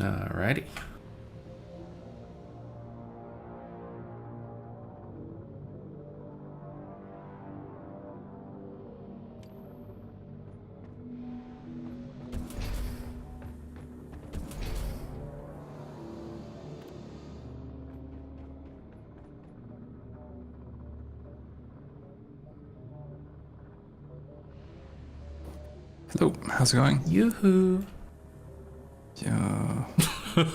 Alrighty. Hello, how's it going? Yoo-hoo. Yeah. Am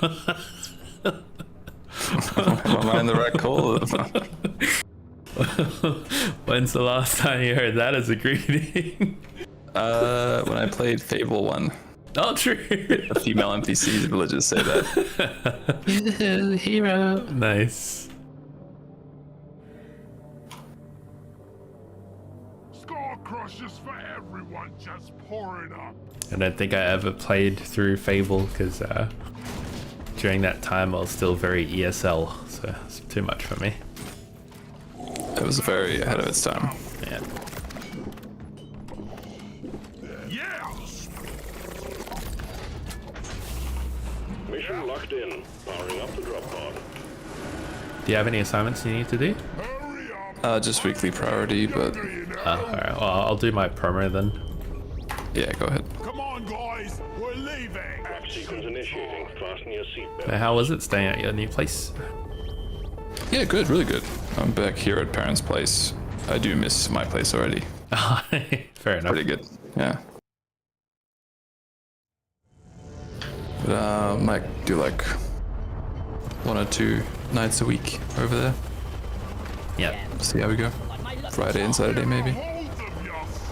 I in the right call? When's the last time you heard that as a greeting? When I played Fable 1. Oh, true. The female NPCs villagers say that. Yoo-hoo, hero. Nice. Crushes for everyone, just pour it up. I don't think I ever played through Fable because during that time I was still very ESL, so it's too much for me. It was very ahead of its time. Yeah. Yeah. Mission locked in. Powering up the drop pod. Do you have any assignments you need to do? Hurry up. Just weekly priority, but Alright, well, I'll do my promo then. yeah, go ahead. Come on, guys. We're leaving. Track sequence initiating. Fasten your seatbelt. How was it staying at your new place? Yeah, good, really good. I'm back here at Parents' place. I do miss my place already. Fair enough. Pretty good, yeah. But might do like 1 or 2 nights a week over there. Yeah. See how we go. Friday and Saturday maybe. Hold of yourself.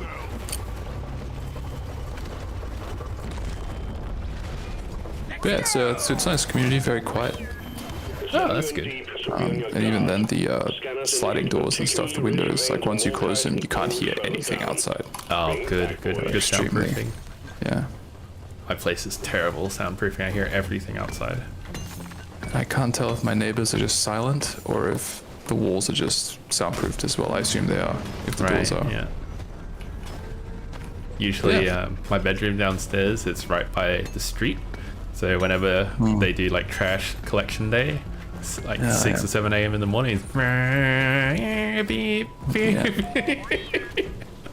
But yeah, it's a nice community, very quiet. Oh, that's good. And even then, the sliding doors and stuff, the windows, like once you close them, you can't hear anything outside. Oh, good. Good Extremely. soundproofing. Yeah. My place is terrible soundproofing. I hear everything outside. I can't tell if my neighbors are just silent or if the walls are just soundproofed as well. I assume they are, if the doors are. Yeah. Usually, Yeah. my bedroom downstairs, it's right by the street. So whenever they do like trash collection day, it's like 6 or 7 a.m. in the morning. It's beep, beep.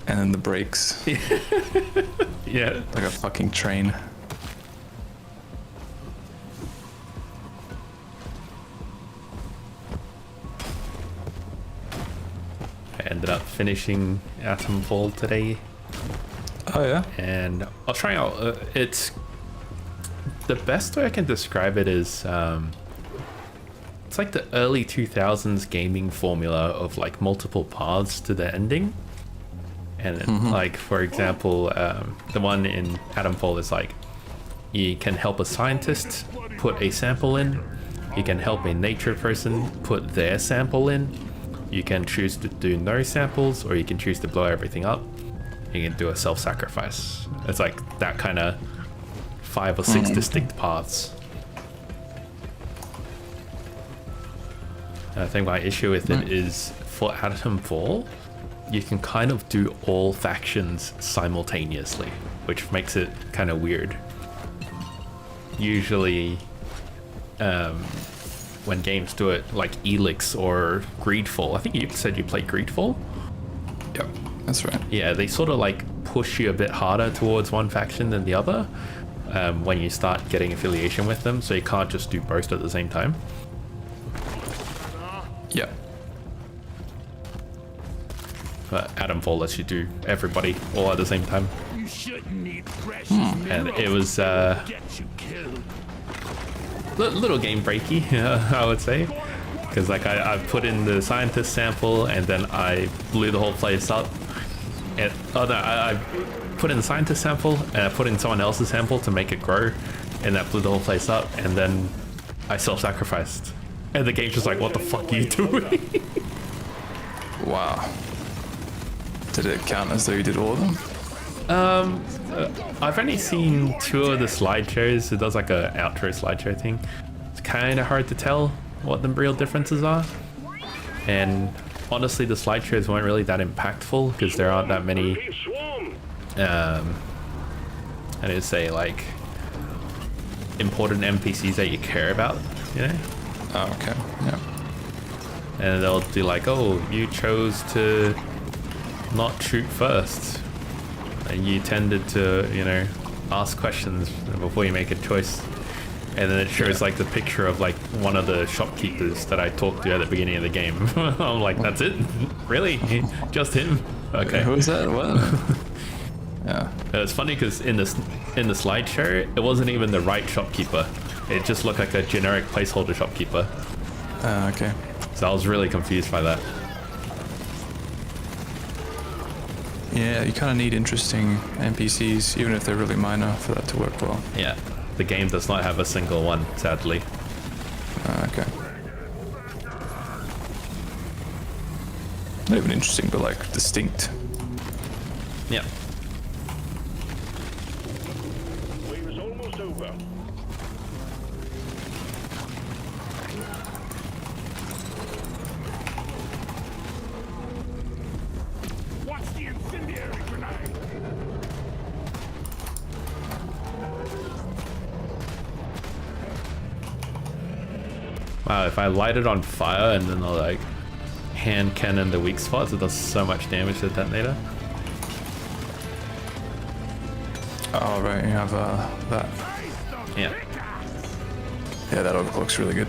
And then the brakes, Yeah. like a fucking train. I ended up finishing Atomfall today, Oh yeah? and I'll try out. It's the best way I can describe it is it's like the early 2000s gaming formula of like multiple paths to the ending. And like, for example, the one in Atomfall is like, you can help a scientist put a sample in, you can help a nature person put their sample in, you can choose to do no samples, or you can choose to blow everything up, you can do a self-sacrifice. It's like that kind of 5 or 6 distinct paths. And I think my issue with it is for Atomfall, you can kind of do all factions simultaneously, which makes it kind of weird. Usually, when games do it, like Elix or Greedfall, I think you said you played Greedfall? Yep, that's right. Yeah, they sort of like push you a bit harder towards one faction than the other when you start getting affiliation with them, so you can't just do both at the same time. Yep. But Atomfall lets you do everybody all at the same time. You shouldn't need precious And it was get you killed. little game breaky, I would say, because like I put in the scientist sample and then I blew the whole place up. And I put in the scientist sample and I put in someone else's sample to make it grow, and that blew the whole place up. And then I self-sacrificed, and the game's just like, "What the fuck are you doing?" Wow. Did it count as though you did all of them? I've only seen 2 of the slideshows. It does like a outro slideshow thing. It's kind of hard to tell what the real differences are. And honestly, the slideshows weren't really that impactful because there aren't that many. I did say like important NPCs that you care about, you know? Oh, okay. Yeah. And they'll do like, oh, you chose to not shoot first. And you tended to, you know, ask questions before you make a choice. And then it shows like the picture of like one of the shopkeepers that I talked to at the beginning of the game. I'm like, that's it? Really? Just him? Okay. Who is that? What? Yeah. It's funny because in the slideshow, it wasn't even the right shopkeeper. It just looked like a generic placeholder shopkeeper. Okay. So I was really confused by that. Yeah, you kind of need interesting NPCs, even if they're really minor, for that to work well. Yeah, the game does not have a single one, sadly. Okay. Not even interesting, but like distinct. Yeah. Wave is almost over. What's the incendiary grenade? Wow, if I light it on fire and then I'll like hand cannon the weak spots, it does so much damage to the detonator. Oh, right, you have that. Yeah. Yeah, that overclock's really good.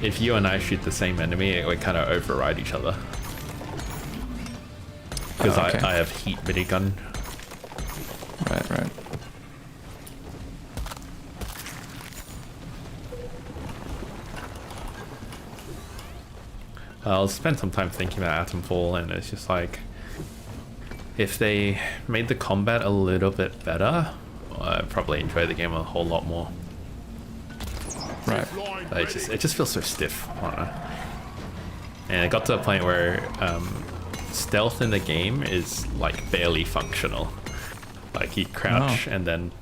If you and I shoot the same enemy, it would kind of override each other. Because Oh, okay. I have heat minigun. Right, right. I'll spend some time thinking about Atomfall, and it's just like, if they made the combat a little bit better, I'd probably enjoy the game a whole lot more. Right. But it just feels so stiff. I don't know. And it got to a point where stealth in the game is like barely functional. Like you crouch and then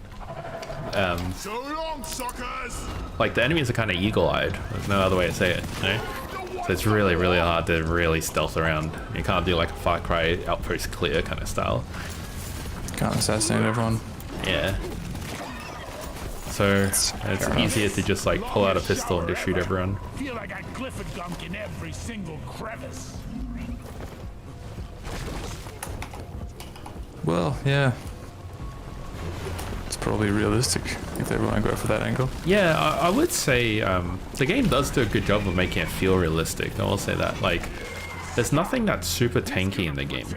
So long, suckers! like the enemies are kind of eagle-eyed. There's no other way to say it, you know? So it's really, really hard to really stealth around. You can't do like a Far Cry outpost clear kind of style. Can't assassinate everyone. Yeah. So it's easier to just like pull out a pistol and just shoot everyone. Feel like I Clifford gunk in every single crevice. Well, yeah. It's probably realistic if they want to go for that angle. Yeah, I would say the game does do a good job of making it feel realistic. I will say that. Like, there's nothing that's super tanky in the game,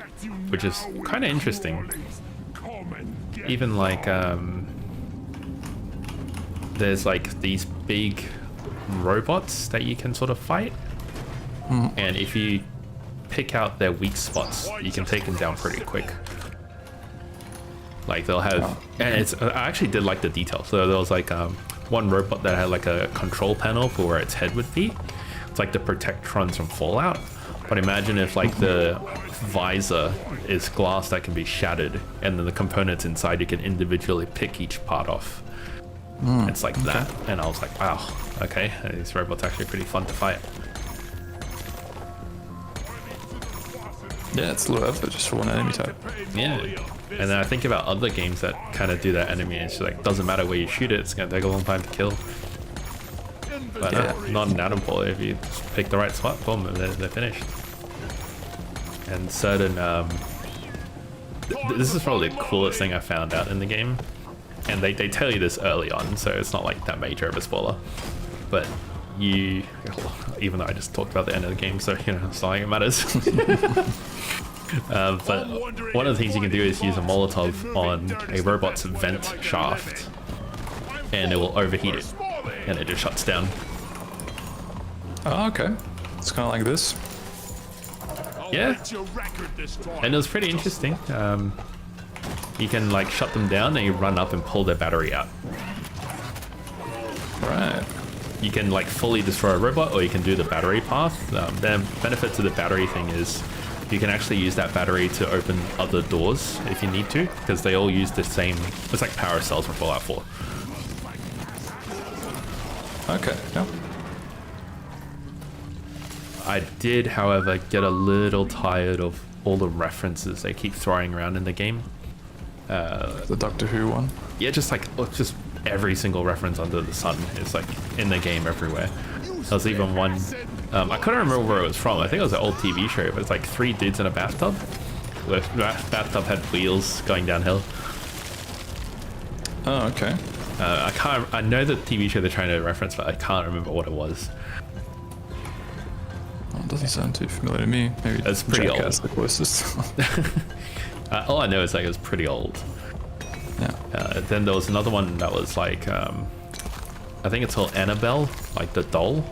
which is kind of interesting. Come and get Even like, there's like these big robots that you can sort of fight, and if you pick out their weak spots, you can take them down pretty quick. Like they'll have, and it's I actually did like the detail. So there was like one robot that had like a control panel for where its head would be. It's like the Protectrons from Fallout. But imagine if like the visor is glass that can be shattered, and then the components inside you can individually pick each part off. It's like that, and I was like, wow, okay, these robots are actually pretty fun to fight. Yeah, it's a little effort just for one enemy type. Yeah, and then I think about other games that kind of do that enemy, and it's like doesn't matter where you shoot it, it's gonna take a long time to kill. But not in Atomfall. If you just pick the right spot, boom, they're finished. And certain, this is probably the coolest thing I found out in the game, and they tell you this early on, so it's not like that major of a spoiler. But you, even though I just talked about the end of the game, so you know, it's not like it matters. But one of the things you can do is use a Molotov on a robot's vent shaft, and it will overheat it, and it just shuts down. Oh, okay. It's kind of like this. Yeah, and it was pretty interesting. You can like shut them down, and you run up and pull their battery out. Right. You can like fully destroy a robot, or you can do the battery path. The benefit to the battery thing is you can actually use that battery to open other doors if you need to, because they all use the same, it's like power cells from Fallout 4. Okay. Yeah. I did, however, get a little tired of all the references they keep throwing around in the game. The Doctor Who one. Yeah, just like, just every single reference under the sun is like in the game everywhere. There's even one, I couldn't remember where it was from. I think it was an old TV show, but it's like 3 dudes in a bathtub. The bathtub had wheels going downhill. Oh, okay. I know the TV show they're trying to reference, but I can't remember what it was. Oh, it doesn't sound too familiar to me. Maybe It's pretty old. Jackass the closest. All I know is like it was pretty old. Yeah. Then there was another one that was like, I think it's called Annabelle, like the doll.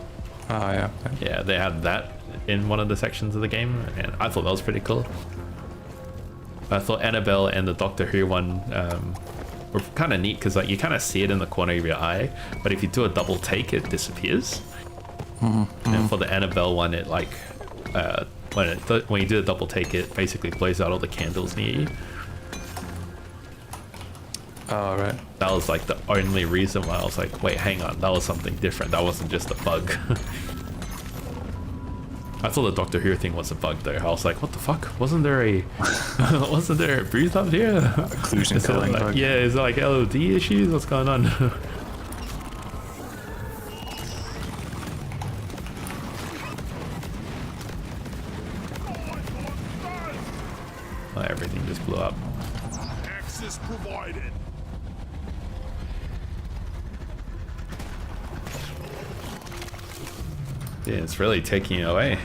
Oh, yeah. Yeah, they had that in one of the sections of the game, and I thought that was pretty cool. I thought Annabelle and the Doctor Who one were kind of neat because like you kind of see it in the corner of your eye, but if you do a double take, it disappears. And for the Annabelle one, it like when you do a double take, it basically blows out all the candles near you. Oh, right. That was like the only reason why I was like, wait, hang on, that was something different. That wasn't just a bug. I thought the Doctor Who thing was a bug though. I was like, what the fuck? Wasn't there a booth up here? Occlusion culling like, bug. yeah, is it like LOD issues? What's going on? Oh, everything just blew up. Access provided. Yeah, it's really taking you away.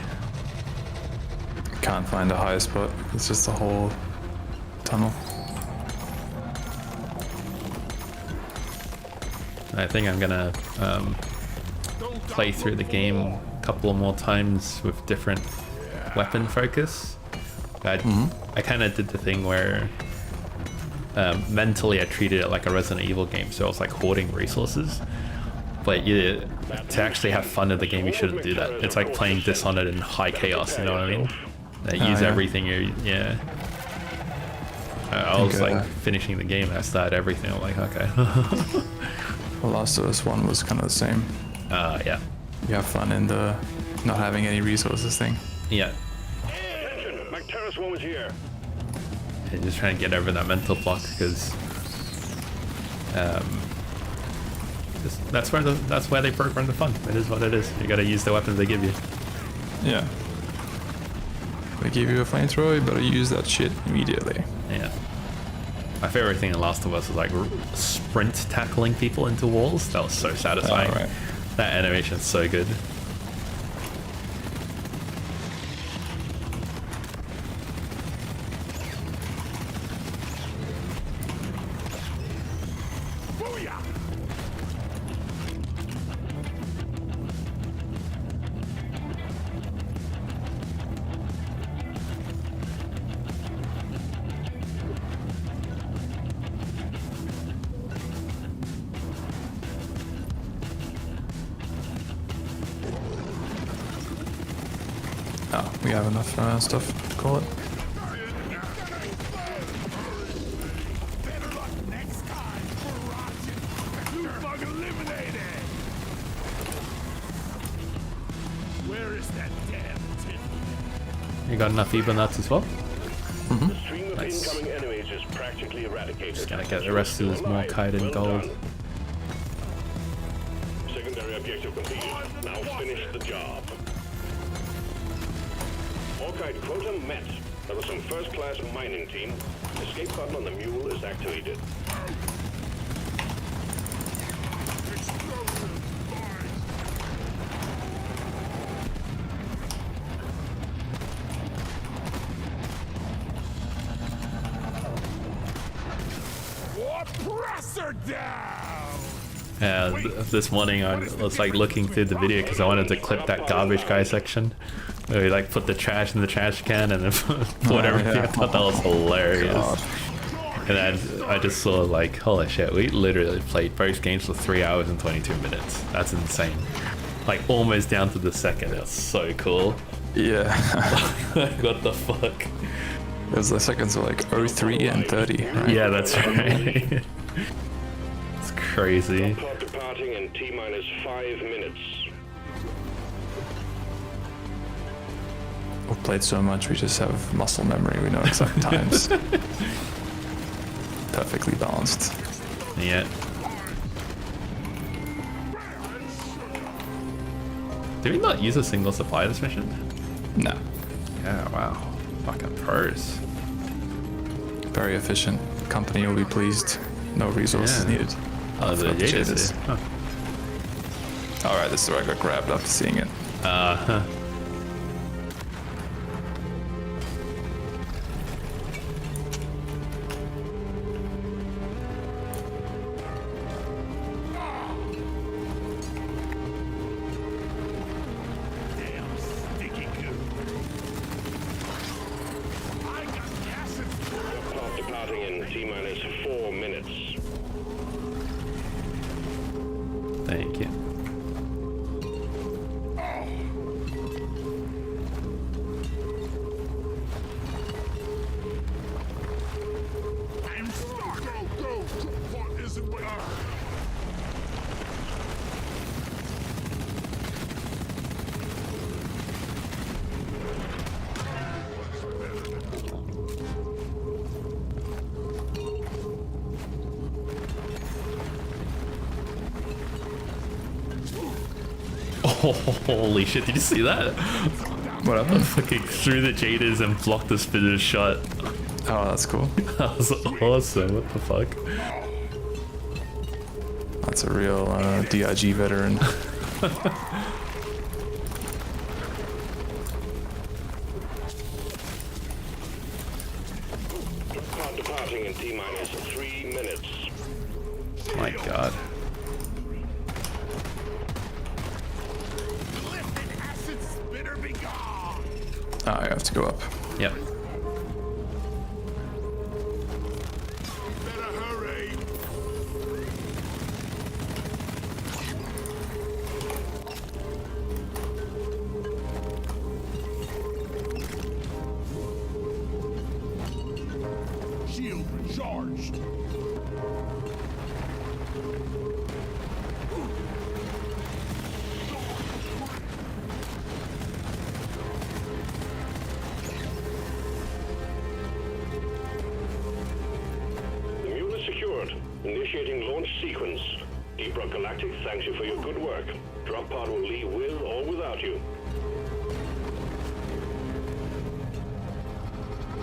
Can't find a high spot. It's just a whole tunnel. I think I'm gonna play through the game a couple more times with different weapon focus. I kind of did the thing where mentally I treated it like a Resident Evil game, so I was like hoarding resources. But to actually have fun in the game, you shouldn't do that. It's like playing Dishonored in high chaos, you know what I mean? Use yeah. everything yeah. I was like finishing the game, I started everything, I'm like, okay. The Last of Us 1 was kind of the same. Yeah. You have fun in the not having any resources thing. Yeah. Attention, McTerrace woman's here. And just trying to get over that mental block, because that's where they program the fun. It is what it is. You gotta use the weapons they give you. Yeah. They give you a flamethrower, you better use that shit immediately. Yeah. My favorite thing in Last of Us was like sprint tackling people into walls. That was so satisfying. Oh, right. That animation's so good. Oh, we have enough stuff to call it. Better luck next time, Roger. New bug eliminated. Where is that damn tin? You got enough Eva nuts as well? The stream of Nice. incoming enemies is practically eradicated. Just gonna get the rest of this Morkite and gold. Done. Secondary objective completed. Now finish the job. Morkite quota met. That was some first-class mining team. Escape button on the mule is activated. Press her down! This morning I was like looking through the video because I wanted to clip that garbage guy section where we like put the trash in the trash can and then put everything. yeah. I thought that was hilarious. God. And then I just saw like, holy shit, we literally played both games for 3 hours and 22 minutes. That's insane. Like almost down to the second. That's so cool. Yeah. What the fuck? It was the seconds were like 03 and 30, right? Yeah, that's right. It's crazy. Clock departing in T-minus 5 minutes. We've played so much, we just have muscle memory. We know exact times. Perfectly balanced. Yeah. Did we not use a single supply this mission? No. Yeah, wow. Fucking pros. Very efficient. Company will be pleased. No resources Yeah. needed. Oh, the Fuck the Jade is Jaders. here. Huh. Alright, this is where I got grabbed after seeing it. Uh-huh. Damn sticky goo. I got acid. Pod departing in T-minus 4 minutes. Thank you. I'm stuck. Go. What isn't what? Oh, holy shit, did you see that? What I happened? fucking threw the Jaders and blocked the spinner's shot. Oh, that's cool. That was awesome. What the fuck? That's a real DIG veteran. Pod departing in T-minus 3 minutes. My god. Lifted acid spinner be gone. Oh, I have to go up. Yep. Better hurry. Shield recharged. The mule is secured. Initiating launch sequence. Deep Rock Galactic thanks you for your good work. Drop pod will leave with or without you.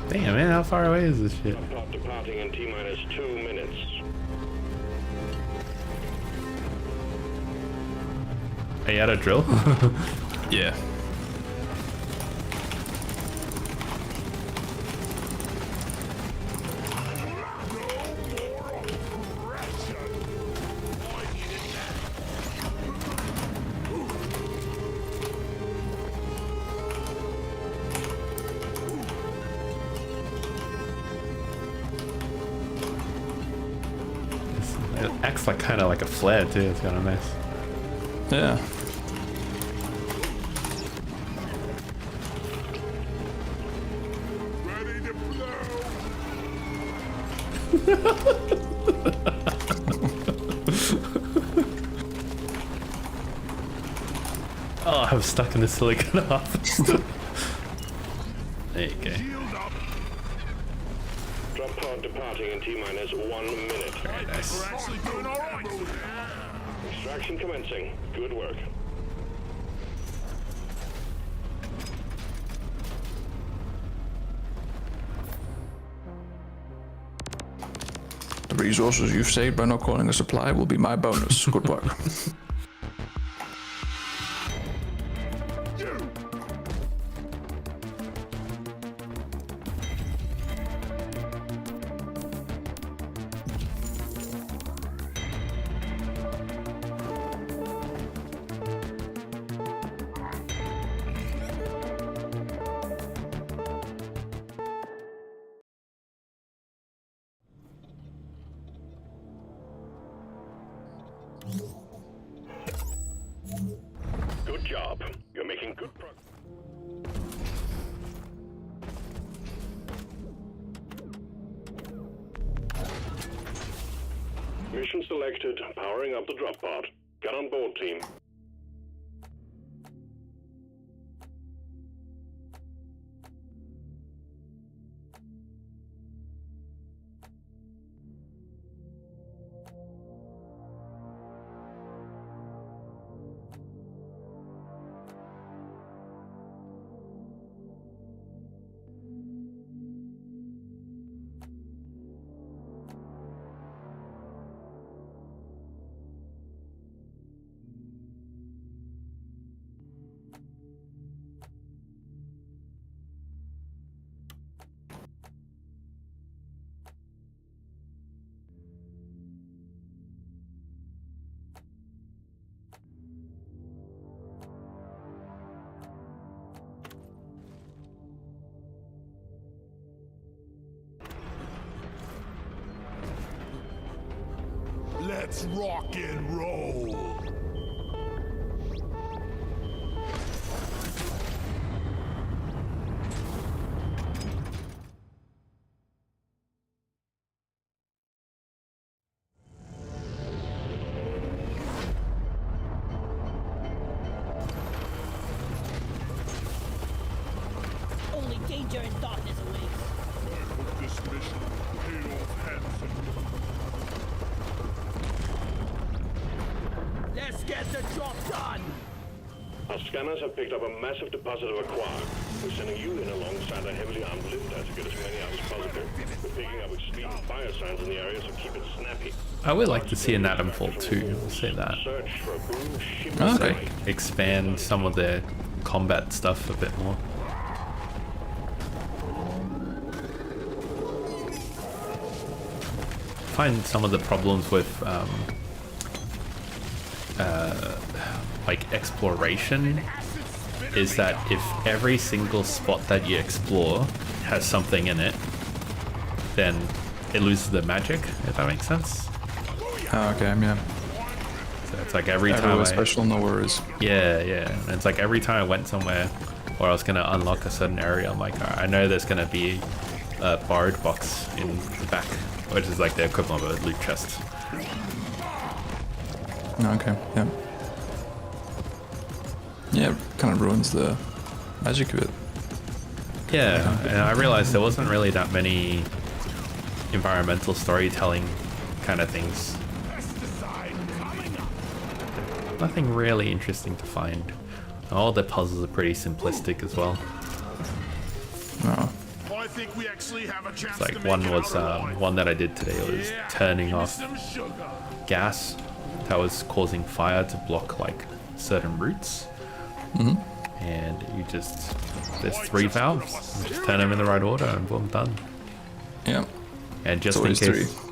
Damn, man, how far away is this shit? Pod departing in T-minus 2 minutes. Are you out of drill? Yeah. It acts like kind of like a flare too. It's kind of nice. Yeah. Ready to blow. Oh, I'm stuck in the silicon harvest. There you go. Shield up. Drop pod departing in T-minus 1 minute. Very nice. We're actually doing all right. Extraction commencing. Good work. The resources you've saved by not calling a supply will be my bonus. Good work. Good job. You're making good progress. Mission selected. Powering up the drop pod. Get on board, team. Let's rock and roll. Only danger and darkness awaits. I hope this mission will pay off handsomely. Let's get the job done! Our scanners have picked up a massive deposit of aqua. We're sending you in alongside a heavily armed lifter to get as many out as possible. We're picking up extreme fire signs in the area, so keep it snappy. I would like to see an Atom Fall too. I'll say that. Search for a blue shimmering Okay. light. Expand some of their combat stuff a bit more. Find some of the problems with like exploration is that if every single spot that you explore has something in it, then it loses the magic, if that makes sense. Oh, okay, yeah. So it's like every time Everywhere I, special, no worries. yeah, and it's like every time I went somewhere where I was gonna unlock a certain area, I'm like, "Alright, I know there's gonna be a borrowed box in the back, which is like the equivalent of a loot chest. Okay, yeah. Yeah, it kind of ruins the magic of it. Yeah, and I realized there wasn't really that many environmental storytelling kind of things. Nothing really interesting to find. All the puzzles are pretty simplistic as well. Oh, I think we actually have a chance It's like to make one it was out alive. one that I did today was Yeah, turning give me off some sugar. gas that was causing fire to block like certain routes. And you just, there's 3 valves, you just turn them in the right order and boom, done. yeah. And just It's in always case, 3.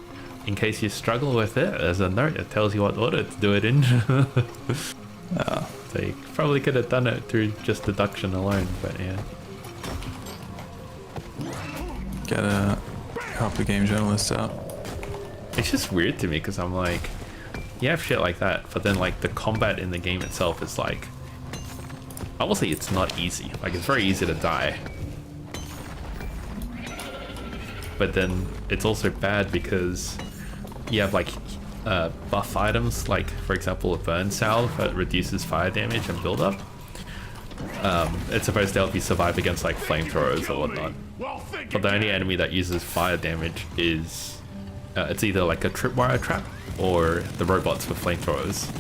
in case you struggle with it, there's a note that tells you what order to do it in. So you probably could have done it through just deduction alone, but yeah. Gotta help the game journalists out. It's just weird to me because I'm like, you have shit like that, but then like the combat in the game itself is like, I will say it's not easy. Like it's very easy to die. But then it's also bad because you have like buff items, like for example a burn salve that reduces fire damage and build up. It's supposed to help you survive against like flamethrowers or whatnot. Well, think But the only again. enemy that uses fire damage is it's either like a tripwire trap or the robots with flamethrowers.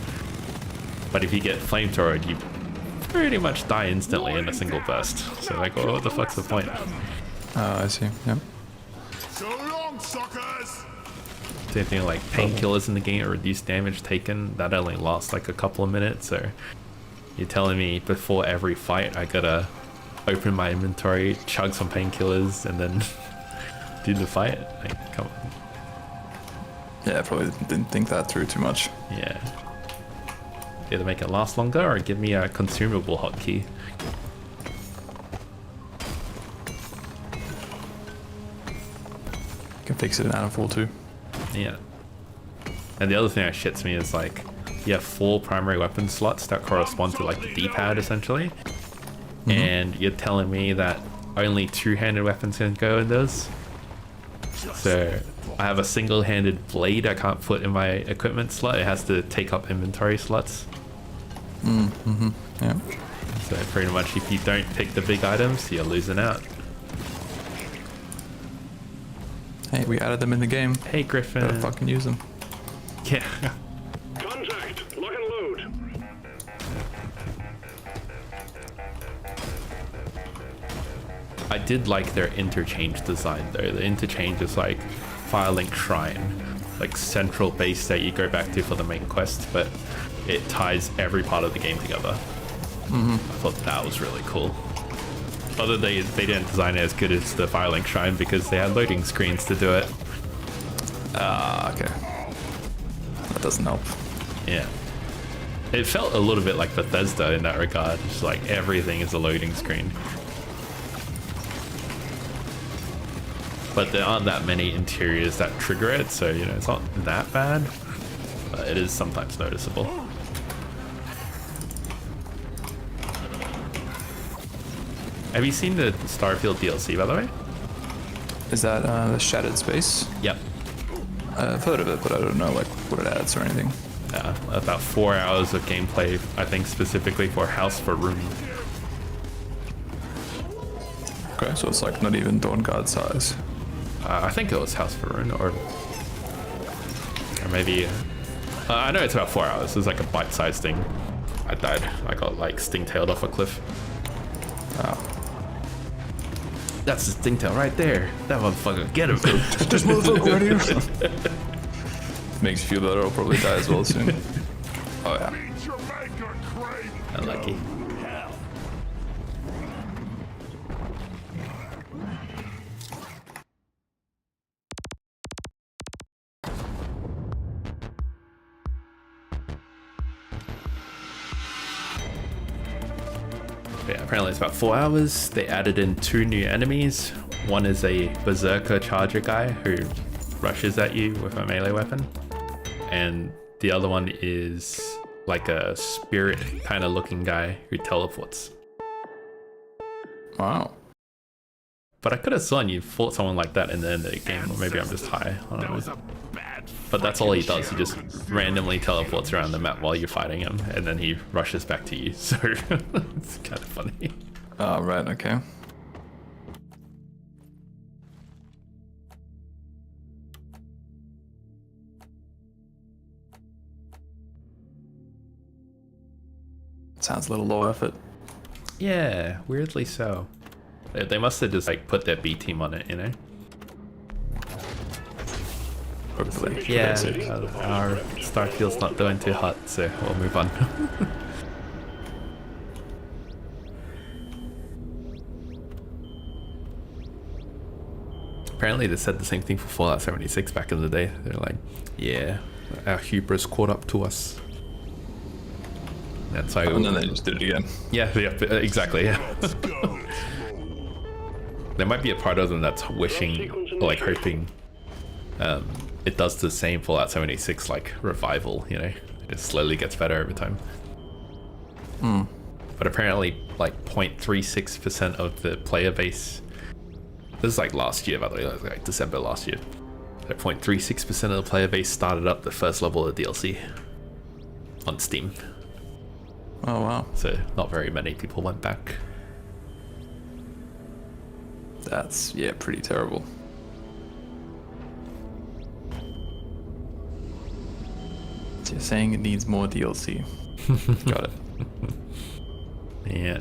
But if you get flamethrowed, you pretty much die instantly in a single burst. So like, well, what the fuck's the point? Oh, I see. Yep. So long, suckers. Same thing like painkillers in the game or reduced damage taken. That only lasts like a couple of minutes. So you're telling me before every fight I gotta open my inventory, chug some painkillers, and then do the fight? Like, come on. Yeah, I probably didn't think that through too much. Yeah. Either make it last longer or give me a consumable hotkey. Can fix it in Atomfall too. Yeah. And the other thing that shits me is like, you have 4 primary weapon slots that correspond to like the D-pad essentially. And you're telling me that only 2-handed weapons can go in those? So I have a single-handed blade I can't put in my equipment slot. It has to take up inventory slots. Yeah. So pretty much if you don't pick the big items, you're losing out. Hey, we added them in the game. Hey Griffin. Better fucking use them. Yeah. Contact! Lock and load! I did like their interchange design though. The interchange is like Firelink Shrine, like central base that you go back to for the main quest, but it ties every part of the game together. I thought that was really cool. Although they didn't design it as good as the Firelink Shrine because they had loading screens to do it. Ah, okay. That doesn't help. Yeah. It felt a little bit like Bethesda in that regard. Just like everything is a loading screen. But there aren't that many interiors that trigger it, so you know, it's not that bad. but it is sometimes noticeable. Have you seen the Starfield DLC, by the way? Is that the Shattered Space? Yep. I've heard of it, but I don't know like what it adds or anything. About 4 hours of gameplay, I think specifically for House for Room. Okay, so it's like not even Dawn Guard size. I think it was House for Rune, or maybe. I know it's about 4 hours. It's like a bite-sized thing. I died. I got like sting-tailed off a cliff. Oh. That's the sting-tail right there. That motherfucker, get him. This motherfucker right here. Makes you feel that I'll probably die as well soon. Oh yeah. Unlucky. Yeah, apparently it's about 4 hours. They added in 2 new enemies. One is a berserker charger guy who rushes at you with a melee weapon. And the other one is like a spirit kind of looking guy who teleports. Wow. But I could have sworn you fought someone like that in the end of the game, or maybe I'm just high. I don't know. But that's all he does. He just randomly teleports around the map while you're fighting him, and then he rushes back to you. So it's kind of funny. Oh, right, okay. Sounds a little low effort. Yeah, weirdly so. They must have just like put their B team on it, you know? Hopefully. Yeah, our Starfield's not doing too hot, so we'll move on. Apparently they said the same thing for Fallout 76 back in the day. They're like, yeah, our hubris caught up to us. That's how. And then they just did it again. Yeah, exactly, yeah. There might be a part of them that's wishing, or like hoping, it does the same Fallout 76 like revival, you know? It slowly gets better over time. But apparently like 0.36% of the player base, this is like last year by the way, like December last year, 0.36% of the player base started up the first level of the DLC on Steam. Oh wow. So not very many people went back. That's, yeah, pretty terrible. So you're saying it needs more DLC. Got it. Yeah.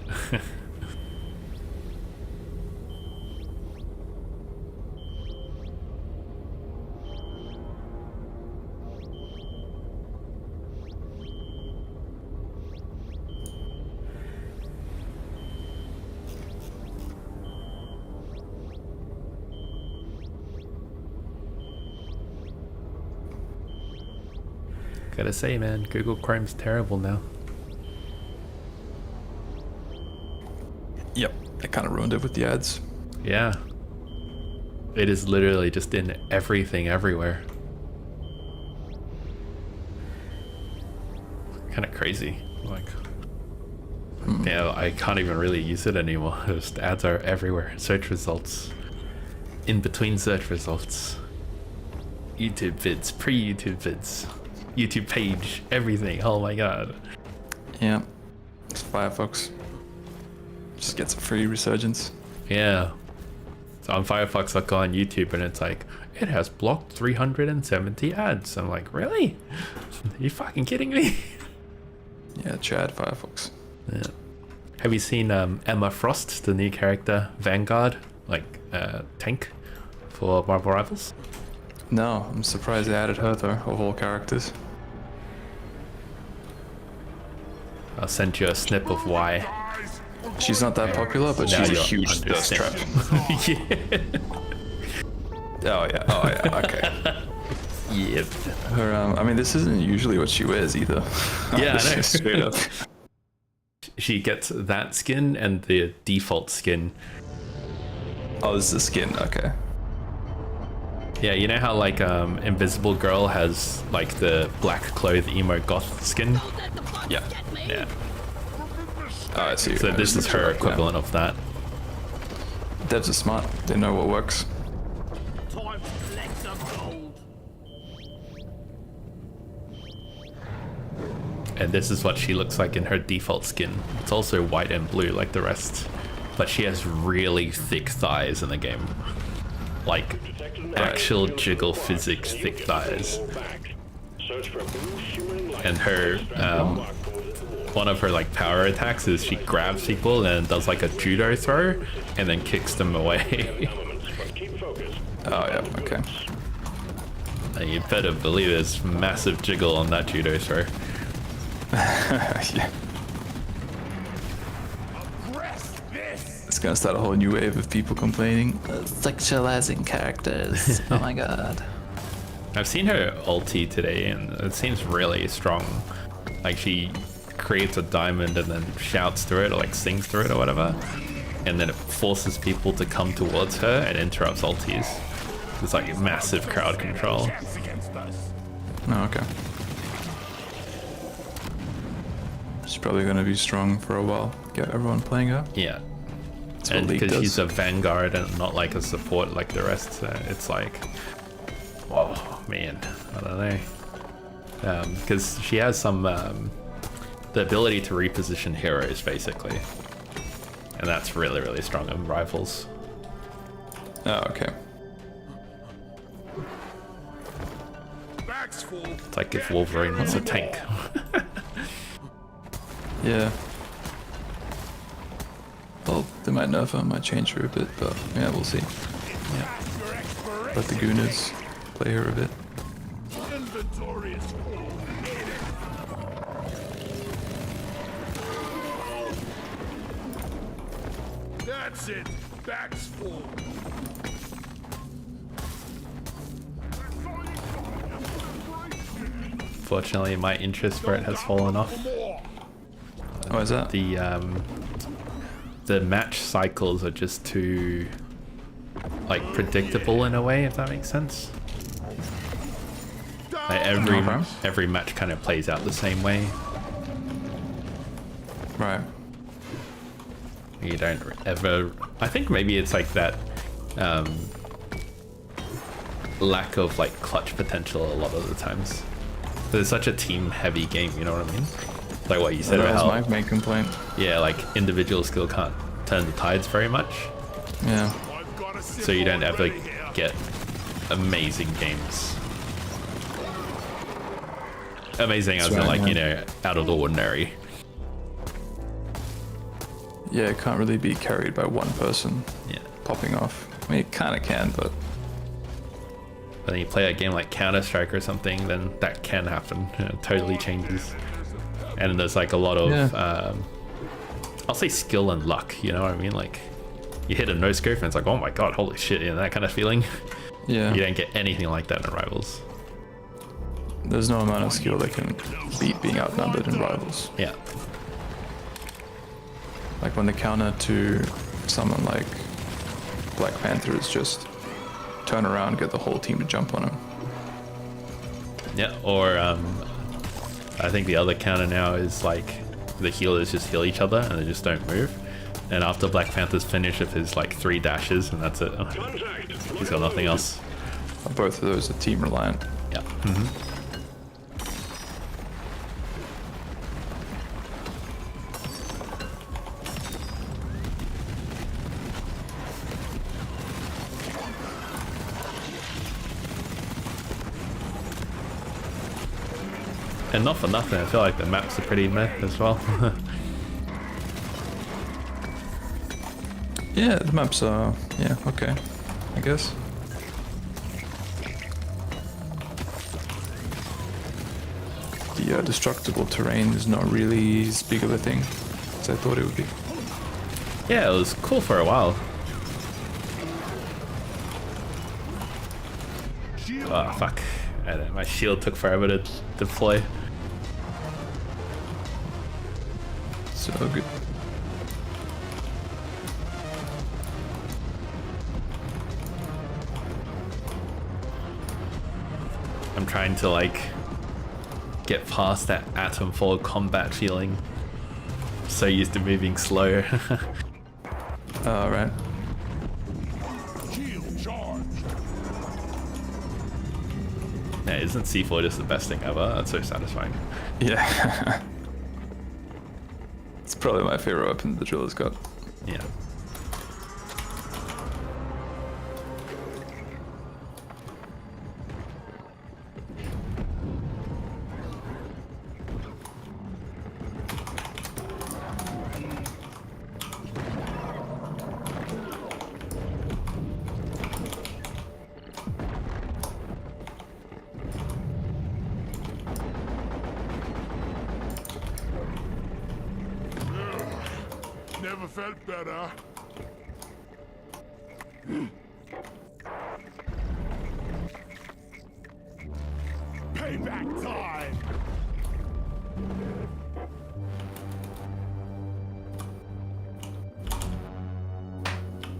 Gotta say, man, Google Chrome's terrible now. Yep, they kind of ruined it with the ads. Yeah. It is literally just in everything everywhere. Kind of crazy. Like, yeah, I can't even really use it anymore. Just ads are everywhere. Search results. In between search results. YouTube vids, pre-YouTube vids. YouTube page, everything. Oh my god. Yeah, it's Firefox. Just get some free resurgence. Yeah. So on Firefox, I go on YouTube and it's like, it has blocked 370 ads. I'm like, really? Are you fucking kidding me? Yeah, Chad, Firefox. Yeah. Have you seen Emma Frost, the new character, Vanguard, like tank for Marvel Rivals? No, I'm surprised they added her though, of all characters. I'll send you a snip of why. She's not that popular, but Now she's a you'll huge dust trap. understand. Yeah. Oh yeah, okay. Yep. Her, I mean, this isn't usually what she wears either. Yeah, This I know. is straight up. She gets that skin and the default skin. Oh, this is the skin, okay. Yeah, you know how like Invisible Girl has like the black clothed emo goth skin? Don't let the bugs Yeah. get me. Yeah. Oh, I see. So this is her equivalent of that. Devs are smart. They know what works. Time to collect some gold. And this is what she looks like in her default skin. It's also white and blue like the rest. But she has really thick thighs in the game. Like actual jiggle physics thick thighs. And her one of her like power attacks is she grabs people and does like a judo throw and then kicks them away. Oh yeah, okay. And you better believe there's massive jiggle on that judo throw. Yeah. It's gonna start a whole new wave of people complaining. Sexualizing characters. Oh my god. I've seen her ulti today and it seems really strong. Like she creates a diamond and then shouts through it or like sings through it or whatever. And then it forces people to come towards her and interrupts ultis. It's like massive crowd control. Oh, okay. She's probably gonna be strong for a while. Get everyone playing her. Yeah. That's what And League because does. she's a vanguard and not like a support like the rest, it's like, whoa, man, I don't know. Because she has some, the ability to reposition heroes basically. And that's really, really strong in rivals. Oh, okay. Back's full. It's like if Wolverine was a tank. Yeah. Well, they might nerf her, might change her a bit, but yeah, we'll see. Your expiration. Let the Gooners play her a bit. Inventory is full. That's it. Back's full. Fortunately, my interest for it has fallen off. Oh, is that? The match cycles are just too like predictable in a way, if that makes sense. Like every match kind of plays out the same way. Right. You don't ever. I think maybe it's like that lack of like clutch potential a lot of the times. But it's such a team-heavy game, you know what I mean? Like what you said That was about my main complaint. yeah, like individual skill can't turn the tides very much, Yeah. so you don't ever get amazing games. Amazing as in right, like, yeah. you know, out of the ordinary. Yeah, it can't really be carried by one person Yeah. popping off. I mean, it kind of can, but But then you play a game like Counter-Strike or something, then that can happen. It totally changes. And there's like a lot of, Yeah. I'll say skill and luck, you know what I mean? Like, you hit a no-scope and it's like, oh my god, holy shit, you know, that kind of feeling. yeah. You don't get anything like that in Rivals. There's no amount of skill that can beat being outnumbered in Rivals. Yeah. Like when the counter to someone like Black Panther is just turn around, get the whole team to jump on him. Yeah, or I think the other counter now is like the healers just heal each other and they just don't move. And after Black Panther's finish of his like 3 dashes and that's it. He's got nothing else. Both of those are team reliant. Yeah. And not for nothing, I feel like the maps are pretty meh as well. Yeah, the maps are, yeah, okay, I guess. The destructible terrain is not really as big of a thing as I thought it would be. Yeah, it was cool for a while. Oh, fuck. My shield took forever to deploy. So good. I'm trying to like get past that atom fall combat feeling. So used to moving slow. Oh, right. Shield charged. Yeah, isn't C4 just the best thing ever? That's so satisfying. Yeah. It's probably my favorite weapon the driller's got. Yeah. Never felt better. Payback time.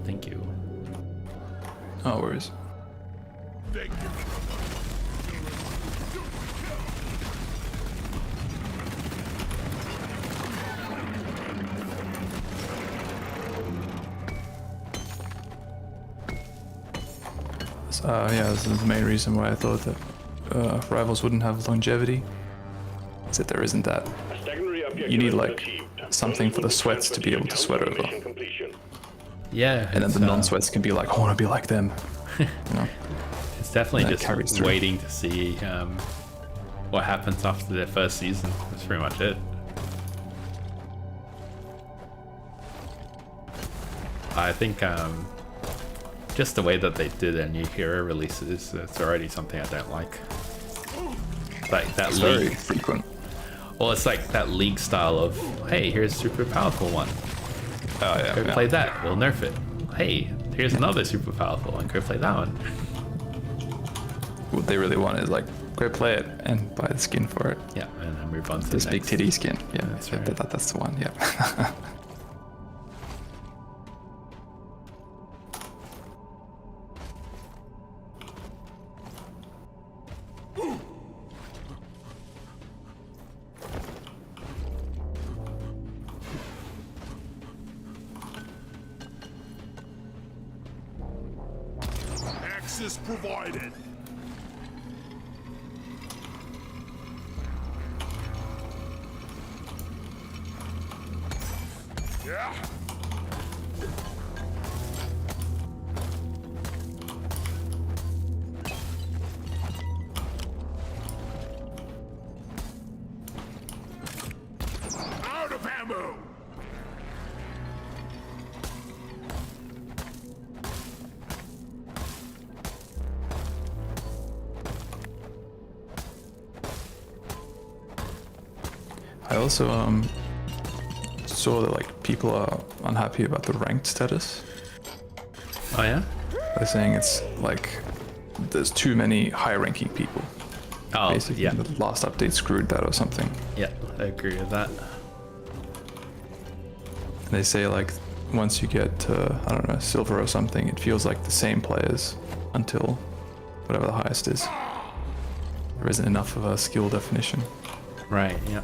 Thank you. No worries. Thank you. Yeah, this is the main reason why I thought that rivals wouldn't have longevity. Is that there isn't that. A secondary objective You need, has been like, achieved. something for the sweats to be able to sweat over. Mission completion. Yeah, And then it's, the non-sweats can be like, I want to be like them. You know? it's definitely that just carries through. waiting to see what happens after their first season. That's pretty much it. I think just the way that they do their new hero releases, it's already something I don't like. Like that It's very league. frequent. Well, it's like that league style of, hey, here's a super powerful one. Oh, yeah. Go yeah. play that. We'll nerf it. Hey, here's another super powerful one. Go play that one. What they really want is like, go play it and buy the skin for it. Yeah, and then move on to This the big next. titty skin. Yeah, That's right. that's the one. Yeah. Access provided. Yeah. Out of ammo. I also saw that like people are unhappy about the ranked status. Oh yeah? They're saying it's like there's too many high-ranking people. Oh Basically, yeah. the last update screwed that or something. Yeah, I agree with that. And they say like once you get to, I don't know, silver or something, it feels like the same players until whatever the highest is. There isn't enough of a skill definition. Right, yeah.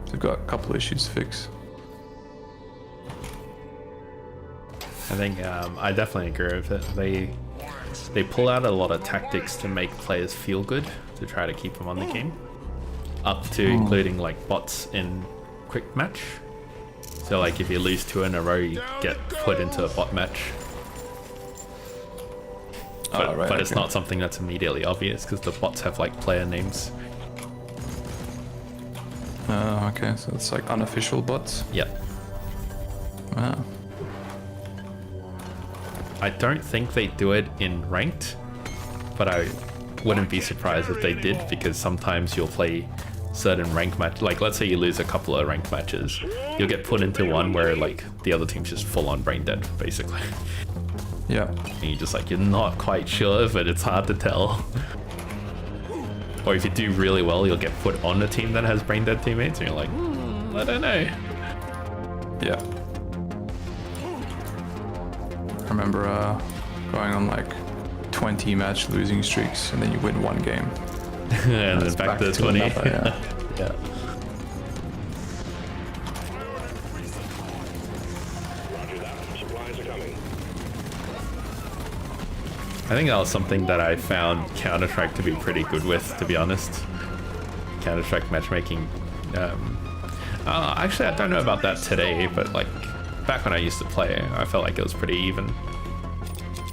So we've got a couple of issues to fix. I think I definitely agree with it. They pull out a lot of tactics to make players feel good to try to keep them on the game, up to including like bots in quick match. So like if you lose 2 in a row, you get put into a bot match. But it's not something that's immediately obvious because the bots have like player names. Okay, so it's like unofficial bots. Yep. Wow. I don't think they do it in ranked, but I wouldn't be surprised if they did, because sometimes you'll play certain ranked match. Like let's say you lose a couple of ranked matches, you'll get put into one where like the other team's just full on brain dead basically. Yeah. And you're just like, you're not quite sure, but it's hard to tell. Or if you do really well, you'll get put on a team that has brain dead teammates and you're like, I don't know. Yeah. I remember going on like 20 match losing streaks, and then you win one game. And then back to 20. another, yeah. Yeah. Roger that. Supplies are coming. I think that was something that I found Counter-Strike to be pretty good with, to be honest. Counter-Strike matchmaking. Actually, I don't know about that today, but like back when I used to play, I felt like it was pretty even.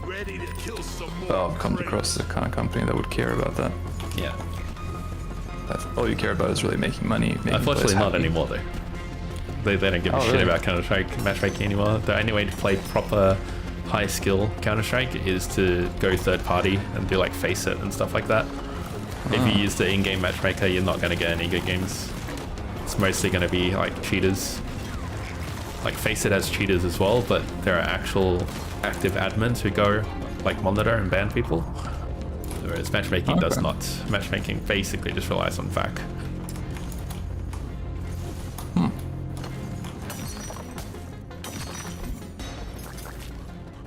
Ready to kill some more. But I've come across the kind of company that would care about that. Yeah. That's all you care about is really making money. Making Unfortunately, players not happy. anymore though. They don't give a shit really? about Counter-Strike matchmaking anymore. The only way to play proper high skill Counter-Strike is to go third party and do like Face It and stuff like that. If you use the in-game matchmaker, you're not going to get any good games. It's mostly going to be like cheaters. Like Face It has cheaters as well, but there are actual active admins who go like monitor and ban people. Whereas matchmaking does not. Matchmaking basically just relies on FAQ.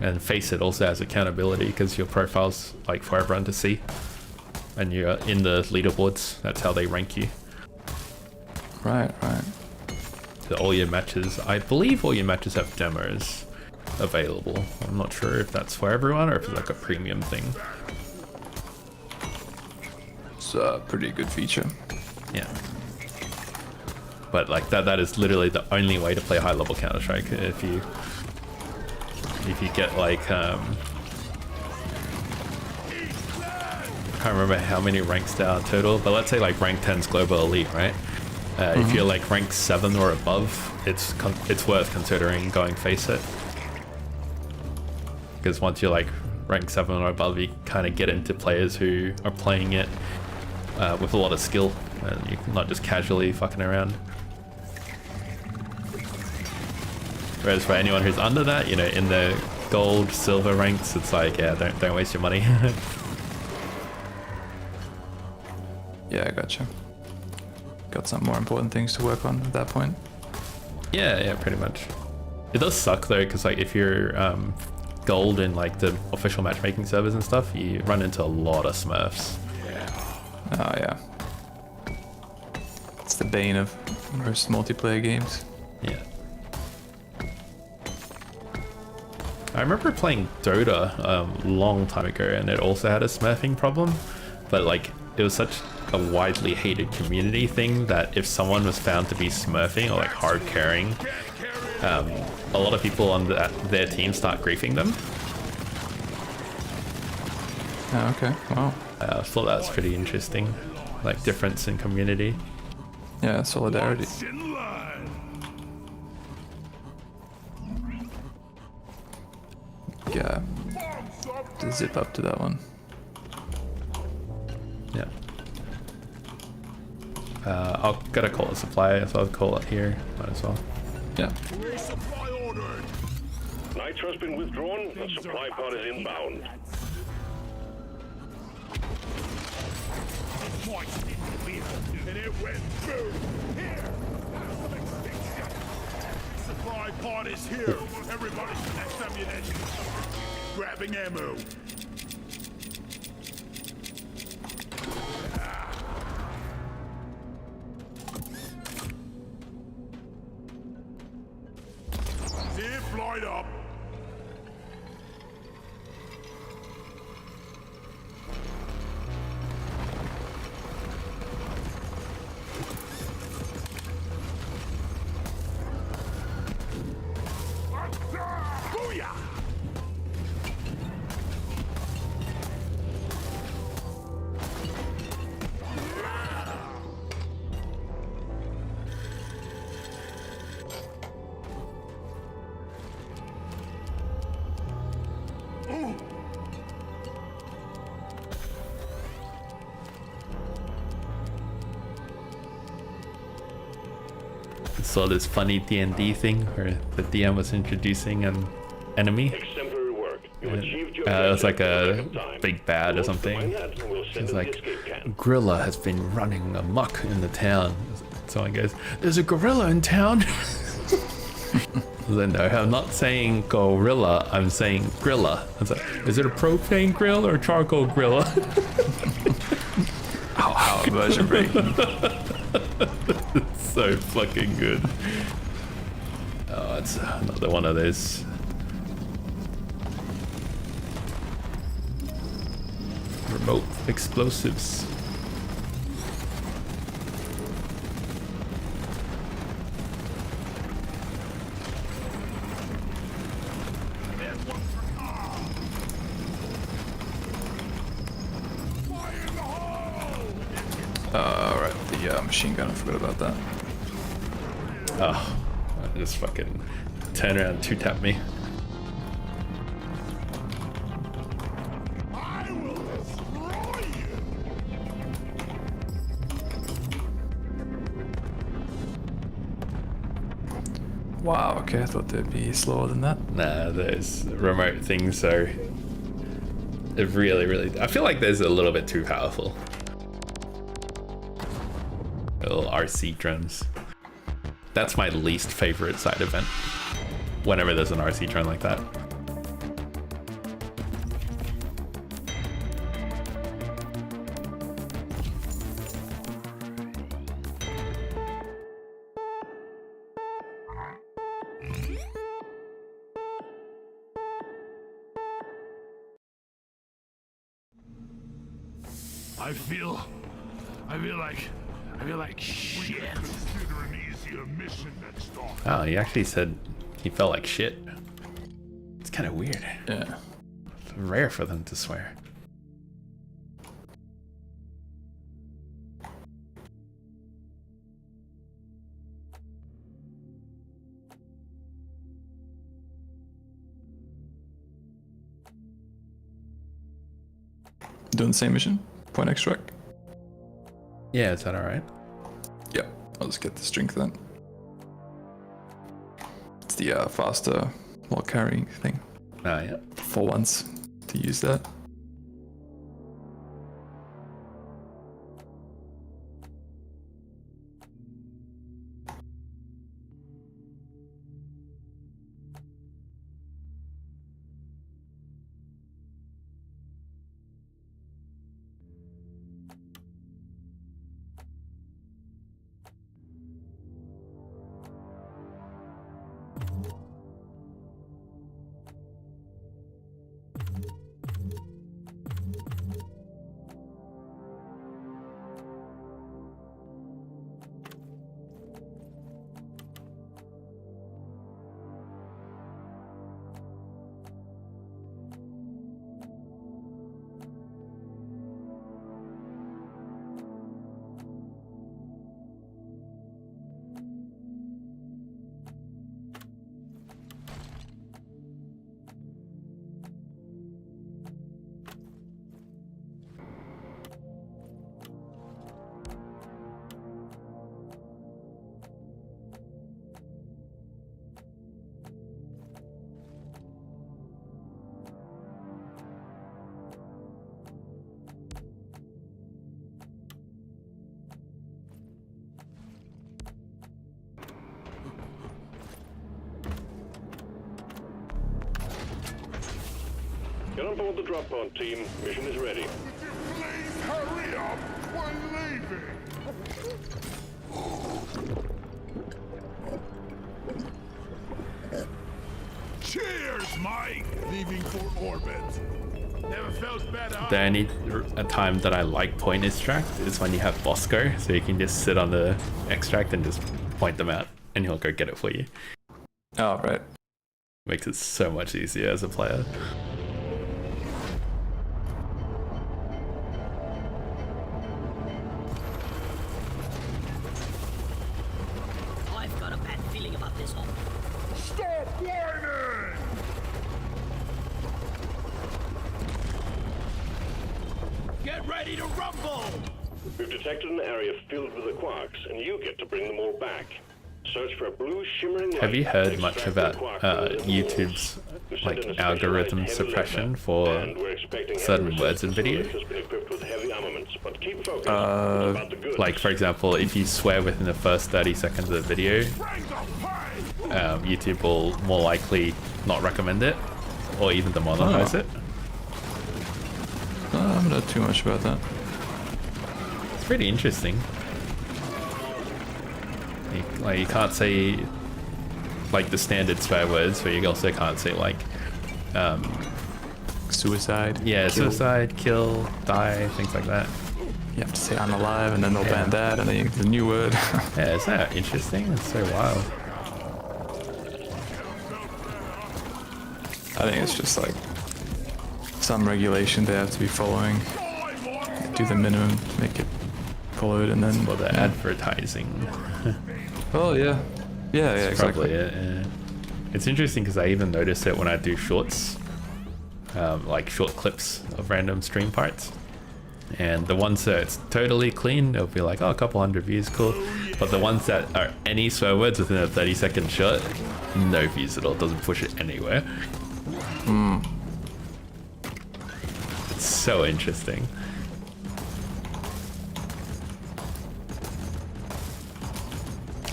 And Face It also has accountability because your profile's like for everyone to see. And you're in the leaderboards, that's how they rank you. Right. So all your matches, I believe all your matches have demos available. I'm not sure if that's for everyone or if it's like a premium thing. It's a pretty good feature. Yeah. But like that is literally the only way to play high level Counter-Strike. If you get like I can't remember how many ranks there are total, but let's say like rank 10's global elite, right? If you're like rank 7 or above, it's worth considering going Face It. Because once you're like rank 7 or above, you kind of get into players who are playing it with a lot of skill, and you're not just casually fucking around. Whereas for anyone who's under that, you know, in the gold, silver ranks, it's like, yeah, don't waste your money. Yeah, I gotcha. Got some more important things to work on at that point. Yeah, pretty much. It does suck though, because like if you're gold in like the official matchmaking servers and stuff, you run into a lot of Smurfs. Oh yeah. It's the bane of most multiplayer games. Yeah. I remember playing Dota a long time ago, and it also had a smurfing problem, but like it was such a widely hated community thing that if someone was found to be smurfing or like hard carrying, a lot of people on their team start griefing them. Oh, okay. Wow. I thought that was pretty interesting, like difference in community. Yeah, solidarity. What's in line? Yeah. To zip up to that one. Yeah. I'll gotta call it supply, so I'll call it here. Might as well. Yeah. Supply ordered. Nitro's been withdrawn. The supply pod is inbound. And it went boom. Here. Supply pod is here. Everybody collect ammunition. Grabbing ammo. Zip light up. Booyah! Saw this funny D&D thing where the DM was introducing an enemy. Exemplary work. You achieved your It was like objective in a the time. big bad or We'll something. find that and we'll send It's in the like, escape can. gorilla has been running amok in the town. Someone goes, there's a gorilla in town. No, I'm not saying gorilla, I'm saying grilla. Is it a propane grill or a charcoal grill? How immersion breaking. So fucking good. Oh, it's another one of those. Remote explosives. Right, the machine gun, I forgot about that. Oh, I just fucking turn around and two-tap me. I will destroy you. Wow, okay, I thought they'd be slower than that. Nah, those remote things are really, I feel like there's a little bit too powerful. Little RC drones. That's my least favorite side event. Whenever there's an RC drone like that. I feel like shit. Consider an easier mission next time. Oh, he actually said he felt like shit. It's kind of weird. Yeah. Rare for them to swear. Doing the same mission? Point extract? Yeah, is that alright? Yep, I'll just get the strength then. It's the faster while carrying thing. Oh, yeah. For once, to use that. Get on board the drop pod, team. Mission is ready. Would you please hurry up? We're leaving. Cheers, Mike. Leaving for orbit. Never felt better. The only time that I like point extract is when you have Bosco, so you can just sit on the extract and just point them out, and he'll go get it for you. Oh, right. Makes it so much easier as a player. I've got a bad feeling about this one. Stop whining! Get ready to rumble! We've detected an area filled with the quarks, and you get to bring them all back. Search for a blue shimmering light. Have you heard and much extract about the quark from the YouTube's walls. We've sent like in a algorithm specialized heavy suppression laser, for and we're expecting certain heavy words in video? resistance. Has been equipped with heavy armaments, but keep focused. It's about the goods. Like, for example, if you swear within the first 30 seconds of the video, Bring the pain! YouTube will more likely not recommend it or even demonetize it. I don't know too much about that. It's pretty interesting. You can't say like the standard swear words, but you also can't say like Suicide. yeah, kill. suicide, kill, die, things like that. You have to say unalive, and then they'll ban that, and then you get the new word. Yeah, isn't that interesting? It's so wild. I think it's just like some regulation they have to be following. Do the minimum, make it followed, and then. For the advertising. Oh yeah, yeah, exactly. Probably it, yeah. It's interesting because I even notice it when I do shorts, like short clips of random stream parts. And the ones that it's totally clean, it'll be like, oh, a couple hundred views, cool. But the ones that are any swear words within a 30-second shot, no views at all, doesn't push it anywhere. It's so interesting.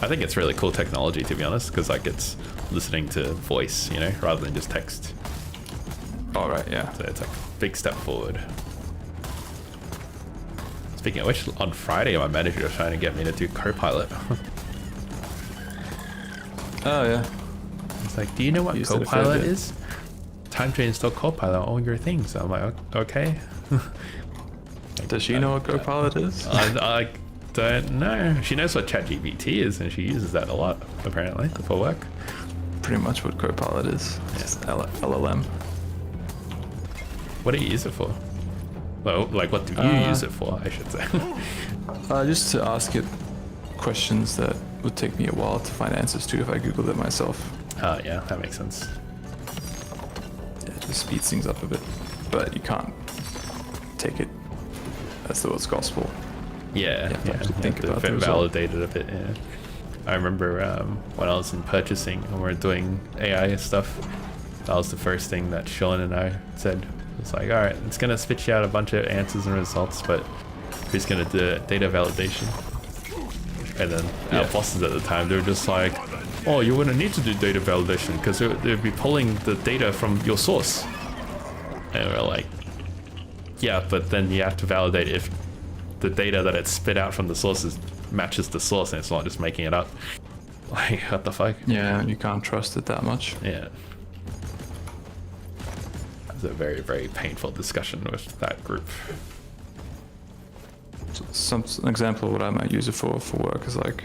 I think it's really cool technology, to be honest, because like it's listening to voice, you know, rather than just text. All right, yeah. So it's like a big step forward. Speaking of which, on Friday my manager was trying to get me to do Copilot. Oh yeah. It's like, do you know what Used it a fair Copilot bit. is? Time to install Copilot on all your things. I'm like, okay. Does she know what Copilot is? I don't know. She knows what ChatGPT is, and she uses that a lot, apparently, for work. Pretty much what Copilot is. Just LLM. What do you use it for? Well, like, what do you use it for, I should say. Just to ask it questions that would take me a while to find answers to if I Googled it myself. Yeah, that makes sense. Yeah, it just speeds things up a bit. But you can't take it as though it's gospel. Yeah, You have to yeah. actually think You have about to the result. validate it a bit, yeah. I remember when I was in purchasing and we were doing AI stuff, that was the first thing that Sean and I said. It's like, all right, it's gonna spit you out a bunch of answers and results, but who's gonna do data validation? And then our bosses at the time, they were just like, oh, you wouldn't need to do data validation because they'd be pulling the data from your source. And we're like, yeah, but then you have to validate if the data that it spit out from the sources matches the source and it's not just making it up. Like, what the fuck? Yeah, you can't trust it that much. Yeah. It was a very, very painful discussion with that group. An example of what I might use it for work is like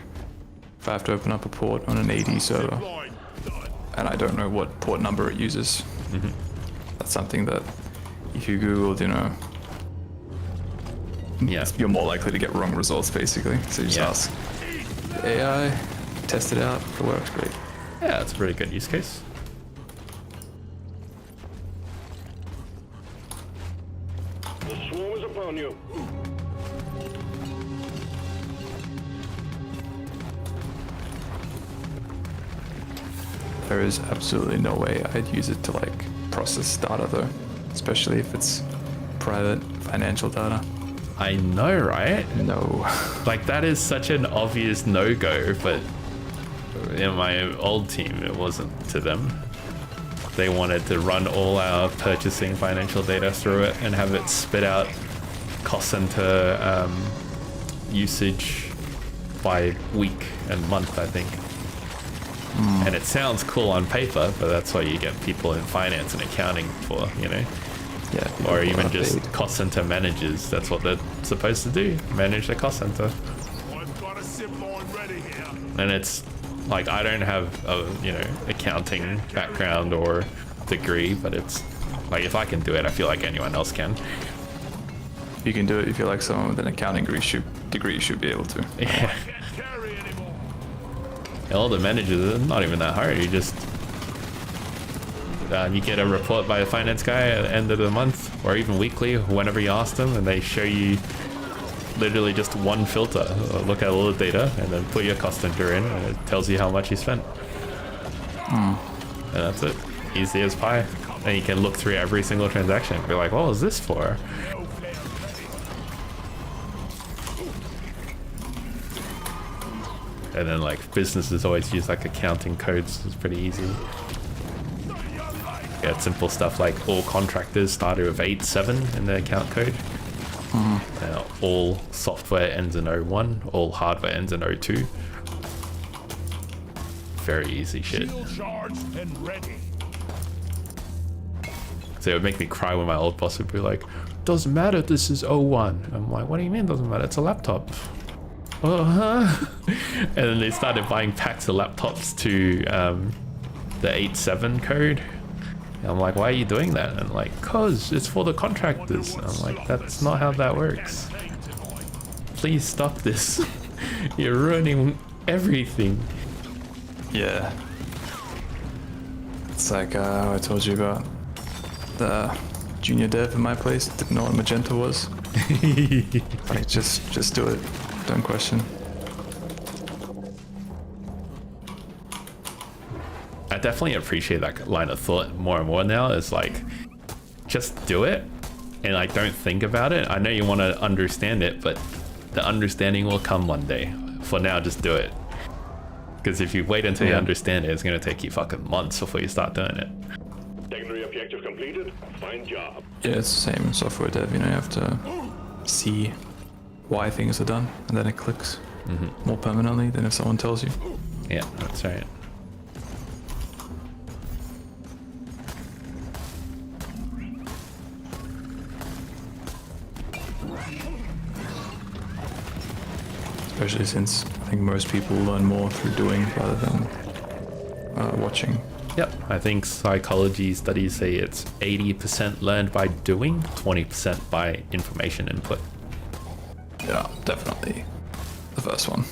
if I have to open up a port on an AD server Line done. and I don't know what port number it uses. That's something that if you Googled, you know, Yeah. you're more likely to get wrong results basically. So you just Yeah. ask the AI, test it out, if it works, great. Yeah, it's a pretty good use case. The swarm is upon you. There is absolutely no way I'd use it to like process data though, especially if it's private financial data. I know, right? No. Like, that is such an obvious no-go, but in my old team, it wasn't to them. They wanted to run all our purchasing financial data through it and have it spit out cost center usage by week and month, I think. And it sounds cool on paper, but that's what you get people in finance and accounting for, you know? Yeah. Or people even are just paid. cost center managers. That's what they're supposed to do, manage the cost center. I've got a zip line ready here. And it's like, I don't have a, you know, accounting background or degree, but it's like, if I can do it, I feel like anyone else can. You can do it if you're like someone with an accounting degree should be able to. Yeah. Can't carry anymore. All the managers are not even that hard. You just you get a report by a finance guy at the end of the month or even weekly, whenever you ask them, and they show you literally just one filter. Look at all the data and then put your cost center in, and it tells you how much you spent. And that's it. Easy as pie. And you can look through every single transaction and be like, what was this for? And then like businesses always use like accounting codes. It's pretty easy. Yeah, simple stuff like all contractors started with 87 in their account code. All software ends in 01. All hardware ends in 02. Very easy shit. Shield charged and ready. So it would make me cry when my old boss would be like, doesn't matter, this is 01. I'm like, what do you mean doesn't matter? It's a laptop. And then they started buying packs of laptops to the 87 code. And I'm like, why are you doing that? And I'm like, cause it's for the contractors. And I'm like, that's not how that works. Please stop this. You're ruining everything. Yeah. It's like I told you about the junior dev in my place. Didn't know what magenta was. Like just do it. Don't question. I definitely appreciate that line of thought more and more now. It's like, just do it and like don't think about it. I know you want to understand it, but the understanding will come one day. For now, just do it. Because if you wait until you understand it, it's going to take you fucking months before you start doing it. Secondary objective completed. Fine job. Yeah, it's the same in software dev. You know, you have to see why things are done, and then it clicks more permanently than if someone tells you. Yeah, that's right. Especially since I think most people learn more through doing rather than watching. Yep, I think psychology studies say it's 80% learned by doing, 20% by information input. Yeah, definitely the first one.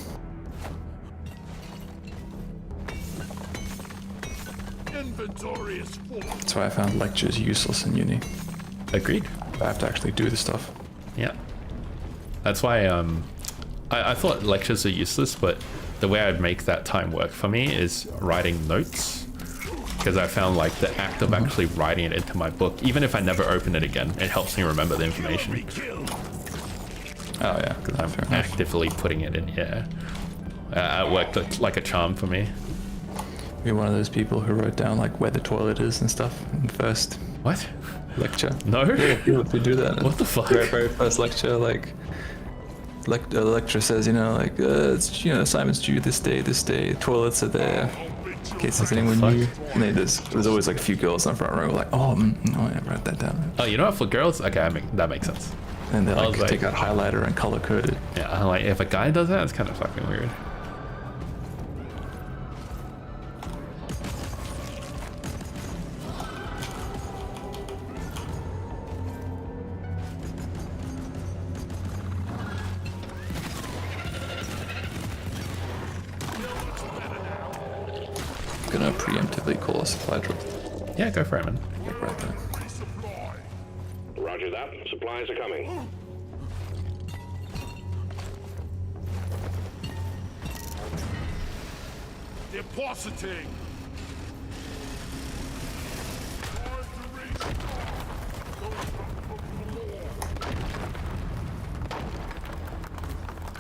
Inventory is full. That's why I found lectures useless in uni. Agreed. I have to actually do the stuff. Yeah. That's why I thought lectures are useless, but the way I'd make that time work for me is writing notes. Because I found like the act of actually writing it into my book, even if I never open it again, it helps me remember the information. Oh yeah, Because I'm actively putting it in here. It worked like a charm for me. You're one of those people who wrote down like where the toilet is and stuff in the first What? lecture. No? Yeah, people do that. What the fuck? Very first lecture, like the lecturer says, you know, like it's, you know, assignments due this day, toilets are there. In case there's anyone fuck? new. And there's always like a few girls in the front row like, oh, no, I wrote that down. Oh, you know what? For girls, okay, that makes sense. And they I was like take like- out highlighter and color code it. Yeah, I'm like, if a guy does that, it's kind of fucking weird. I'm gonna preemptively call a supply drop. Yeah, go for it, man. Like right there. Roger that. Supplies are coming. Depositing.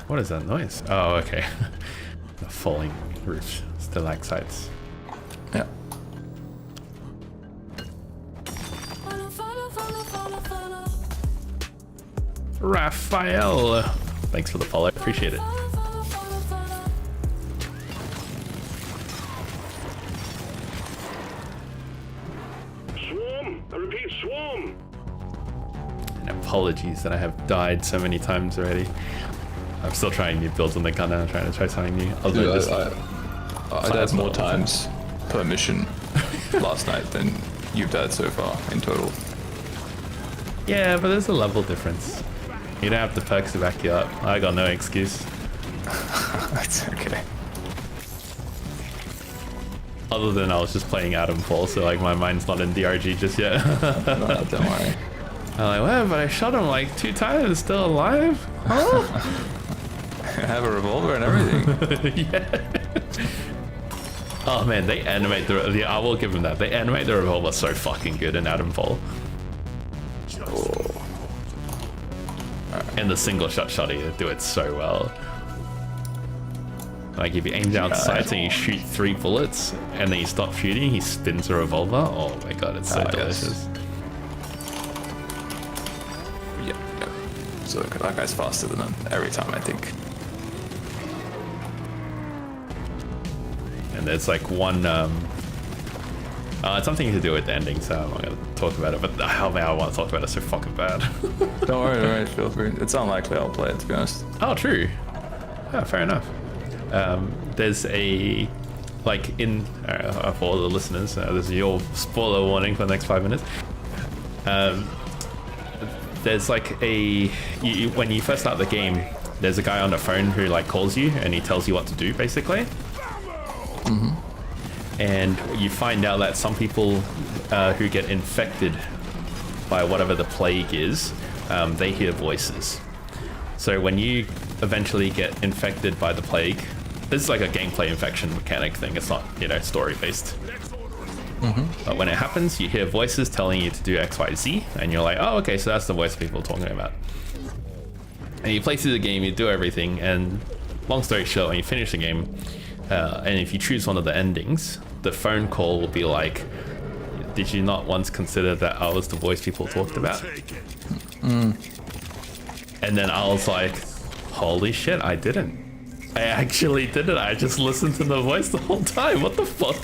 What is that noise? Oh, okay. The falling roof stalactites. Yeah. Raphael, thanks for the follow. Appreciate it. Swarm! I repeat, swarm! And apologies that I have died so many times already. I'm still trying new builds on the gun and I'm trying to try something new. Other than just I died more times per mission last night than you've died so far in total. yeah, but there's a level difference. You don't have the perks to back you up. I got no excuse. That's okay. Other than I was just playing Adam Fall, so like my mind's not in DRG just yet. No, don't worry. I'm like, well, but I shot him like 2 times, still alive? Huh? I have a revolver and everything. Yeah. Oh man, they animate the I will give them that. They animate the revolver so fucking good in Adam Fall. And the single shot shotty, they do it so well. Like if you aim down sights and you shoot 3 bullets and then you stop shooting, he spins a revolver. Oh my god, it's so delicious. Yeah. So that guy's faster than him every time, I think. And there's like one, it's something to do with the ending, so I'm not gonna talk about it. But oh man, I want to talk about it so fucking bad. Don't worry, feel free. It's unlikely I'll play it, to be honest. Oh, true. Yeah, fair enough. There's a, like in, for all the listeners, this is your spoiler warning for the next 5 minutes. There's like when you first start the game, there's a guy on the phone who like calls you and he tells you what to do, basically. And you find out that some people who get infected by whatever the plague is, they hear voices. So when you eventually get infected by the plague, this is like a gameplay infection mechanic thing. It's not, story based. But when it happens, you hear voices telling you to do X, Y, Z, and you're like, oh, okay, so that's the voice people are talking about. And you play through the game, you do everything, and long story short, when you finish the game, and if you choose one of the endings, the phone call will be like, did you not once consider that I was the voice people talked about? And then I was like, holy shit, I didn't. I actually didn't. I just listened to the voice the whole time. What the fuck?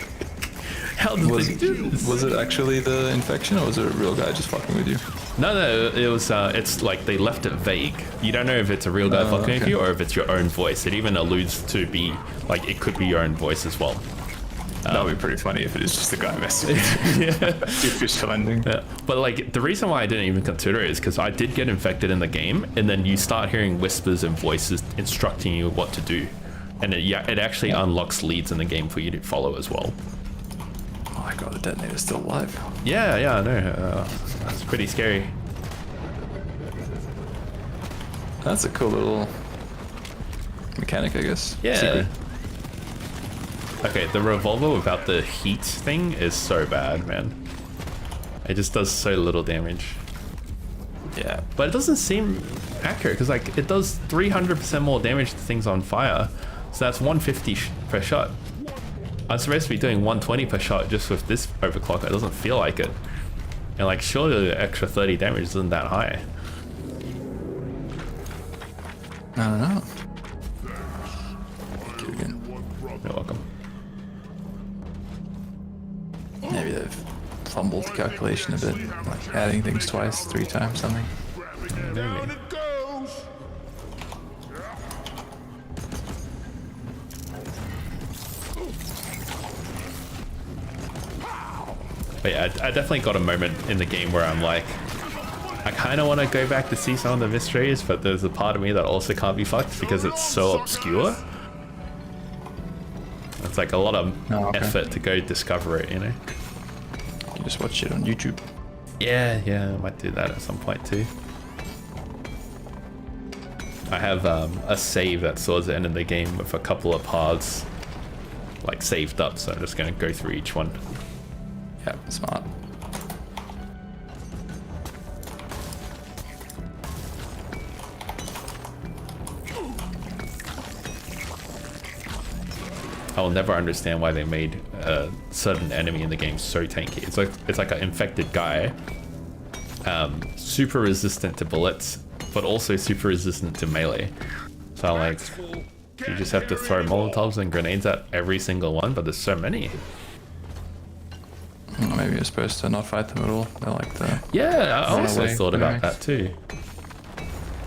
How did they do this? Was it actually the infection, or was it a real guy just fucking with you? No, it was, it's like they left it vague. You don't know if it's a real guy fucking with you or if it's your own voice. It even alludes to be, like, it could be your own voice as well. That would be pretty funny if it is just a guy messing with you. Yeah. But like the reason why I didn't even consider it is because I did get infected in the game, and then you start hearing whispers and voices instructing you what to do, and it actually unlocks leads in the game for you to follow as well. Oh my god, the detonator's still alive. Yeah, I know. That's pretty scary. That's a cool little mechanic, I guess. Yeah. Secret. Okay, the revolver without the heat thing is so bad, man. It just does so little damage. Yeah. But it doesn't seem accurate, because like it does 300% more damage to things on fire. So that's 150 per shot. I'm supposed to be doing 120 per shot just with this overclock. It doesn't feel like it. And like surely the extra 30 damage isn't that high. I don't know. You're welcome. Maybe they've fumbled the calculation a bit, like adding things twice, 3 times, something. Down it goes. But yeah, I definitely got a moment in the game where I'm like, I kind of want to go back to see some of the mysteries, but there's a part of me that also can't be fucked because it's so obscure. It's like a lot of effort to go discover it, you know? You just watch it on YouTube. Yeah, I might do that at some point too. I have a save that's towards the end of the game with a couple of paths like saved up, so I'm just going to go through each one. Yeah, smart. I will never understand why they made a certain enemy in the game so tanky. It's like an infected guy, super resistant to bullets, but also super resistant to melee. So like, you just have to throw Molotovs and grenades at every single one, but there's so many. Maybe you're supposed to not fight them at all. They're like the... Yeah, I also away. thought about Nice. that too.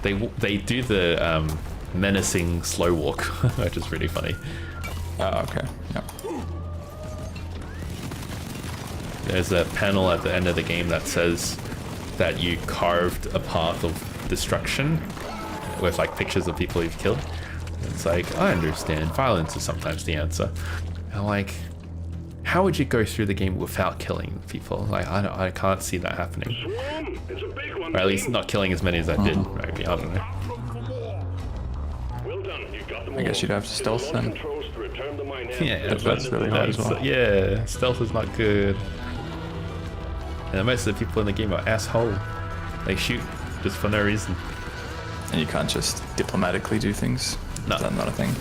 They do the menacing slow walk, which is really funny. Oh, okay. Yeah. There's a panel at the end of the game that says that you carved a path of destruction with like pictures of people you've killed. It's like, I understand, violence is sometimes the answer. And like, how would you go through the game without killing people? Like, I can't see that happening. It's a big one. Or at least not killing as many as I did, maybe, I don't know. Well done. You got them I guess all. you'd have to stealth then. Controls to return the mine Yeah, That's really hard as well. Yeah, stealth is not good. And most of the people in the game are asshole. They shoot just for no reason. And you can't just diplomatically do things. No. Is that not a thing?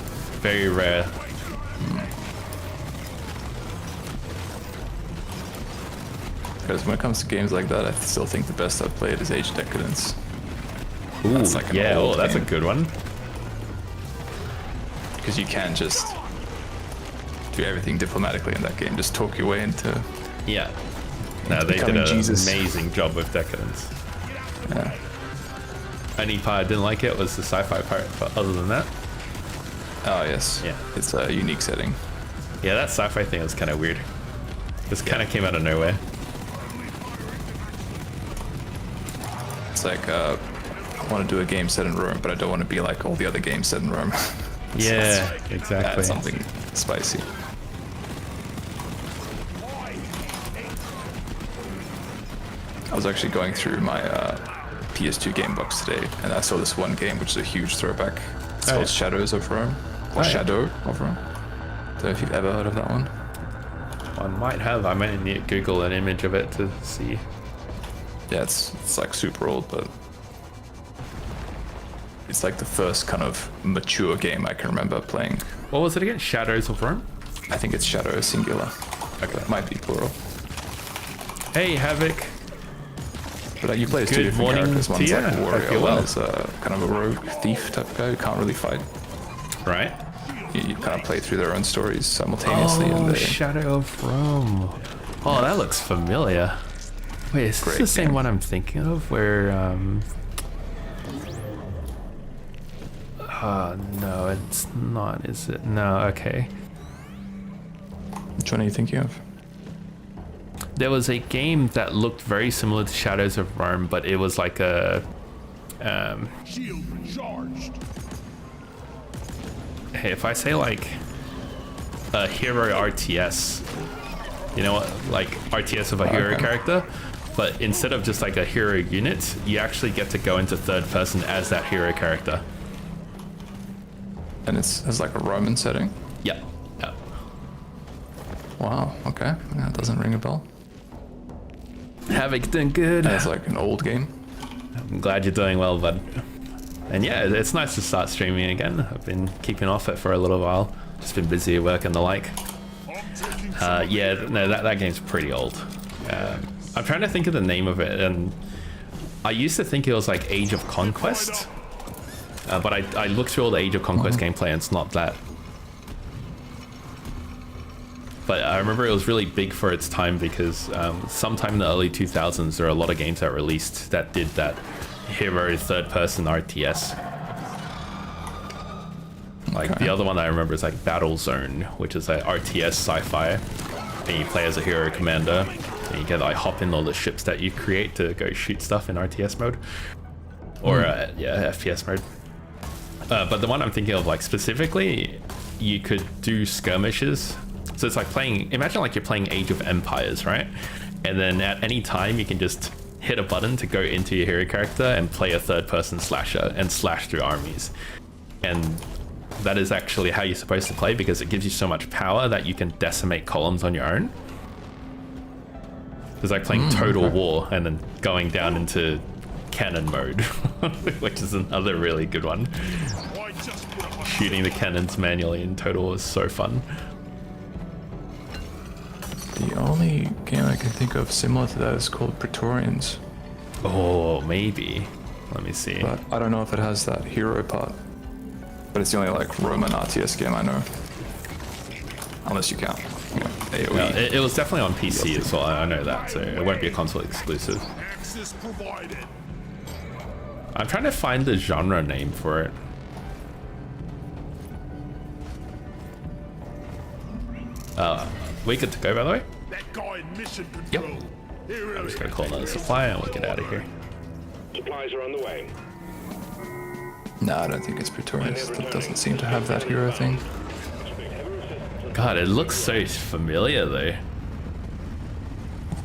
very rare. Because when it comes to games like that, I still think the best I've played is Age of Decadence. Ooh, That's like an yeah, old that's a game. good one. Because you can just do everything diplomatically in that game. Just talk your way into... Yeah. No, they did Becoming an Jesus. amazing job with Decadence. Yeah. Only part I didn't like it was the sci-fi part, but other than that, Oh, yes. Yeah. It's a unique setting. yeah, that sci-fi thing was kind of weird. This kind of came out of nowhere. It's like, I want to do a game set in Rome, but I don't want to be like all the other games set in Rome. Yeah, exactly. Add something spicy. I was actually going through my PS2 game box today, and I saw this one game which is a huge throwback. It's Oh, called yeah. Shadows of Rome, or Oh, yeah. Shadow of Rome. Don't know if you've ever heard of that one. I might have. I might need to Google an image of it to see. Yeah, it's like super old, but it's like the first kind of mature game I can remember playing. What was it again? Shadows of Rome? I think it's Shadow singular. Okay. It might be plural. Hey, Havoc. But you play as two Good different morning characters. to One's you. like a Hope warrior, you're well. one is kind of a rogue thief type guy who can't really fight. Right? You kind of play through their own stories simultaneously. Oh, and they, Shadow of Rome. Oh, that looks familiar. Wait, is this Great the same game. one I'm thinking of? Where, no, it's not, is it? No, okay. which one are you thinking of? There was a game that looked very similar to Shadows of Rome, but it was like a, Shield recharged. hey, if I say like a hero RTS, you know what, like RTS of a hero Okay. character, but instead of just like a hero unit, you actually get to go into third person as that hero character. And it's like a Roman setting. Yeah. Yeah. Wow, okay. That doesn't ring a bell. Havoc doing good. It's like an old game. I'm glad you're doing well, bud. And yeah, it's nice to start streaming again. I've been keeping off it for a little while. Just been busy at work and the like. Yeah, no, that game's pretty old. I'm trying to think of the name of it, and I used to think it was like Age of Conquest, but I looked through all the Age of Conquest gameplay and it's not that. But I remember it was really big for its time because sometime in the early 2000s there were a lot of games that released that did that hero third-person RTS. Like Okay. the other one I remember is like Battlezone, which is like RTS sci-fi, and you play as a hero commander, and you get like hop in all the ships that you create to go shoot stuff in RTS mode, or yeah, FPS mode. But the one I'm thinking of, like specifically, you could do skirmishes. So it's like playing, imagine like you're playing Age of Empires, right? And then at any time you can just hit a button to go into your hero character and play a third person slasher and slash through armies. And that is actually how you're supposed to play because it gives you so much power that you can decimate columns on your own. It's like playing Total War and then going down into cannon mode, which is another really good one. I just put up a Shooting the cannons manually in Total War is so fun. The only game I can think of similar to that is called Praetorians. Oh, maybe. Let me see. But I don't know if it has that hero part. But it's the only like Roman RTS game I know. Unless you count, you know, AoE. No, it was definitely on PC as well. I know that, so it won't be a console exclusive. access provided. I'm trying to find the genre name for it. We good to go, by the way? That guy in mission control. Here I'm it just is. gonna call another supplier and we'll get out of here. Supplies are on the way. No, I don't think it's Praetorians. That doesn't seem to have that hero thing. God, it looks so familiar though.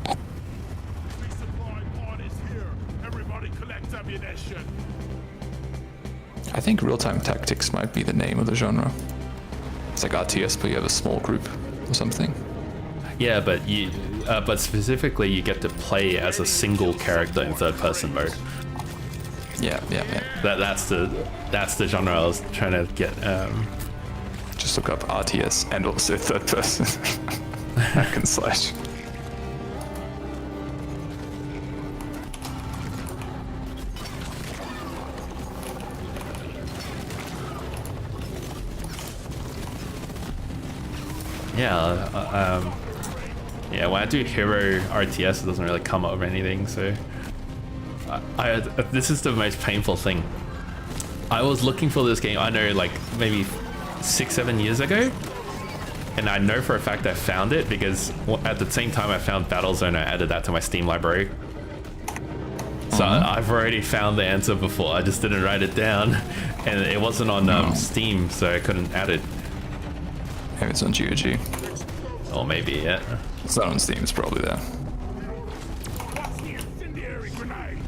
Resupply pod is here. Everybody collect ammunition. I think real-time tactics might be the name of the genre. It's like RTS, but you have a small group or something. Yeah, but specifically you get to play as a single character in third-person mode. Yeah. That's the genre I was trying to get just look up RTS and also third person. Hack and slash. Yeah, when I do hero RTS, it doesn't really come up with anything, so this is the most painful thing. I was looking for this game, I know, like maybe 6-7 years ago, and I know for a fact I found it because at the same time I found Battlezone, I added that to my Steam library. So I've already found the answer before, I just didn't write it down, and it wasn't on Steam, so I couldn't add it. Maybe it's on GOG. Or maybe, yeah. It's not on Steam, it's probably there. What's the incendiary grenade?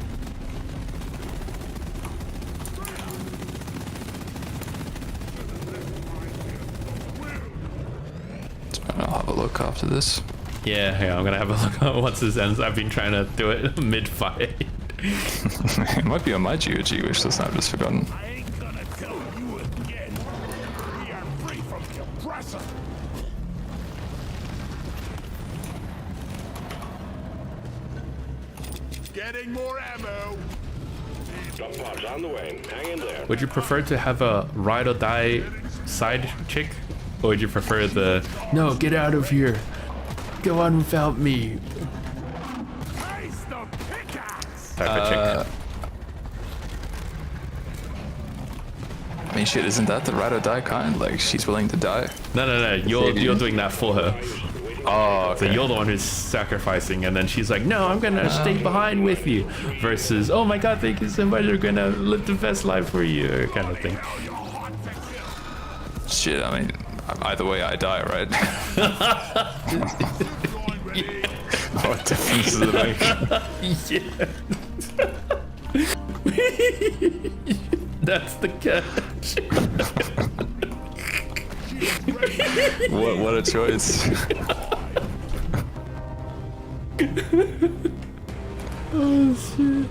So I'll have a look after this. Yeah, I'm gonna have a look at once this ends. I've been trying to do it mid-fight. It might be on my GOG wish list, I've just forgotten. I ain't gonna tell you again. We are free from the oppressor. Getting more ammo. Drop pods on the way. Hang in there. Would you prefer to have a ride or die side chick? Or would you prefer the, no, get out of here. Go on without me Face the pickaxe. type of chick? I mean, shit, isn't that the ride or die kind? Like, she's willing to die. No, you're doing that for her. Oh, So you're the one who's sacrificing, and then she's like, no, I'm gonna stay behind with you. Versus, oh my god, thank you so much, we're gonna live the best life for you, kind of thing. Shit, I mean, either way I die, right? What difference does it make? That's the catch. What a choice. Oh shit.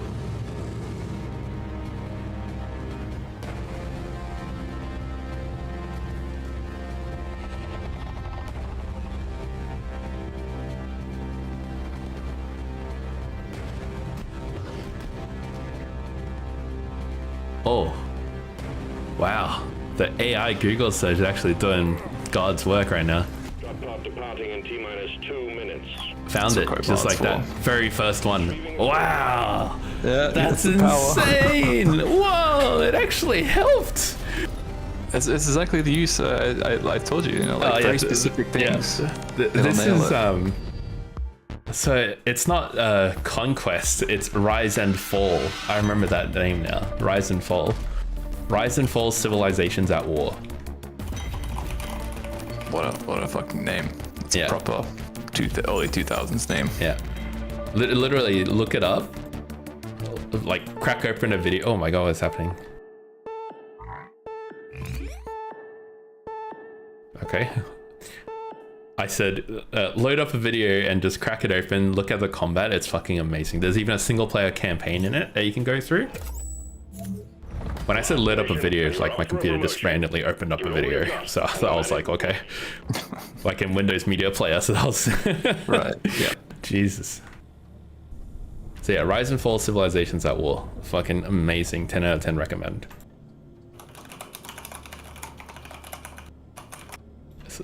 Oh, wow. The AI Google search is actually doing God's work right now. Drop pod departing in T-minus 2 minutes. Found it, quite just like that powerful. very first one. Wow, Yeah, that's insane. Whoa, it actually helped. It's exactly the use I told you, like very specific things. This nail is it. So it's not Conquest, it's Rise and Fall. I remember that name now. Rise and Fall. Rise and Fall Civilizations at War. What a fucking name. It's Yeah. a proper early 2000s name. Yeah. Literally look it up. Like crack open a video. Oh my god, what's happening? Okay. I said, load up a video and just crack it open, look at the combat, it's fucking amazing. There's even a single player campaign in it that you can go through. When I said load up a video, like my computer just randomly opened up a video. So I was like, okay. Like in Windows Media Player, so that was... Right, yeah. Jesus. So yeah, Rise and Fall Civilizations at War. Fucking amazing, 10 out of 10 recommend.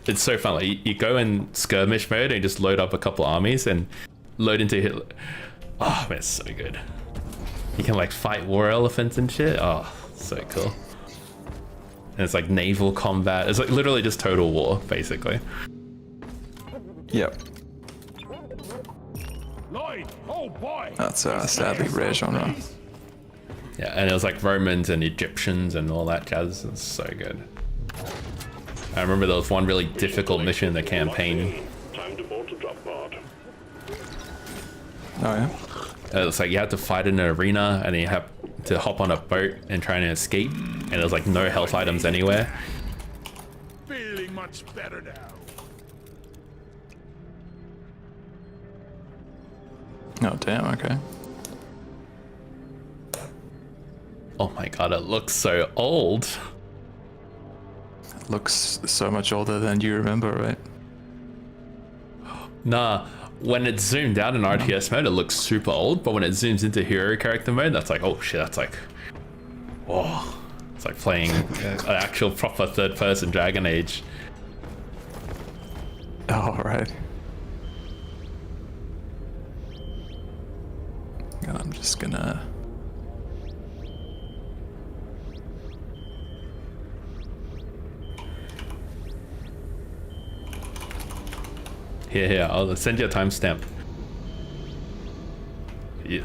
It's so fun. Like you go in skirmish mode and just load up a couple armies and load into Hitler. Oh man, it's so good. You can like fight war elephants and shit. Oh, so cool. And it's like naval combat. It's like literally just total war, basically. Yep. Lloyd, oh boy. That's a sadly rare genre. Yeah, and it was like Romans and Egyptians and all that jazz. It's so good. I remember there was one really difficult mission in the campaign. Time to board to drop pod. Oh yeah. It's like you had to fight in an arena and then you have to hop on a boat and try and escape. And there's like no health items anywhere. Feeling much better now. Oh damn. Okay. Oh my god, it looks so old. looks so much older than you remember, right? Nah, when it's zoomed out in RTS mode, it looks super old, but when it zooms into hero character mode, that's like, oh shit, that's like, oh, it's like playing an actual proper third-person Dragon Age. Oh, right. And I'm just gonna... Here, I'll send you a timestamp. Yeah.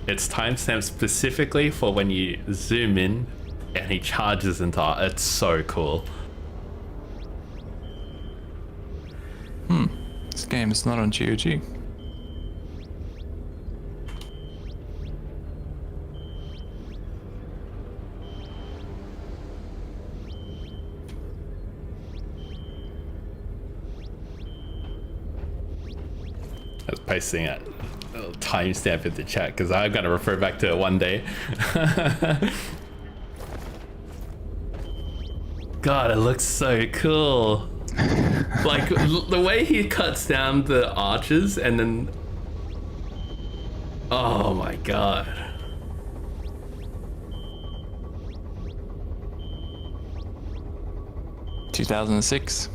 It's timestamped specifically for when you zoom in and he charges into art. It's so cool. This game is not on GOG. I was pasting a little timestamp in the chat because I'm gonna refer back to it one day. God, it looks so cool. Like the way he cuts down the arches and then, oh my god. $2006.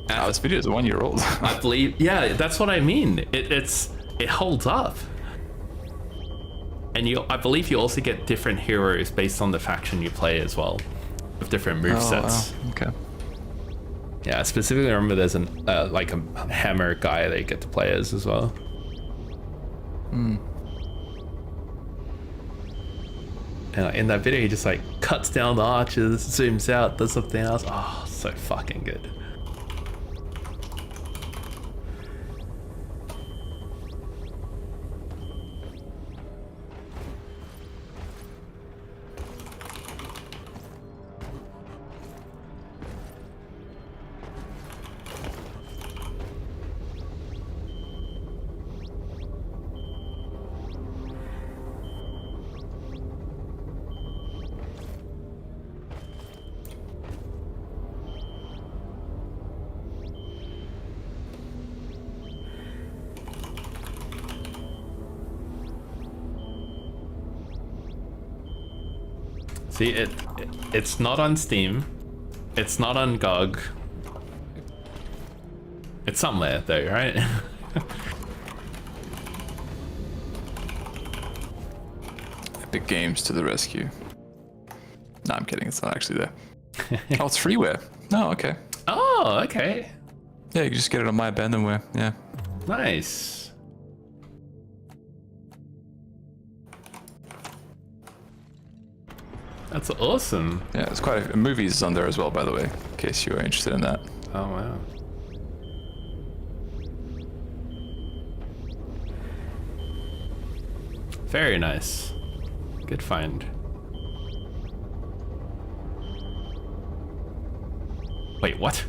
This video is 1 year old. I believe, yeah, that's what I mean. It holds up. And I believe you also get different heroes based on the faction you play as well, with different movesets. Wow. Okay. Yeah, specifically remember there's like a hammer guy that you get to play as well. And in that video, he just like cuts down the arches, zooms out, does something else. Oh, so fucking good. See, it's not on Steam. It's not on GOG. It's somewhere though, right? Epic Games to the rescue. No, I'm kidding. It's not actually there. Oh, it's freeware. No, okay. Oh, okay. Yeah, you can just get it on my abandonware. Yeah. Nice. That's awesome. Yeah, it's quite a movies on there as well, by the way, in case you are interested in that. Oh, wow. Very nice. Good find. Wait, what?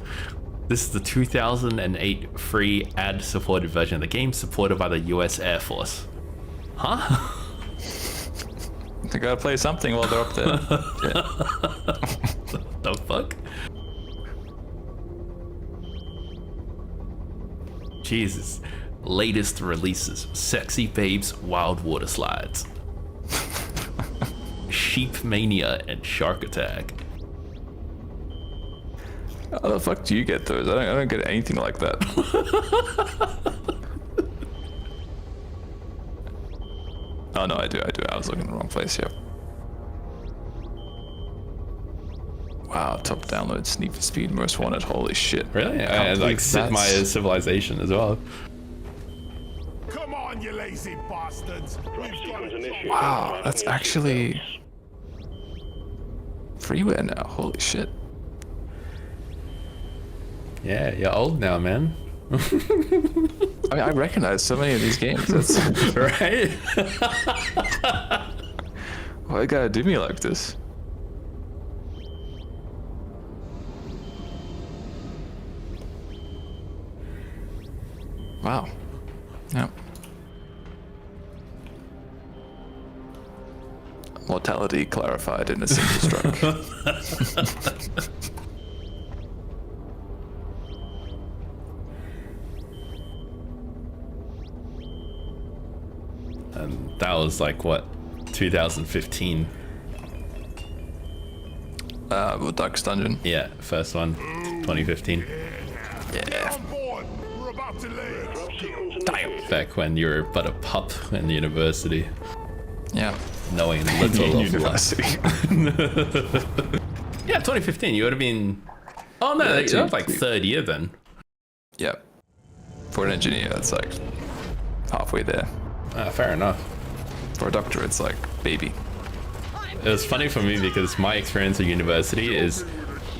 This is the 2008 free ad-supported version of the game, supported by the US Air Force. Huh? They gotta play something while they're up there. Yeah. The fuck? Jesus. Latest releases: Sexy Babes, Wild Water Slides, Sheep Mania, and Shark Attack. How the fuck do you get those? I don't get anything like that. Oh no, I do. I was looking in the wrong place, yeah. Wow, top downloads, Need for Speed Most Wanted, holy shit. Really? I like Sid Meier's Civilization as well. Come on, you lazy bastards. We've got Sequence initiated. Wow, that's actually freeware now, holy shit. Yeah, you're old now, man. I mean, I recognize so many of these games. That's Right? why you gotta do me like this? Wow. Yeah. Mortality clarified in a single stroke. that was like what, 2015? Well, Darkest Dungeon. Yeah, first one, 2015. Yeah. On board. We're about to land. Damn. Back when you were but a pup in university, Yeah. knowing little of life. University. Yeah, 2015. You would have been. Oh no, Yeah, that was like third year then. Yeah. For an engineer, it's like halfway there. Fair enough. For a doctor, it's like baby. It was funny for me because my experience at university is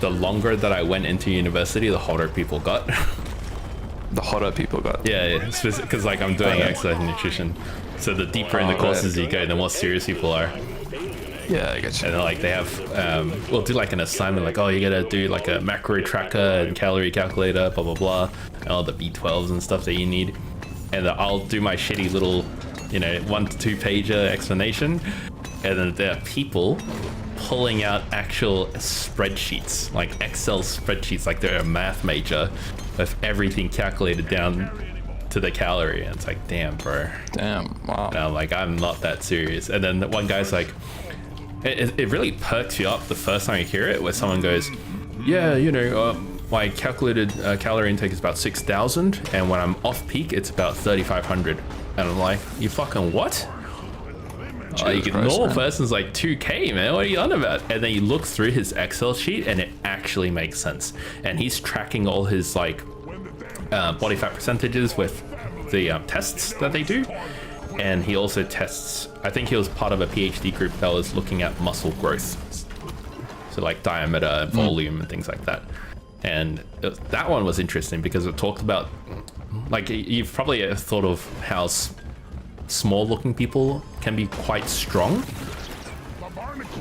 the longer that I went into university, the hotter people got. The hotter people got. Yeah, because like I'm doing exercise and nutrition, so the deeper in the courses you go, the more serious people are. Yeah, I get you. And then, like they have, we'll do like an assignment, like, oh, you gotta do like a macro tracker and calorie calculator, blah blah blah, and all the B12s and stuff that you need. And I'll do my shitty little, 1 to 2 pager explanation, and then there are people pulling out actual spreadsheets, like Excel spreadsheets, like they're a math major, of everything calculated down to the calorie. And it's like, damn, bro. Damn, wow. And I'm like, I'm not that serious. And then one guy's like, it really perks you up the first time you hear it, where someone goes, yeah, my calculated calorie intake is about 6,000, and when I'm off peak, it's about 3,500. And I'm like, you fucking what? Like, a normal person's like 2K, man. What are you on about? And then you look through his Excel sheet, and it actually makes sense. And he's tracking all his like body fat percentages with the tests that they do. And he also tests, I think he was part of a PhD group that was looking at muscle growth. So like diameter, volume, and things like that. And that one was interesting because it talked about, like, you've probably thought of how small looking people can be quite strong.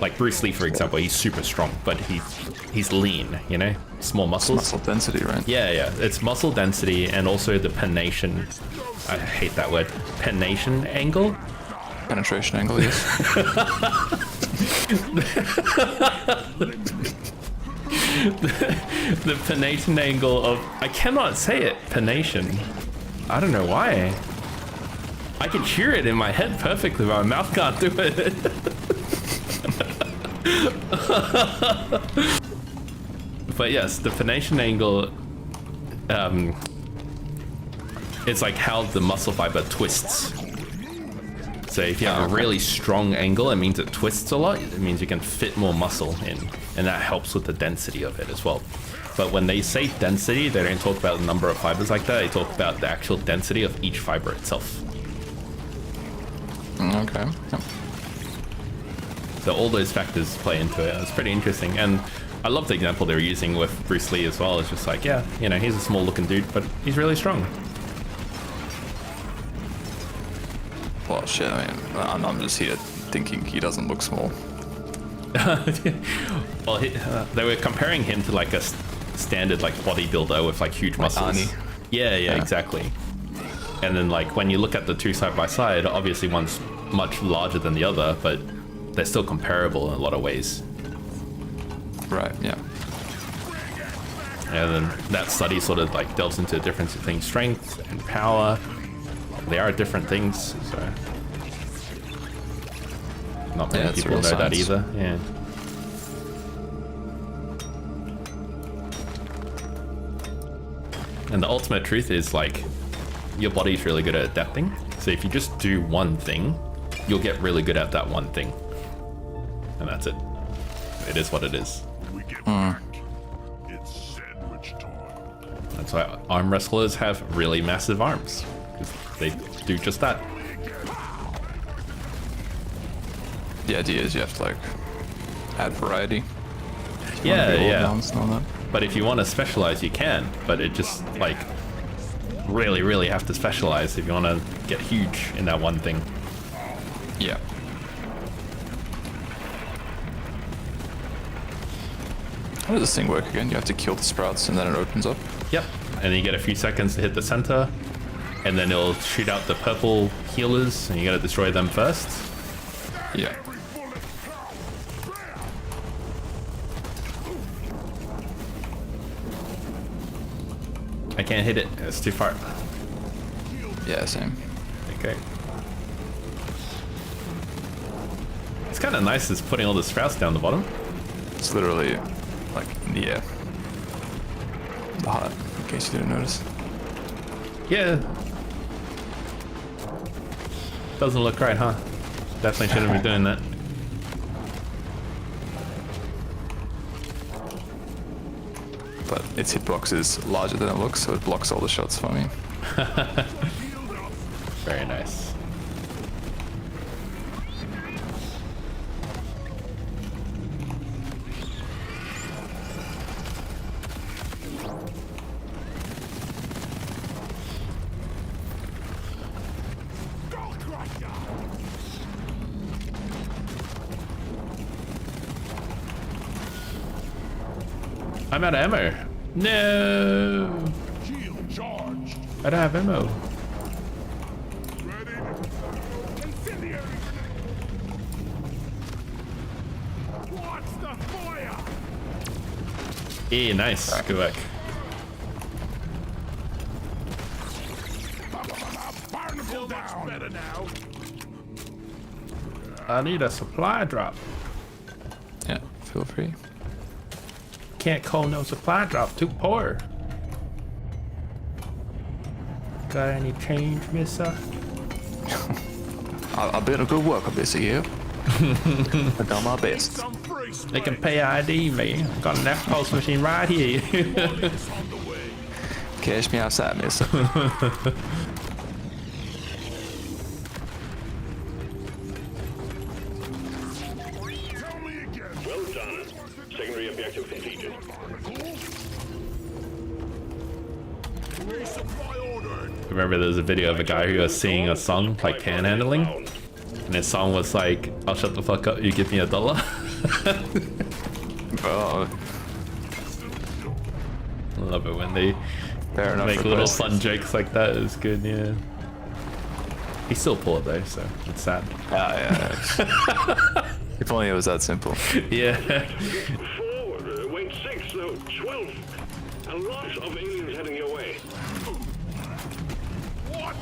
Like Bruce Lee, for example, he's super strong, but he's lean, small muscles. Muscle density, right? Yeah, it's muscle density, and also the pennation, I hate that word, pennation angle. Penetration angle, yes. The pennation angle of, I cannot say it, pennation. I don't know why. I can hear it in my head perfectly, but my mouth can't do it. But yes, the pennation angle, it's like how the muscle fiber twists. So if you have a really strong angle, it means it twists a lot. It means you can fit more muscle in, and that helps with the density of it as well. But when they say density, they don't talk about the number of fibers like that. They talk about the actual density of each fiber itself. Okay. Yep. So all those factors play into it. It's pretty interesting. And I love the example they were using with Bruce Lee as well. It's just like, yeah, he's a small looking dude, but he's really strong. Well, shit, I mean, I'm just here thinking he doesn't look small. Well, they were comparing him to like a standard like bodybuilder with like huge muscles. Arnie. Yeah, exactly. And then like when you look at the two side by side, obviously one's much larger than the other, but they're still comparable in a lot of ways. Right, yeah. And then that study sort of like delves into the difference between strength and power. They are different things, so not many it's people real know that science. either. Yeah. And the ultimate truth is like your body's really good at adapting. So if you just do one thing, you'll get really good at that one thing. And that's it. It is what it is. We get back. It's sandwich time. That's why arm wrestlers have really massive arms. Because they do just that. The idea is you have to like add variety. Yeah. Balance and all that. But if you want to specialize, you can. But it just like really have to specialize if you want to get huge in that one thing. Yeah. How does this thing work again? You have to kill the sprouts and then it opens up? Yep. And then you get a few seconds to hit the center. And then it'll shoot out the purple healers. And you gotta destroy them first. Yeah. I can't hit it. It's too far. Yeah, same. Okay. It's kind of nice is putting all the sprouts down the bottom. It's literally like in the air. The heart, in case you didn't notice. Yeah. Doesn't look right, huh? Definitely shouldn't be doing that. But its hitbox is larger than it looks, so it blocks all the shots for me. Very nice. I'm out of ammo. No, Shield charged. I don't have ammo. Ready? Incendiary. Watch the fire. Yeah, nice. Good work. Barnacle down. Better now. I need a supply drop. Yeah, feel free. Can't call no supply drop. Too poor. Got any change, mister? I've been a good worker this year. I've done my best. Some free They can pay ID, man. Got an F-Post machine right here. is on the way. Cash me outside, mister. Tell me again. Well done. Secondary objective completed. Resupply ordered. Remember there's a video of a guy who was singing a song, like panhandling? And his song was like, I'll shut the fuck up, you give me $1. Oh, I love it when they fair enough. make little request. fun jokes like that. It's good, yeah. He still pulled it though, so it's sad. Ah, yeah. If only it was that simple. Yeah. Forward, wait 6, no, 12. A lot of aliens heading your way. What?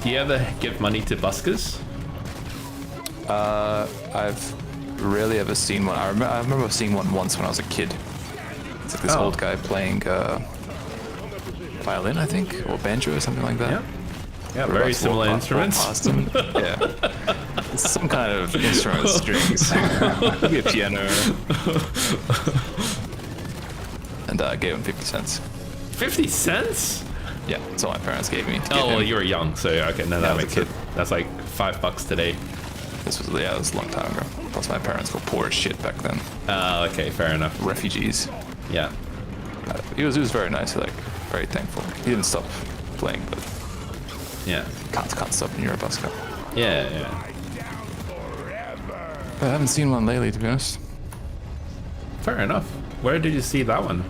Do you ever give money to buskers? I've rarely ever seen one. I remember seeing one once when I was a kid. It's like this Oh. old guy playing violin, I think, or banjo or something like that. Yeah. Yeah, very similar instruments. Past him. Yeah. It's some kind of instrument with strings. Maybe a piano. And I gave him 50 cents. 50 cents? Yeah, that's all my parents gave me. to give Oh, well, him. you were young, so okay, no, I that was a makes kid. it. That's like $5 today. This was a long time ago. Plus my parents were poor as shit back then. Okay, fair enough. Refugees. Yeah. He was very nice, like very thankful. He didn't stop playing, but Yeah. can't stop when you're a busker. Yeah, yeah. I haven't seen one lately, to be honest. Fair enough. Where did you see that one?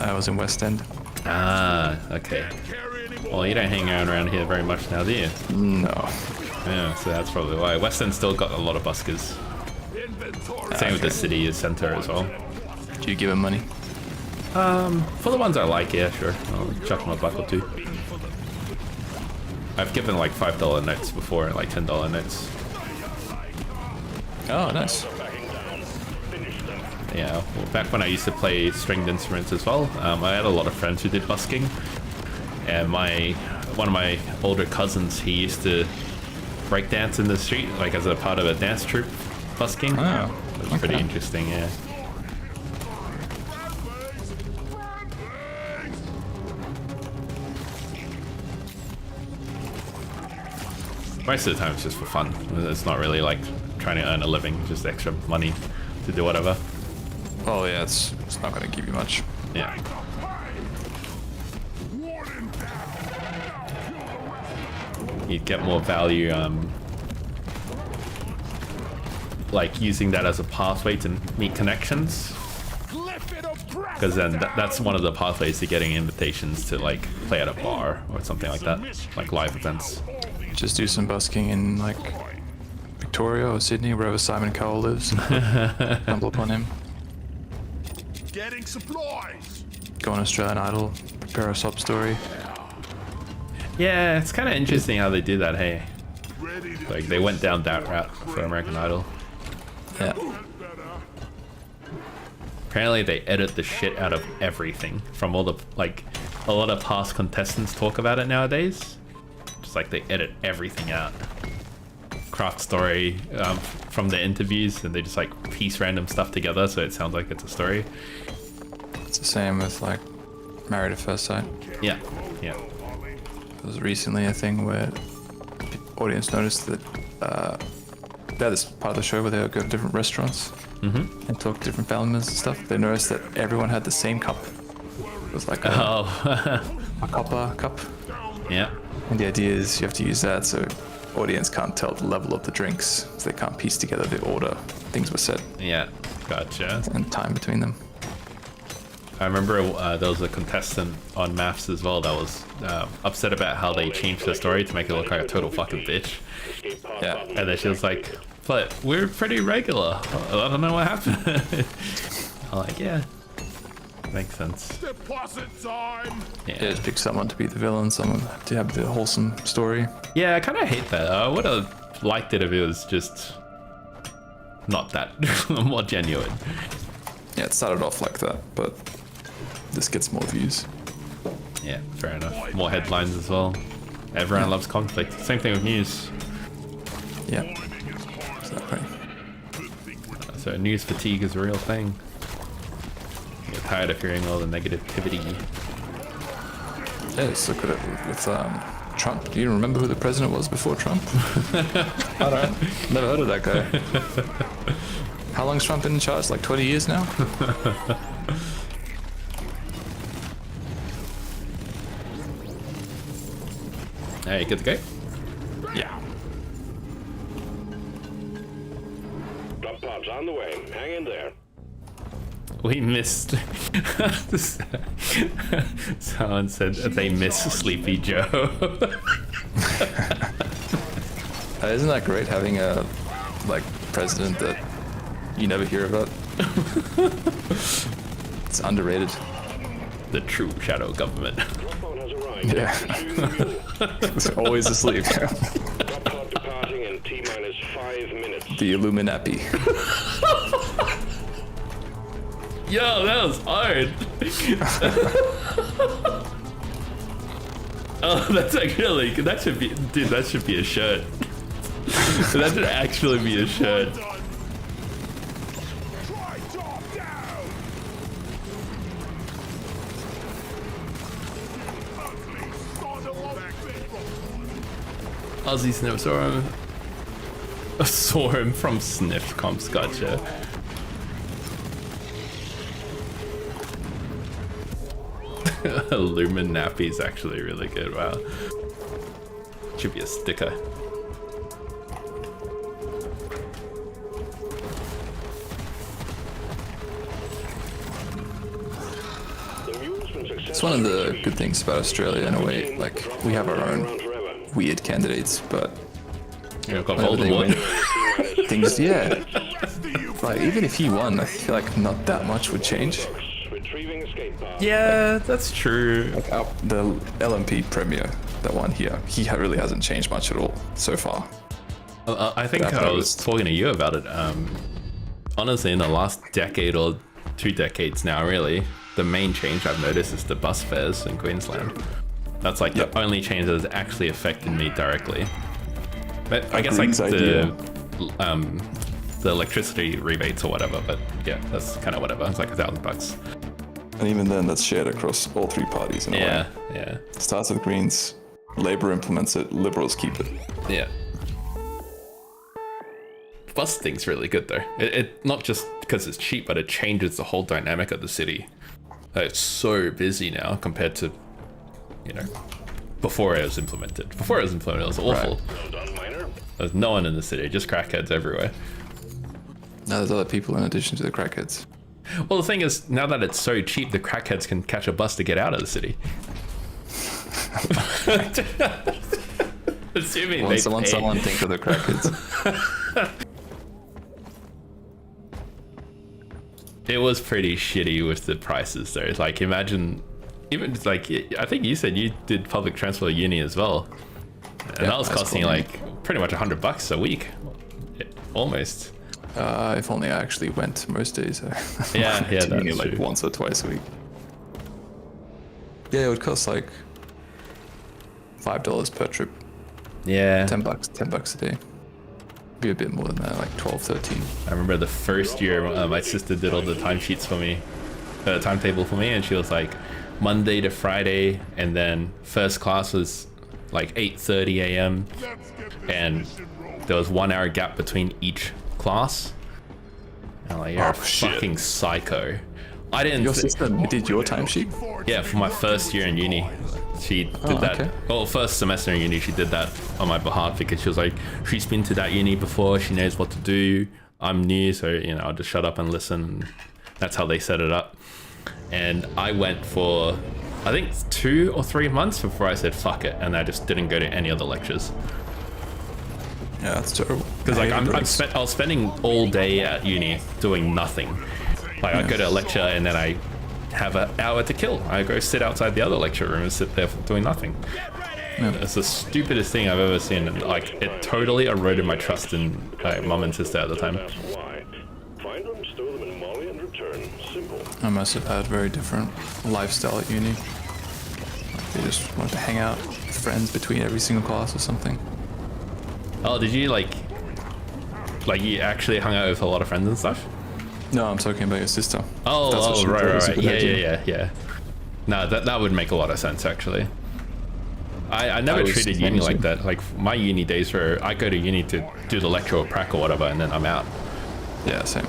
I was in West End. Ah, okay. Carry any more? Well, you don't hang around here very much now, do you? No. Yeah, so that's probably why. West End still got a lot of buskers. Inventory. Same with the city center as well. Do you give him money? For the ones I like, yeah, sure. I'll chuck them a buck or two. I've given like $5 notes before, like $10 notes. Oh, nice. Yeah, well, back when I used to play stringed instruments as well, I had a lot of friends who did busking. And one of my older cousins, he used to break dance in the street, like as a part of a dance troupe busking. Oh, It was pretty okay. interesting, yeah. Most of the time it's just for fun. It's not really like trying to earn a living, just extra money to do whatever. Oh yeah, it's not gonna give you much. Yeah. You'd get more value, like using that as a pathway to meet connections. Because then that's one of the pathways to getting invitations to like play at a bar or something like that, like live events. Just do some busking in like Victoria or Sydney, wherever Simon Cowell lives. Stumble upon him. Getting supplies. Go on Australian Idol, prepare a sob story. Yeah, it's kind of interesting how they do that. Hey, Ready to like they went down that route for American Idol. Yeah. Apparently they edit the shit out of everything from all the, like, a lot of past contestants talk about it nowadays. Just like they edit everything out. Craft story from the interviews, and they just like piece random stuff together so it sounds like it's a story. It's the same with like Married at First Sight. Yeah, yeah. There was recently a thing where the audience noticed that they had this part of the show where they would go to different restaurants and talk to different family members and stuff. They noticed that everyone had the same cup. It was like a copper cup. Yeah. And the idea is you have to use that so audience can't tell the level of the drinks, so they can't piece together the order things were said. Yeah, gotcha. And time between them. I remember there was a contestant on maths as well that was upset about how they changed the story to make it look like a total fucking bitch. Yeah. And then she was like, but we're pretty regular. I don't know what happened. I'm like, yeah, makes sense. Deposit time. Yeah, just pick someone to be the villain, someone to have the wholesome story. Yeah, I kind of hate that. I would have liked it if it was just not that, more genuine. Yeah, it started off like that, but this gets more views. Yeah, fair enough. More headlines as well. Everyone loves conflict. Same thing with news. Yeah, exactly. So news fatigue is a real thing. You're tired of hearing all the negativity. Yeah, just look at it with Trump. Do you remember who the president was before Trump? I don't. Never heard of that guy. How long's Trump been in charge? Like 20 years now? Hey, good to go? Yeah. Drop pods on the way. Hang in there. We missed. Someone said that they miss Sleepy Joe. Isn't that great having a president that you never hear about? It's underrated. The true shadow government. Drop pod has arrived. Yeah. It's always asleep. Drop pod departing in T-minus 5 minutes. The Illuminati. Yo, that was hard. Oh, that's actually, that should be, dude, that should be a shirt. That should actually be a shirt. Try top down. Ugly son of a bitch. Ozzy's never saw him. Saw him from Sniff Comps, gotcha. Lumen Nappy is actually really good, wow. Should be a sticker. It's one of the good things about Australia in a way. Like, we have our own weird candidates, but Yeah, I've got whenever they win, Voldemort. things, yeah. Like, even if he won, I feel like not that much would change. Retrieving escape pod. Yeah, that's true. The LMP Premier that won here, he really hasn't changed much at all so far. I think I've I was noticed. talking to you about it. Honestly, in the last decade or 2 decades now, really, the main change I've noticed is the bus fares in Queensland. That's like Yep. the only change that has actually affected me directly. But I guess like Green's idea. the electricity rebates or whatever. But yeah, that's kind of whatever. It's like $1,000. And even then, that's shared across all 3 parties in a Yeah, way. yeah, Starts with Greens, Labour implements it, Liberals keep it. yeah. Bus thing's really good though. It not just because it's cheap, but it changes the whole dynamic of the city. It's so busy now compared to, you know, before it was implemented. Before it was implemented, it was awful. Well done, Miner. There's no one in the city, just crackheads everywhere. Now there's other people in addition to the crackheads. Well, the thing is, now that it's so cheap, the crackheads can catch a bus to get out of the city. Assuming they Once pay. someone think of the crackheads. It was pretty shitty with the prices though. Like imagine, even like, I think you said you did public transport at uni as well. And Yeah, that was that's costing cool. like pretty much $100 a week. Almost. If only I actually went most days. Yeah, To yeah, uni, that's like true. once or twice a week. Yeah, it would cost like $5 per trip. Yeah. $10 a day. Be a bit more than that, like 12, 13. I remember the first year my sister did all the timesheets for me, timetable for me, and she was like Monday to Friday, and then first class was like 8:30 a.m. and there was 1 hour gap between each class. And I'm like, you're a shit. fucking psycho. I didn't. Your sister did your timesheet? Yeah, for my first year in uni, she did that. okay. Well, first semester in uni, she did that on my behalf because she was like, she's been to that uni before, she knows what to do. I'm new, so you know, I'll just shut up and listen. That's how they set it up. And I went for, I think 2 or 3 months before I said fuck it, and I just didn't go to any other lectures. Yeah, that's terrible. Because like I was spending all day at uni doing nothing. Like I go to a lecture and then I have an hour to kill. I go sit outside the other lecture room and sit there doing nothing. It's the stupidest thing I've ever seen. And like it totally eroded my trust in mum and sister at the time. Ask why. Find them, stow them in Molly, and return. Simple. I must have had very different lifestyle at uni. They just wanted to hang out with friends between every single class or something. Oh, did you like you actually hung out with a lot of friends and stuff? No, I'm talking about your sister. Oh, That's what she thought was a right. good idea. Yeah. No, that would make a lot of sense actually. I never was treated uni amazing. like that. Like my uni days were, I go to uni to do the lecture or prac or whatever, and then I'm out. Yeah, same.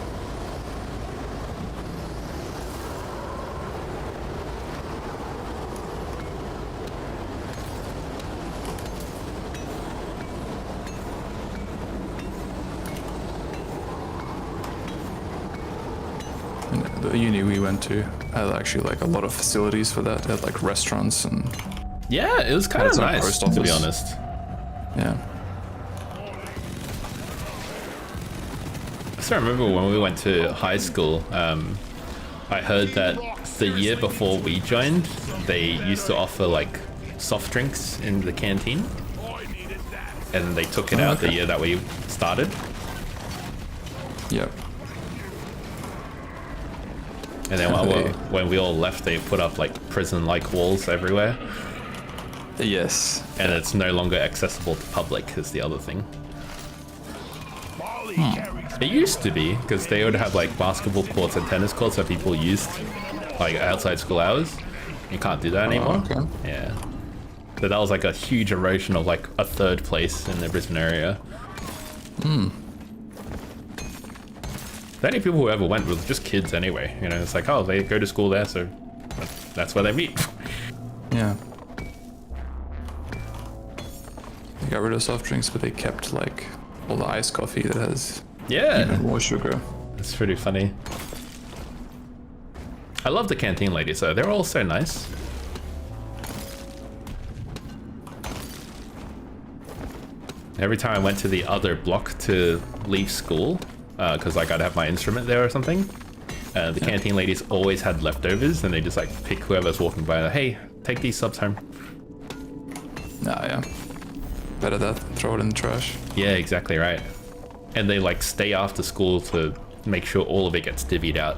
And the uni we went to had actually like a lot of facilities for that. It had like restaurants and Yeah, it was kind of That's our nice post to be office. honest. yeah. I still remember when we went to high school, I heard that the year before we joined, they used to offer like soft drinks in the canteen, and they took it out the year that we started. Yep. And then when we all left, they put up like prison-like walls everywhere, Yes. and it's no longer accessible to public is the other thing. Molly carries It used to be, because they would have like basketball courts and tennis courts that people used like outside school hours. You can't do that anymore. okay. Yeah. So that was like a huge erosion of like a third place in the Brisbane area. The only people who ever went were just kids anyway. You know, it's like, oh, they go to school there, so that's where they meet. Yeah. They got rid of soft drinks, but they kept like all the iced coffee that has Yeah, even more sugar. it's pretty funny. I love the canteen ladies though. They're all so nice. Every time I went to the other block to leave school, because like I'd have my instrument there or something, the canteen ladies always had leftovers, and they just like pick whoever's walking by. Like, hey, take these subs home. Nah, yeah. Better that than throw it in the trash. Yeah, exactly right. And they like stay after school to make sure all of it gets divvied out.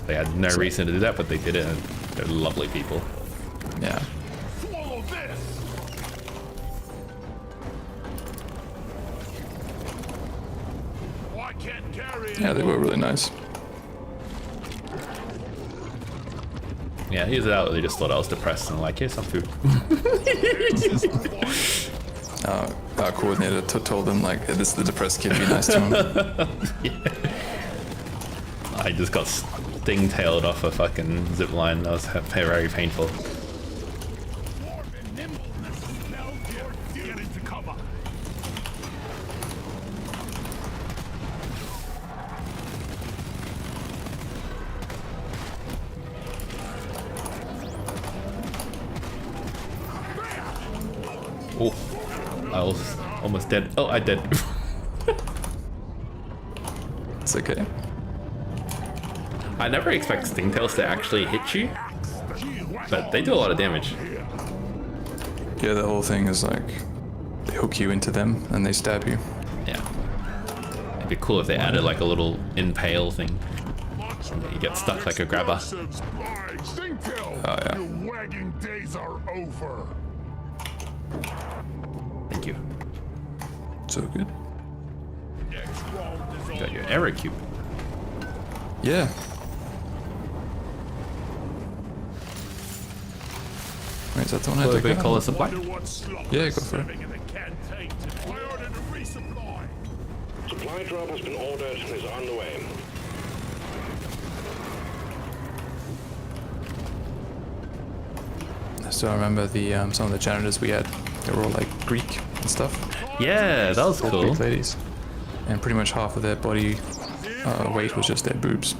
They had no reason to do that, but they did it, and they're lovely people. Yeah. swallow this. Oh, I can't carry it. Yeah, they were really nice. Yeah, he was out. They just thought I was depressed, and like, here's some food. Our coordinator told them like, hey, this is the depressed kid, be nice to him. I just got sting-tailed off a fucking zip line. That was very painful. Get into cover. Oh, I was almost dead. Oh, I did. It's okay. I never expect stingtails to actually hit you, but they do a lot of damage. Yeah, the whole thing is like, they hook you into them and they stab you. Yeah. It'd be cool if they added like a little impale thing. You get stuck like a grabber. Oh yeah. Your wagging days are over. Thank you. So good. Got your error cube. Yeah. Wait, is that the one I So took we out? call it supply. Yeah, go for it. Supply drop has been ordered and is on the way. I still remember the some of the janitors we had. They were all like Greek and stuff. Yeah, that was cool. Greek ladies. And pretty much half of their body weight was just their boobs.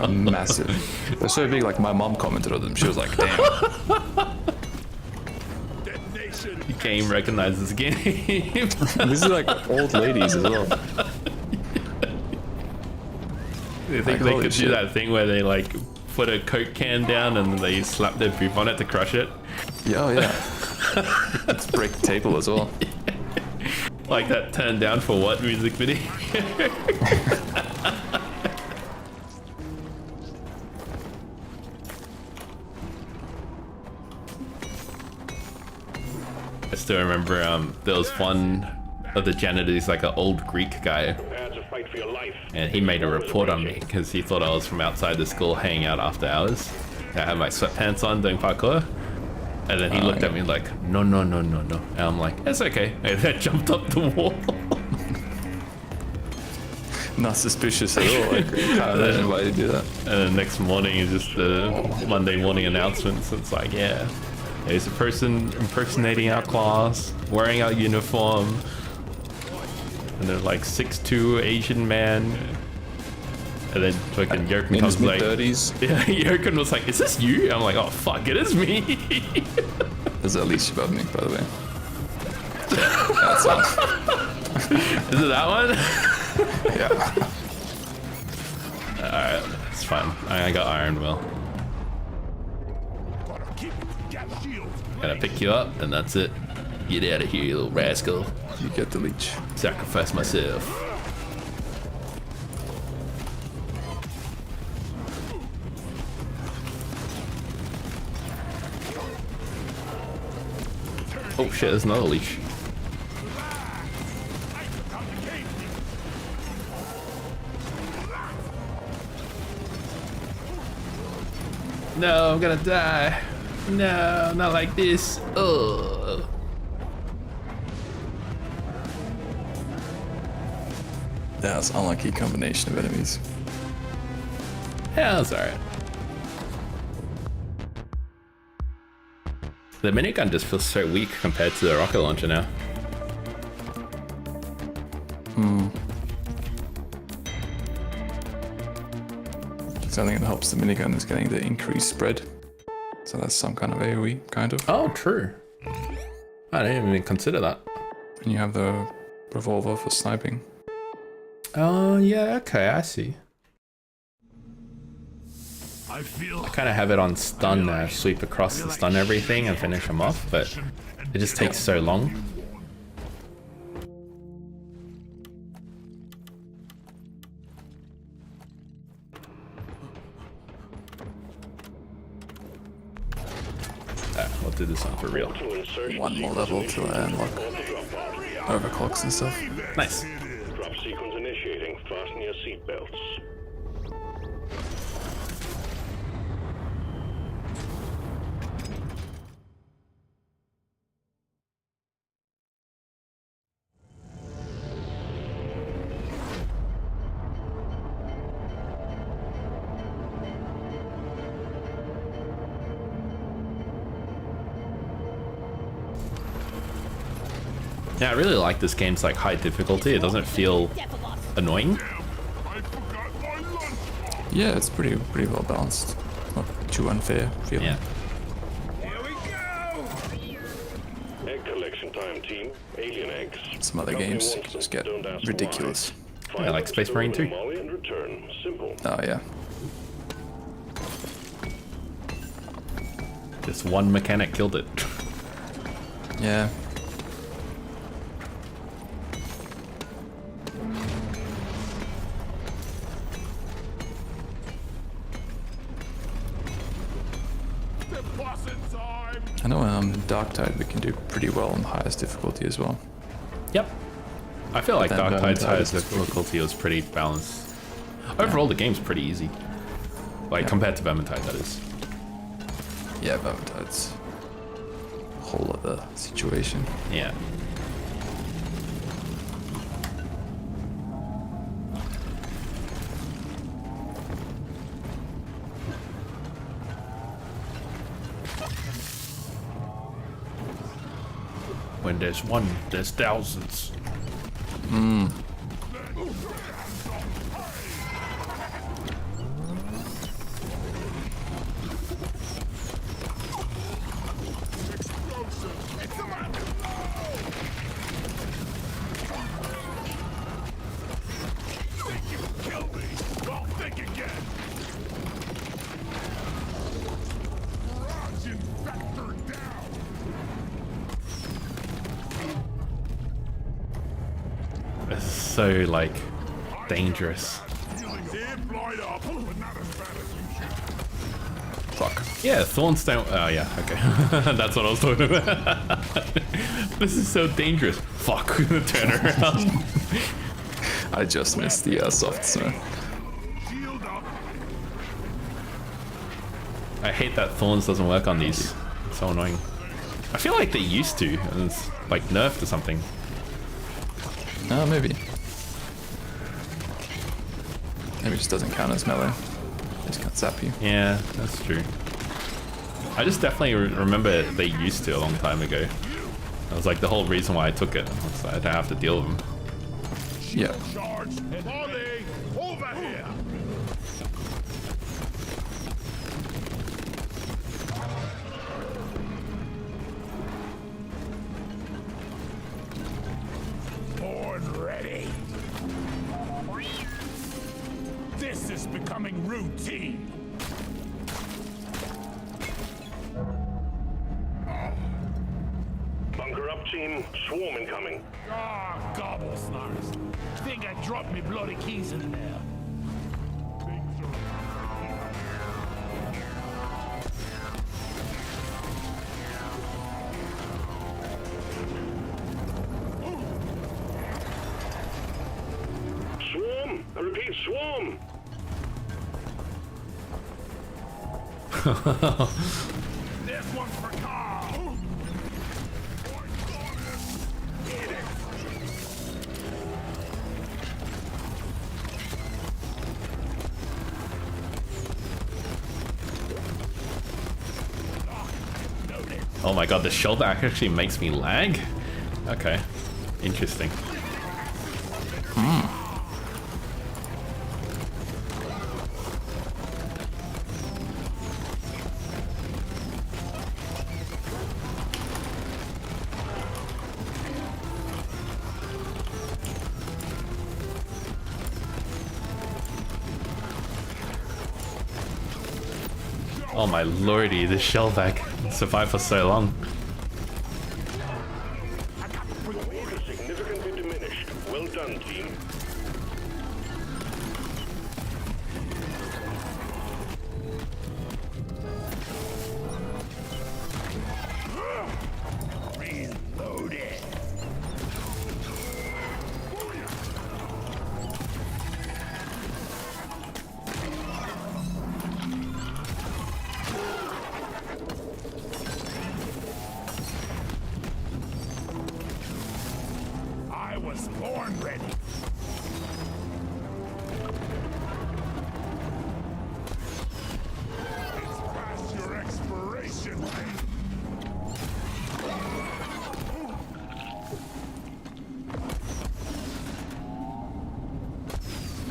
Massive. They're so big, like my mom commented on them. She was like, damn. The game recognizes game. These are like old ladies as well. You think Like, they holy could do shit. that thing where they like put a Coke can down and they slap their boob on it to crush it? Yeah, oh yeah. Let's break the table as well. Like that Turn Down for What music video? I still remember there was one of the janitors, like an old Greek guy, Prepare to fight for your life. and he made a report on me because he thought I was from outside the school hanging out after hours. I had my sweatpants on doing parkour, and then he looked at me like, no, no, no, no, no. And I'm like, it's okay. And I jumped up the wall. Not suspicious at all. Like, can't imagine why you do that. And then next morning is just the Monday morning announcements. It's like, yeah, there's a person impersonating our class, wearing our uniform, and they're like 6'2" Asian man. And then fucking Yerkin In his comes like, mid-30s. yeah, Yerkin was like, is this you? I'm like, oh fuck, it is me. There's at least above me, by the way. Yeah, that's all. Is it that one? Yeah. Alright, it's fine. I got Iron Will. Gotta pick you up, and that's it. Get out of here, you little rascal. You get the leech. Sacrifice myself. Oh shit, there's another leash. No, I'm gonna die. No, not like this. Ugh. That's an unlucky combination of enemies. Yeah, that's alright. The minigun just feels so weak compared to the rocket launcher now. Something that helps the minigun is getting the increased spread. So that's some kind of AoE, kind of. Oh, true. I didn't even consider that. And you have the revolver for sniping. Oh, yeah, okay, I see. I feel I kind of have it on stun now, sweep across and stun everything and finish them off, but it just takes so long. We'll do this one for real. To insertion One more level till I unlock overclocks and stuff. Nice. drop sequence initiating. Fasten your seatbelts. Yeah, I really like this game's like high difficulty. It doesn't feel annoying. I forgot my lunch. Yeah, it's pretty well balanced. Not too unfair feeling. Yeah. Here we go. Egg collection time, team. Alien eggs. Some other Company games wants them. just get Don't ask ridiculous. why. Yeah, like Space Marine 2. Molly and return. Simple. Oh yeah. Just one mechanic killed it. Yeah. Dark Tide we can do pretty well on the highest difficulty as well. Yep. I feel like then Dark Tide's Vermintide highest is difficulty was pretty balanced. Overall, the game's pretty easy. Like, compared to Vermintide, that is. Yeah, Vermintide's a whole other situation. Yeah. When there's one, there's thousands. It's so, like, dangerous. Fuck. Yeah, thorns don't... Oh, yeah, okay. That's what I was talking about. This is so dangerous. Fuck. Turn around. I just missed the soft snow. I hate that thorns doesn't work on these. It's so annoying. I feel like they used to, and it's, like, nerfed or something. Maybe. Maybe it just doesn't count as melee. It just can't zap you. Yeah, that's true. I just definitely remember they used to a long time ago. That was like the whole reason why I took it. So I don't have to deal with them. Yeah. Charge and volley over here. Born ready. This is becoming routine. Bunker up, team. Swarm incoming. Ah, gobble snarls. Think I dropped me bloody keys in there. Things Swarm! I repeat, swarm! This one's for Carl. Get it. Oh my god, the shoulder actually makes me lag? Okay. Interesting. Oh my lordy, this shellback survived for so long. Order significantly diminished. Well done, team. Reloaded. I was born ready. It's past your expiration date.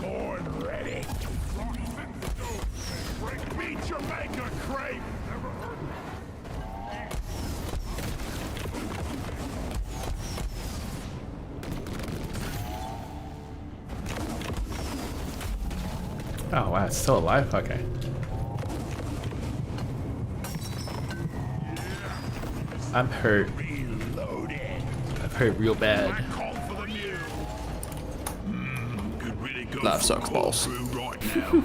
Born ready. Meet Jamaica Crate. Never heard of Oh wow, it's still alive? Okay. I'm hurt. Reloaded. I'm hurt real bad. Call for the mule. Could really go Life for sucks a balls. walkthrough right now.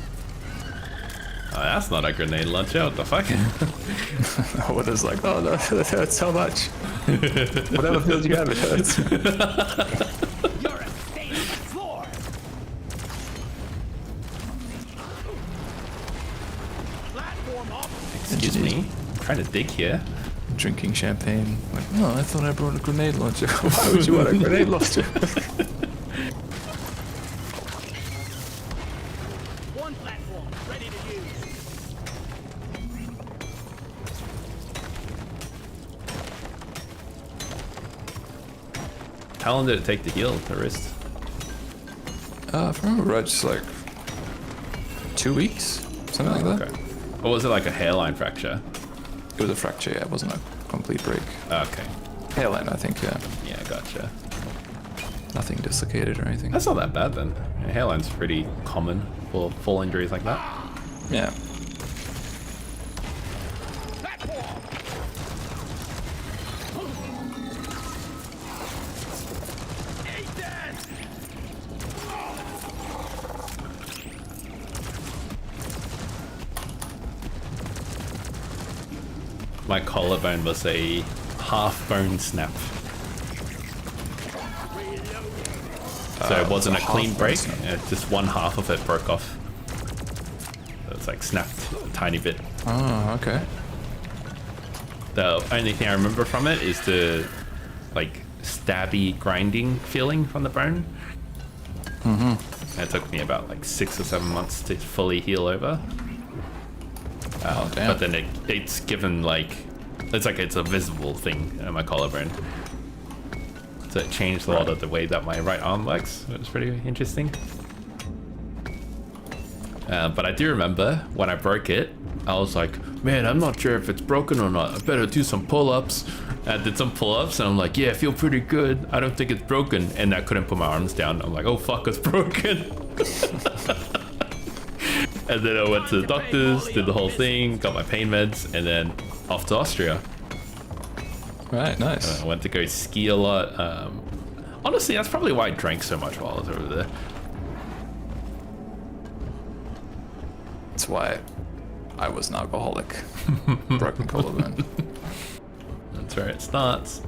Oh, that's not a grenade launcher. What the fuck? What is like, oh no, that hurts so much. Whatever field you have, it hurts. You're a stain on the floor. Platform up. Excuse me. I'm trying to dig here. Drinking champagne. Like, oh, I thought I brought a grenade launcher. Why would you want a grenade launcher? One platform ready to use. How long did it take to heal the wrist? If I remember right, just like 2 weeks, something like that. Okay. Or was it like a hairline fracture? It was a fracture, yeah, it wasn't a complete break. Okay. Hairline, I think, yeah. Yeah, gotcha. Nothing dislocated or anything. That's not that bad then. A hairline's pretty common for fall injuries like that. Yeah. Platform. Eat that. My collarbone was a half bone snap. So it wasn't a clean break, just one half of it broke off. So it's like snapped a tiny bit. Oh, okay. The only thing I remember from it is the like stabby grinding feeling from the bone. And it took me about like 6 or 7 months to fully heal over. Oh, damn. But then it's given like, it's a visible thing in my collarbone. So it changed a lot of the way that my right arm works. It was pretty interesting. But I do remember when I broke it, I was like, man, I'm not sure if it's broken or not. I better do some pull-ups. I did some pull-ups and I'm like, yeah, I feel pretty good. I don't think it's broken. And I couldn't put my arms down. I'm like, oh fuck, it's broken. And then I went to the doctors, did the whole thing, got my pain meds, and then off to Austria. Right, nice. I went to go ski a lot. Honestly, that's probably why I drank so much while I was over there. That's why I was an alcoholic. Broken collarbone. That's where it starts.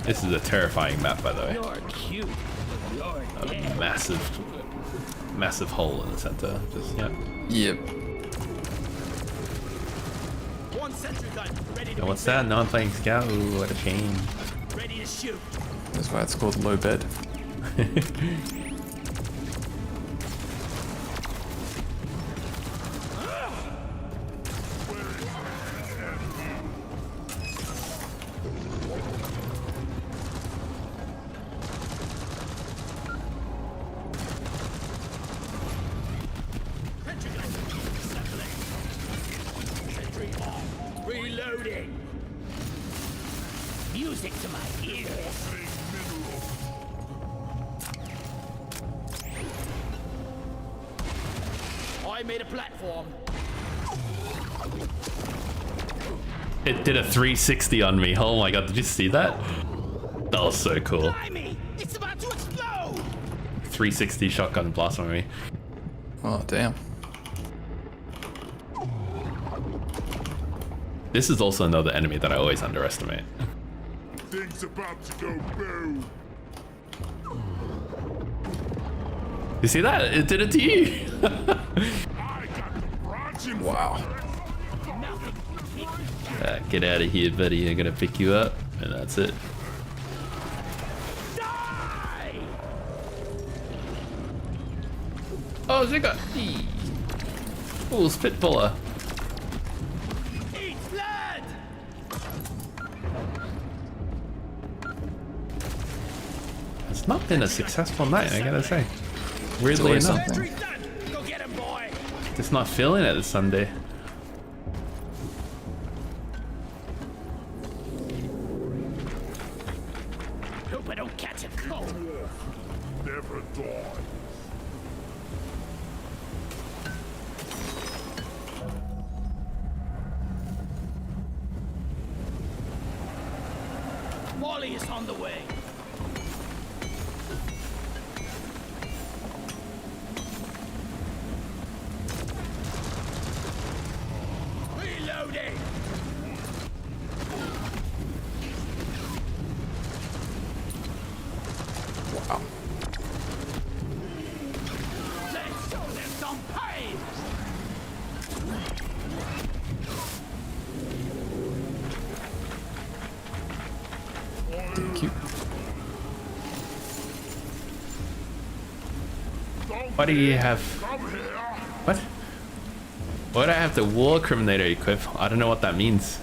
This is a terrifying map, by the way. You're cute. You're A dead. massive hole in the center. Just yeah. Yep. One sentry gun ready to And what's that? No, I'm playing Scout. Ooh, what a shame. ready to shoot. That's why it's called low bed. Sentry gun assembling. Sentry on. Reloading. Music to my ears. I made a platform. It did a 360 on me. Oh my god, did you see that? That was so cool. Blimey! It's about to explode! 360 shotgun blast on me. Oh, damn. This is also another enemy that I always underestimate. Things about to go boom. You see that? It did it to you. I got the bronze. Wow. Get out of here, buddy. I'm gonna pick you up, and that's it. Die! Oh, Zigga! Oh, Spitballer. Eat blood! It's not been a successful night, I gotta say. Weirdly always enough, something. Sentry's done! Go get him, boy! just not feeling it this Sunday. Hope I don't catch a cold. Never die. Volley is on the way. Reloading. Wow. Let's show them some pain. Thank you. Why do you have... What? Why do I have the war criminator equipped? I don't know what that means.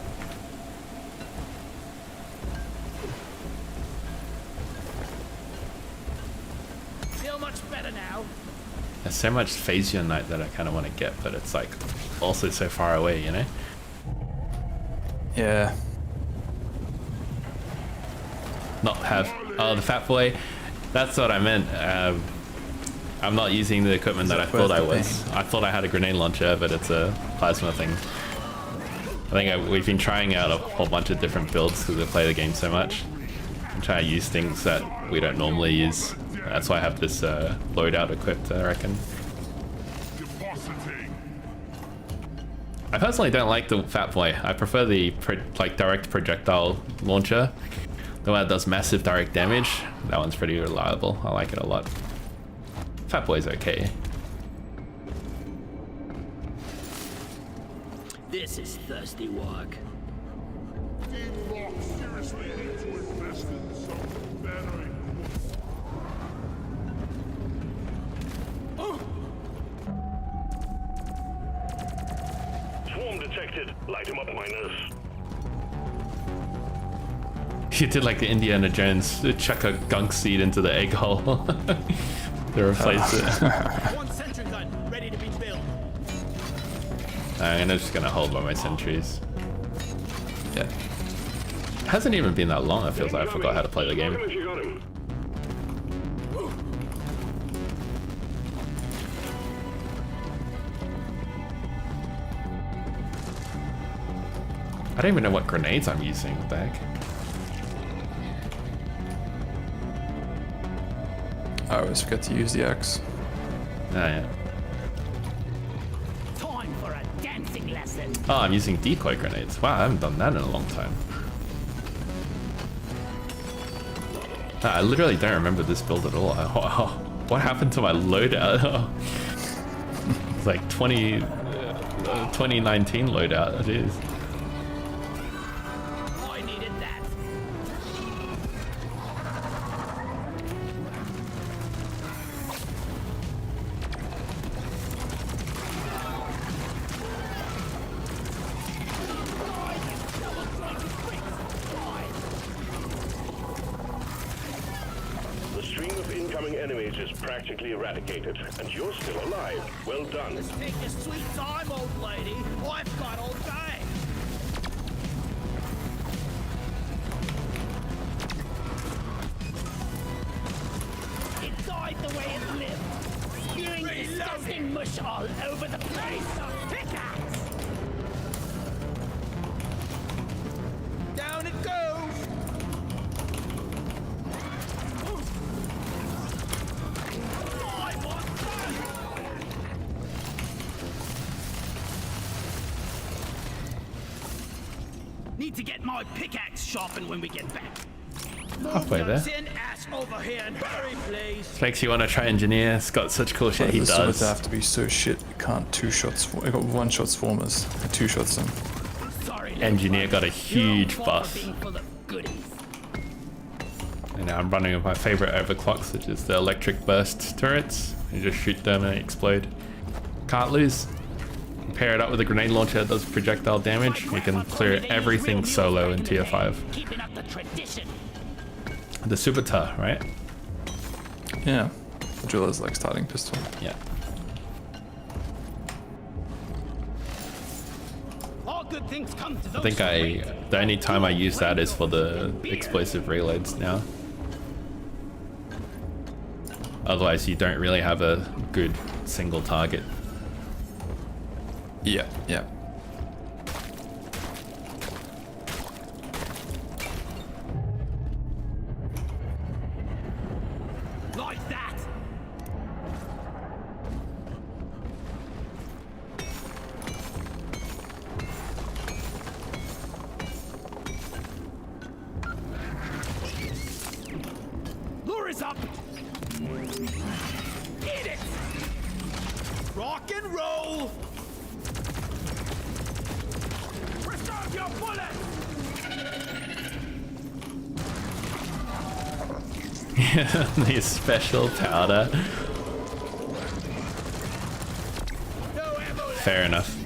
Feel much better now. There's so much Phasio Knight that I kind of want to get, but it's like also so far away, you know? Yeah. Not have... Oh, the Fat Boy. That's what I meant. I'm not using the equipment that I thought I was. I thought I had a grenade launcher, but it's a plasma thing. I think we've been trying out a whole bunch of different builds because we play the game so much. I'm trying to use things that we don't normally use. That's why I have this loadout equipped, I reckon. I personally don't like the Fat Boy. I prefer the direct projectile launcher. The one that does massive direct damage. That one's pretty reliable. I like it a lot. Fat Boy's okay. This is thirsty work. Seriously need to invest in something better. Swarm detected. Light him up, miners. You did like the Indiana Jones, chuck a gunk seed into the egg hole to replace it. One sentry gun ready to be built. I'm just gonna hold by my sentries. Yeah. It hasn't even been that long, it feels like I forgot how to play the game. If you got him. I don't even know what grenades I'm using, what the heck? I always forget to use the axe. Oh yeah. Time for a dancing lesson. Oh, I'm using decoy grenades. Wow, I haven't done that in a long time. I literally don't remember this build at all. What happened to my loadout? It's like 2019 loadout, it is. I needed that. The stream of incoming enemies is practically eradicated, and you're still alive. Well done. Let's take your sweet time, old lady. I've got all day. It died the way it lived. Spewing disgusting mush all over the place. Pickaxe! Down it goes. I want that. Need to get my pickaxe sharpened when we get back. Halfway there. Send ass over here and hurry, please. Makes you want to try engineer. It's got such cool shit he The does. swords have to be so shit. You can't I got one shot swarmers. I 2-shots them. Sorry, Engineer got a huge You're all for buff. being full of goodies. And now I'm running with my favorite overclocks, which is the electric burst turrets. You just shoot them and they explode. Can't lose. Pair it up with a grenade launcher that does projectile damage. You can clear everything solo in tier 5. Keeping up the tradition. The Subata, right? Yeah. The driller's like starting pistol. Yeah. All good things come to those I think the only time I use that is for the explosive reloads now. Otherwise you don't really have a good single target. Yeah, yeah. up. Eat it. Rock and roll. Preserve your bullets. The special powder. Fair enough.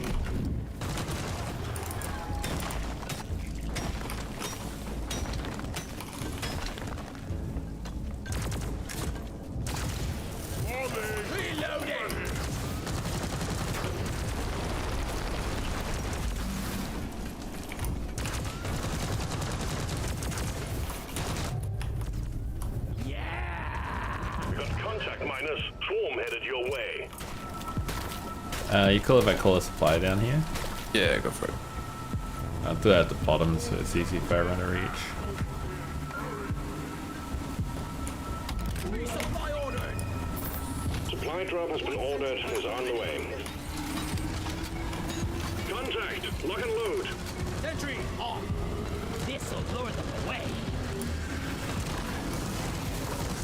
We got contact miners. Swarm headed your way. You cool if I call a supply down here? Yeah, go for it. I'll do that at the bottom so it's easy for everyone to reach. Resupply ordered. Supply drop has been ordered and is on the way. Contact! Lock and load! Sentry on. This'll lure them away.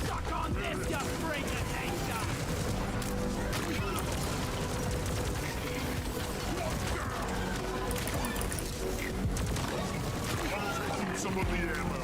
Stuck on this, you freaking nature. Some of the ammo.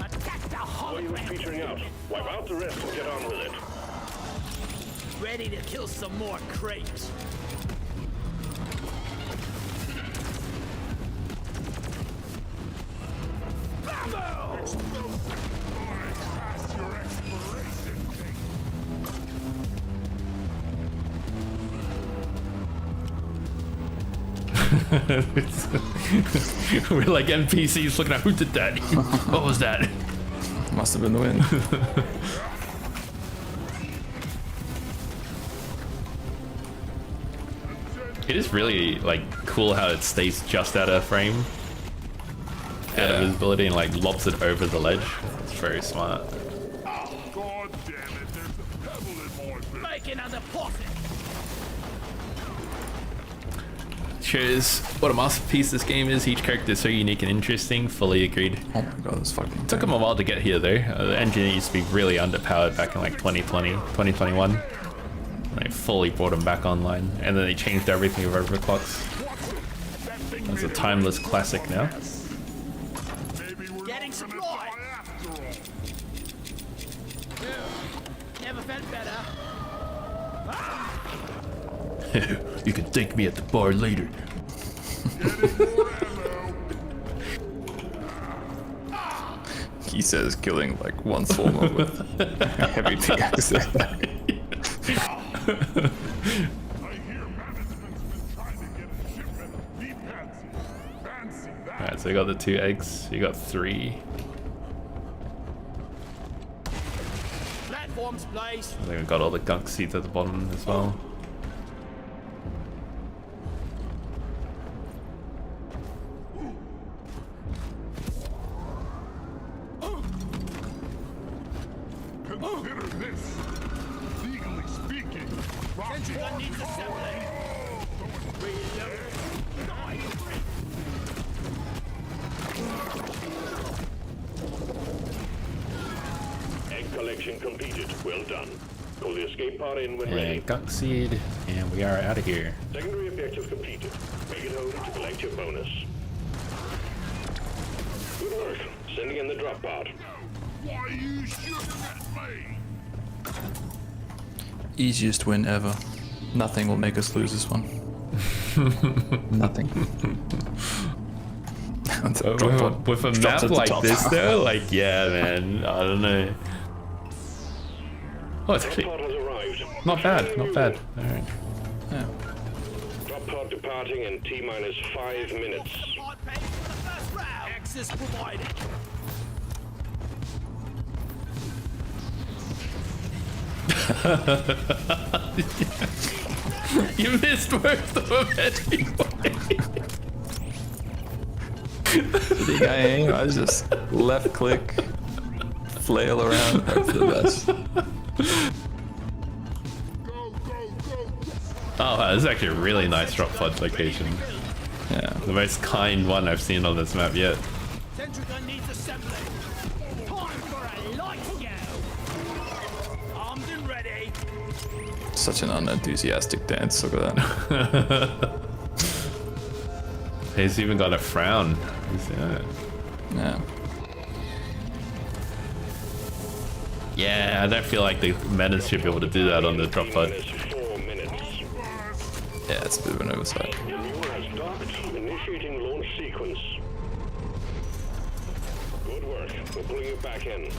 Attack the Volume hologram. featuring out. Wipe out the rest and get on with it. Ready to kill some more crates. Bambo! Past your expiration date. We're like NPCs looking at who did that? What was that? Must have been the wind. It is really like cool how it stays just out of frame, out of visibility, and like lobs it over the ledge. It's very smart. God damn it, there's a pebble in my bed. Make another pocket. Shows what a masterpiece this game is. Each character is so unique and interesting. Fully agreed. Oh my god, this fucking Took them a while to get here though. The engine used to be really underpowered back in like 2020, 2021. They fully brought them back online, and then they changed everything with overclocks. It's a timeless classic now. Maybe we're Getting not gonna supply. die after all. Never felt better. You can thank me at the bar later. Getting more ammo. He says killing like one swarmer with a heavy pickaxe. I hear management's been trying to get a shipment. Be fancy. Fancy that. Alright, so you got the 2 eggs. You got 3. Platforms, please. I think we got all the gunk seeds at the bottom as well. Consider this. Legally speaking, Rocky Gun needs assembly. Reload. Die. Egg collection completed. Well done. Call the escape pod in when ready. And gunk seed, and we are out of here. Secondary objective completed. Make it home to collect your bonus. Good work. Sending in the drop pod. Why are you shooting at me? Easiest win ever. Nothing will make us lose this one. Nothing. With a map like this though, like yeah man, I don't know. Oh, it's Drop actually pod has arrived. Not bad, not bad. Alright. Yeah. Drop pod departing in T-minus 5 minutes. Access provided. You missed most of them anyway. The guy aim, I was just left click, flail around, hope for the best. Oh, wow, this is actually a really nice drop pod location. Yeah. The most kind one I've seen on this map yet. Sentry gun needs assembly. Time for a light go. Armed and ready. Such an unenthusiastic dance, look at that. He's even got a frown. Yeah. Yeah, I don't feel like the metas should be able to do that on the drop pod. T-minus 4 minutes. Yeah, it's a bit of an oversight. Your viewer has docked. Initiating launch sequence. Good work. We're pulling you back in.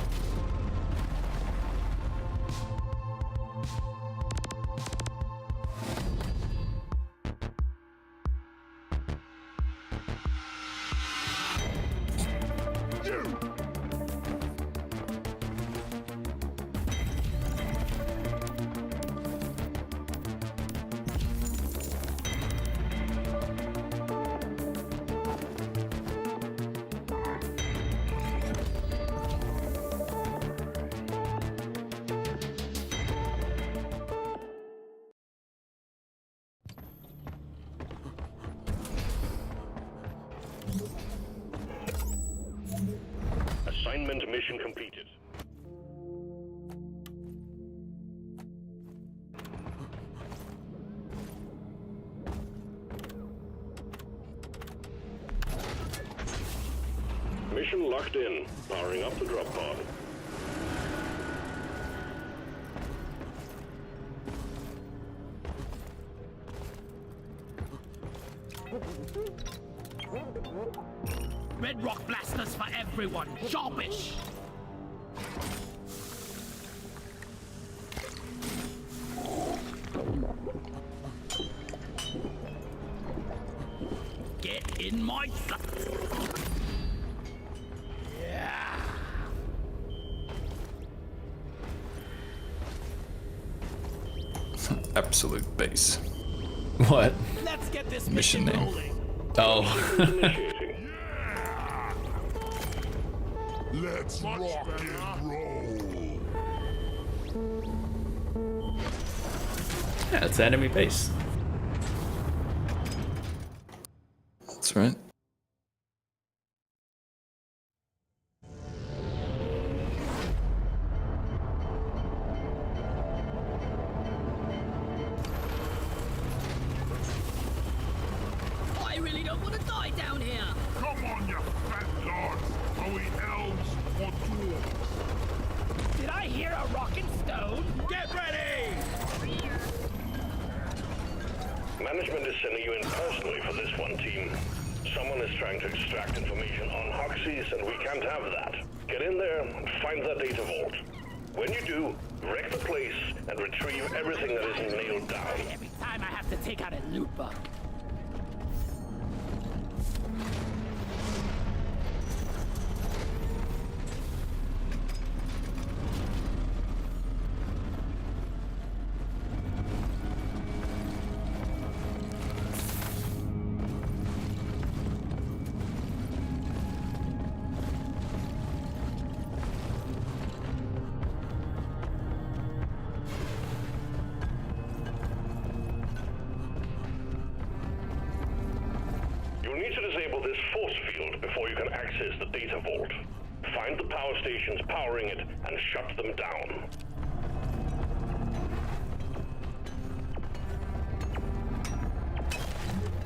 Assignment mission completed. Mission locked in. Powering up the drop pod. Red rock blasters for everyone. Sharpish. Get in my sight. Yeah. Absolute base. What? Let's get this Mission mission name. rolling. Oh. Initiating. Let's rock and roll. Yeah, it's enemy base. That's right. I really don't want to die down here. Come on, you fat lords. Are we elves or dwarves? Did I hear a rockin' stone? Get ready! Management is sending you in personally for this one, team. Someone is trying to extract information on Hoxies, and we can't have that. Get in there and find the data vault. When you do, wreck the place and retrieve everything that isn't nailed down. Every time I have to take out a loot bug. You'll need to disable this force field before you can access the data vault. Find the power stations powering it and shut them down.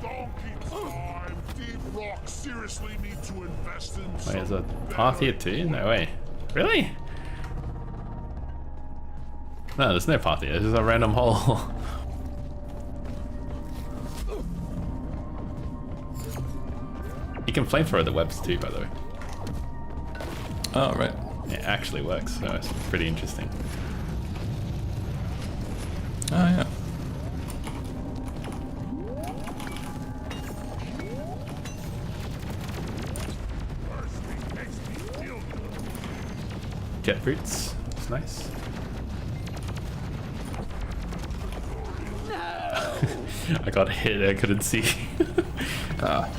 Donkey time. Deep Rock seriously need to invest in Wait, some is a path here too? No way. Really? No, there's no path here. This is a random hole. You can flamethrower the webs too, by the way. Oh, right. It actually works, so it's pretty interesting. Oh yeah. Jet boots. It's nice. I got hit. I couldn't see. Ah.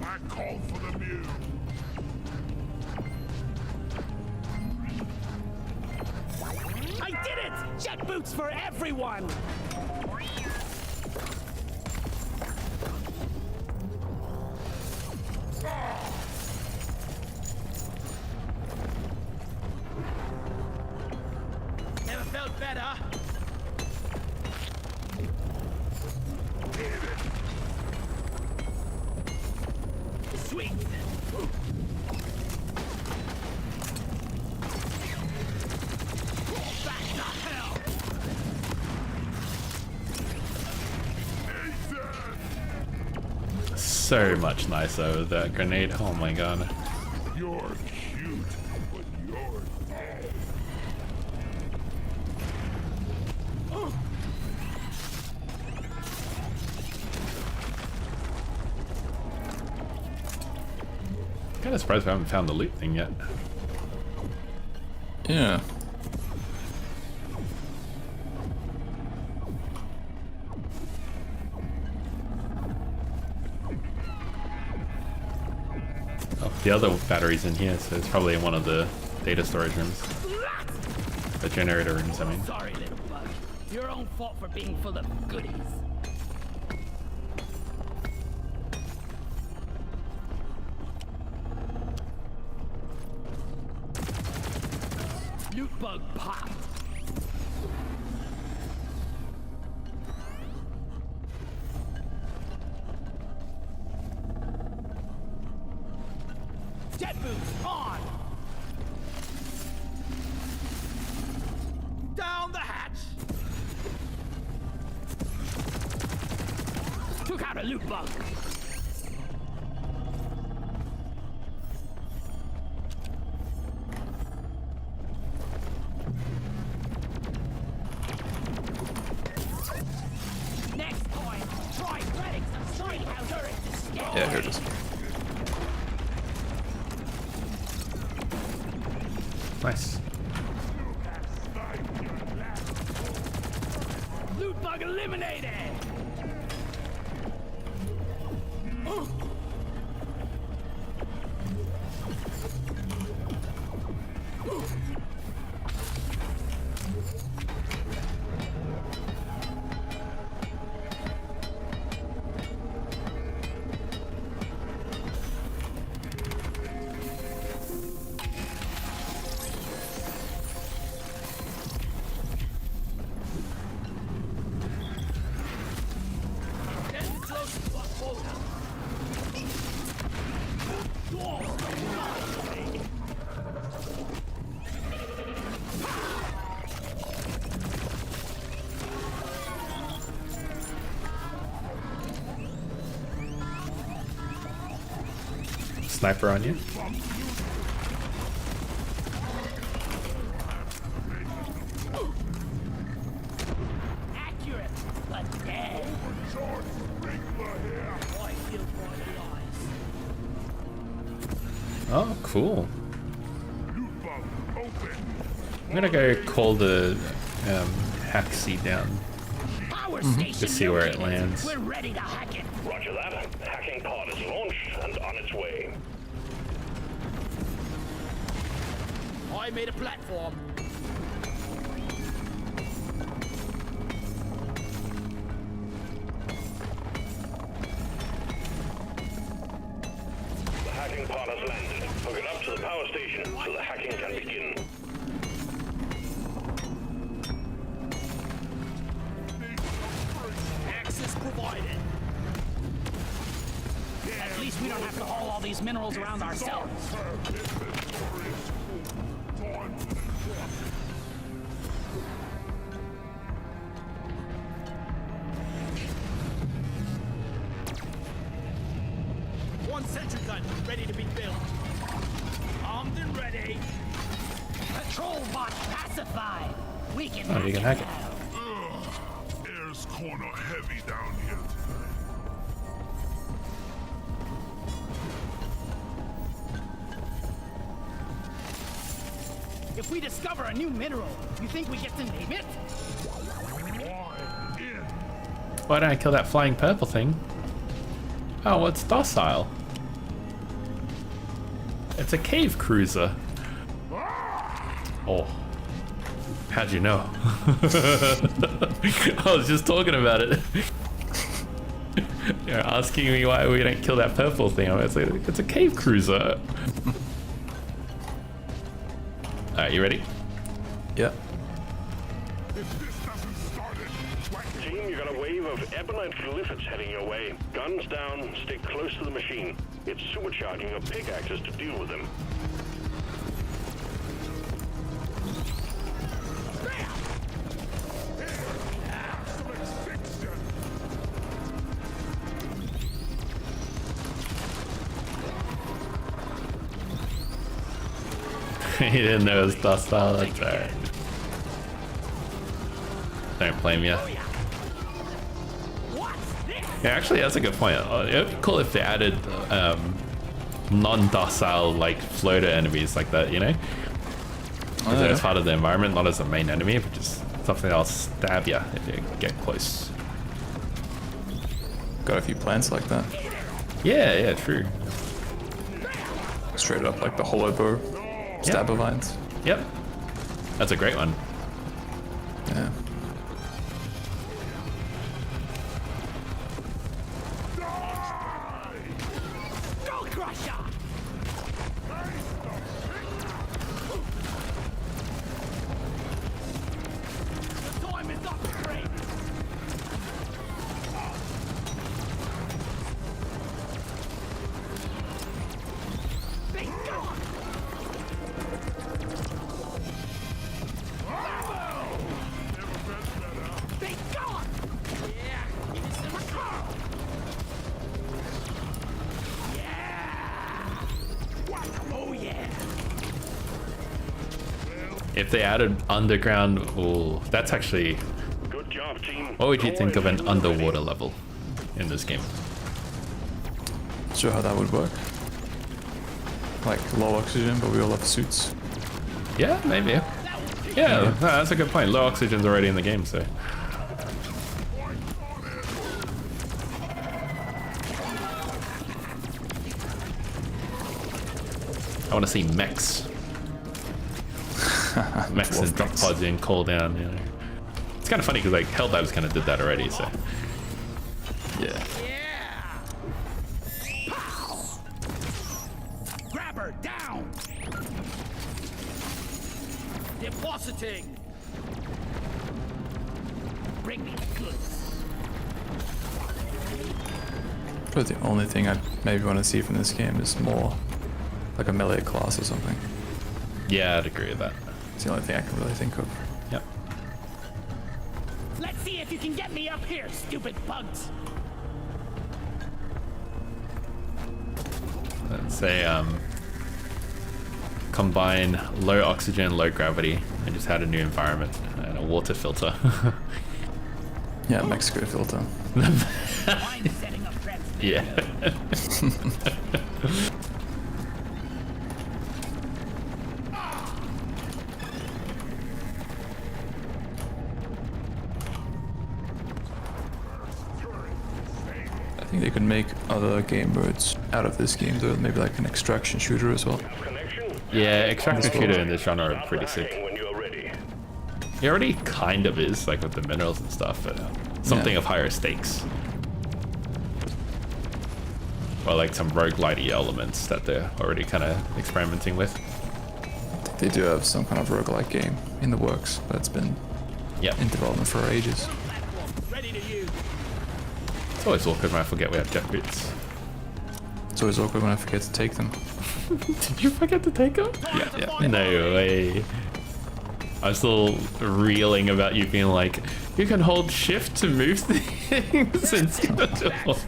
I called for the mule. I did it! Jet boots for everyone! Never felt better. Sweet. Back to hell. So much nicer with that grenade. Oh my god. You're cute, but you're dead. Kinda surprised we haven't found the loot thing yet. Yeah. Oh, the other battery's in here, so it's probably in one of the data storage rooms. The generator rooms, I mean. Sorry, little bug. Your own fault for being full of goodies. Loot bug popped. Jet boots on. Down the hatch. Took out a loot bug. Next time, try threading some straight out turrets instead. Yeah, here it is. Nice. Loot bug eliminated! Getting close to a quota. Sniper on you. Accurate, but dead. George Sprinkler here. Oh, I feel brutalized. Oh, cool. Loot bug open. I'm gonna go call the hack seat down. Power station To see where it located. lands. We're ready to hack it. Roger that. Hacking pod is launched and on its way. I made a platform. The hacking pod has landed. Hook it up to the power station so the hacking can begin. Access provided. At least we don't have to haul all these minerals around ourselves. One sentry gun ready to be built. Armed and ready. Troll bot pacified. We can Oh, you can hack it. Air's corner heavy down here tonight. If we discover a new mineral, you think we get to name it? Why in? Why don't I kill that flying purple thing? Oh, well, it's docile. It's a cave cruiser. Oh. How'd you know? I was just talking about it. You're asking me why we don't kill that purple thing. I was like, it's a cave cruiser. Alright, you ready? Yeah. If this doesn't start it, Team, you got a wave of ebonite glyphids heading your way. Guns down, stay close to the machine. It's supercharging your pickaxes to deal with them. He didn't know it was docile, that's alright. Don't blame you. Yeah, actually, that's a good point. It'd be cool if they added non-docile, like, floater enemies like that, you know? Because they're part of the environment, not as a main enemy, but just something that'll stab you if you get close. Got a few plants like that. Yeah, yeah, true. Straight up like the hollow bow. Stabber vines. Yep. That's a great one. Yeah. Skull Crusher! The time is up, Drake! Be gone! Be gone! Yeah, give me some recall! Yeah! Oh yeah! If they added underground, oh, that's actually. Good job, team. What would you Go think of ahead an and ready. underwater level in this game? Not sure how that would work. Like low oxygen, but we all have suits. Yeah, maybe. Yeah, no, that's a good point. Low oxygen's already in the game, so. I want to see mechs. Mechs and drop pods in cool down, you know. It's kind of funny because like Helldives kind of did that already, so. Yeah. Grab her down! Depositing! Bring me the goods. Probably the only thing I'd maybe want to see from this game is more like a melee class or something. Yeah, I'd agree with that. It's the only thing I can really think of. Yep. Let's see if you can get me up here, stupid bugs! Let's say combine low oxygen, low gravity, and just had a new environment and a water filter. Yeah, Mexico filter. I'm setting up traps. Yeah. I think they could make other game modes out of this game, though. Maybe like an extraction shooter as well. Connection? Yeah, extraction shooter in this genre are pretty sick. When you are ready. It already kind of is, like with the minerals and stuff, but something Yeah. of higher stakes. Or like some roguelite elements that they're already kind of experimenting with. They do have some kind of roguelike game in the works, but it's been Yeah. in development for ages. Platform ready to use. It's always awkward when I forget we have jet boots. It's always awkward when I forget to take them. Did you forget to take them? Yeah. No way. I'm still reeling about you being like, you can hold shift to move things and stuff.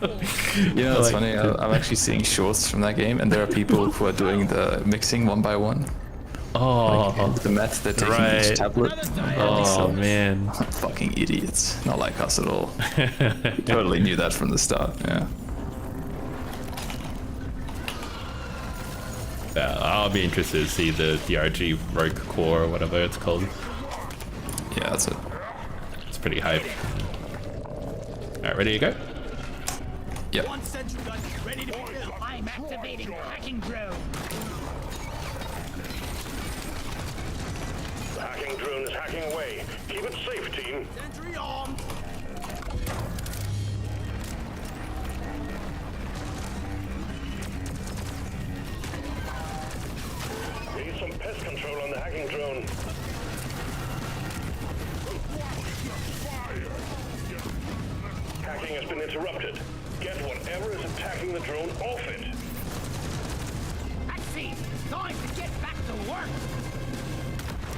You know, it's funny. I'm actually seeing shorts from that game, and there are people who are doing the mixing one by one. Oh, The math they're taking right. each tablet. oh man. Fucking idiots. Not like us at all. Totally knew that from the start. Yeah. Yeah, I'll be interested to see the DRG Rogue Core or whatever it's called. Yeah, that's it. It's pretty hype. Alright, ready to go? Yep. One sentry gun ready to be killed. I'm activating hacking drone. The hacking drone is hacking away. Keep it safe, team. Sentry armed. Need some pest control on the hacking drone. Hacking has been interrupted. Get whatever is attacking the drone off it. Taxi, time to get back to work.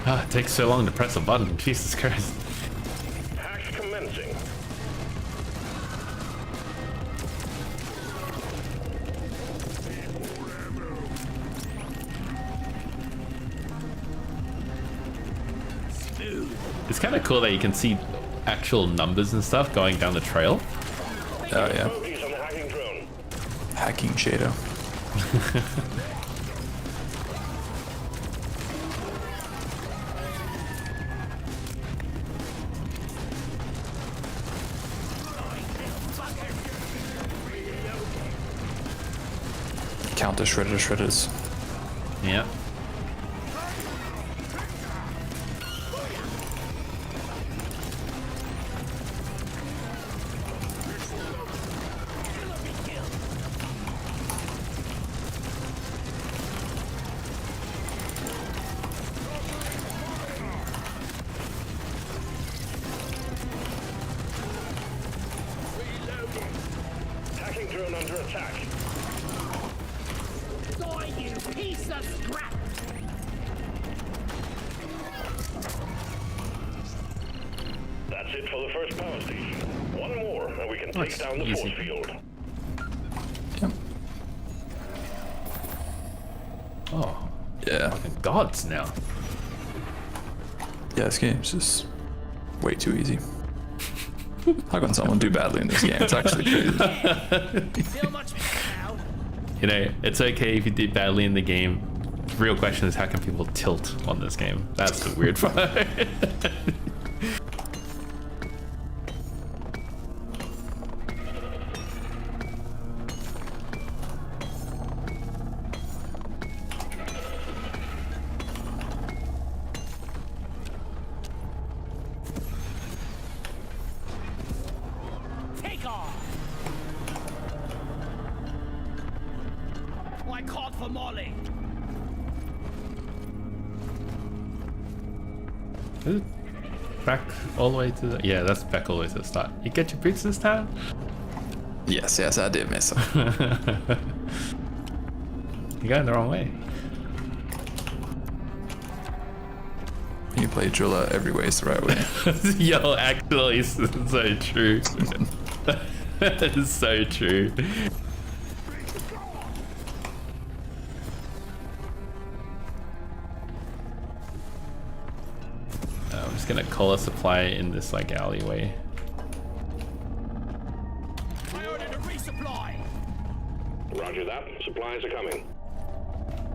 Ah, it takes so long to press a button. Jesus Christ. Hacks commencing. It's kind of cool that you can see actual numbers and stuff going down the trail. Oh yeah. Bogeys on the hacking drone. Hacking shadow. Counter shredders. Yeah. Hacking drone under attack. Die, you piece of scrap. That's it for the first power station. One more, and we can take That's down the easy. force field. Yep. Oh, Yeah. fucking gods now. Yeah, this game's just way too easy. How can someone do badly in this game? It's actually crazy. Feel much better now. You know, it's okay if you did badly in the game. The real question is how can people tilt on this game? That's the weird part. Take off. I called for Molly. Is it back all the way to the... Yeah, that's back all the way to the start. You get your boots this time? Yes, I did mess up. You're going the wrong way. When you play driller, every way is the right way. Yo, actually, it's so true. That is so true. I'm just gonna call a supply in this like alleyway. I ordered a resupply. Roger that. Supplies are coming.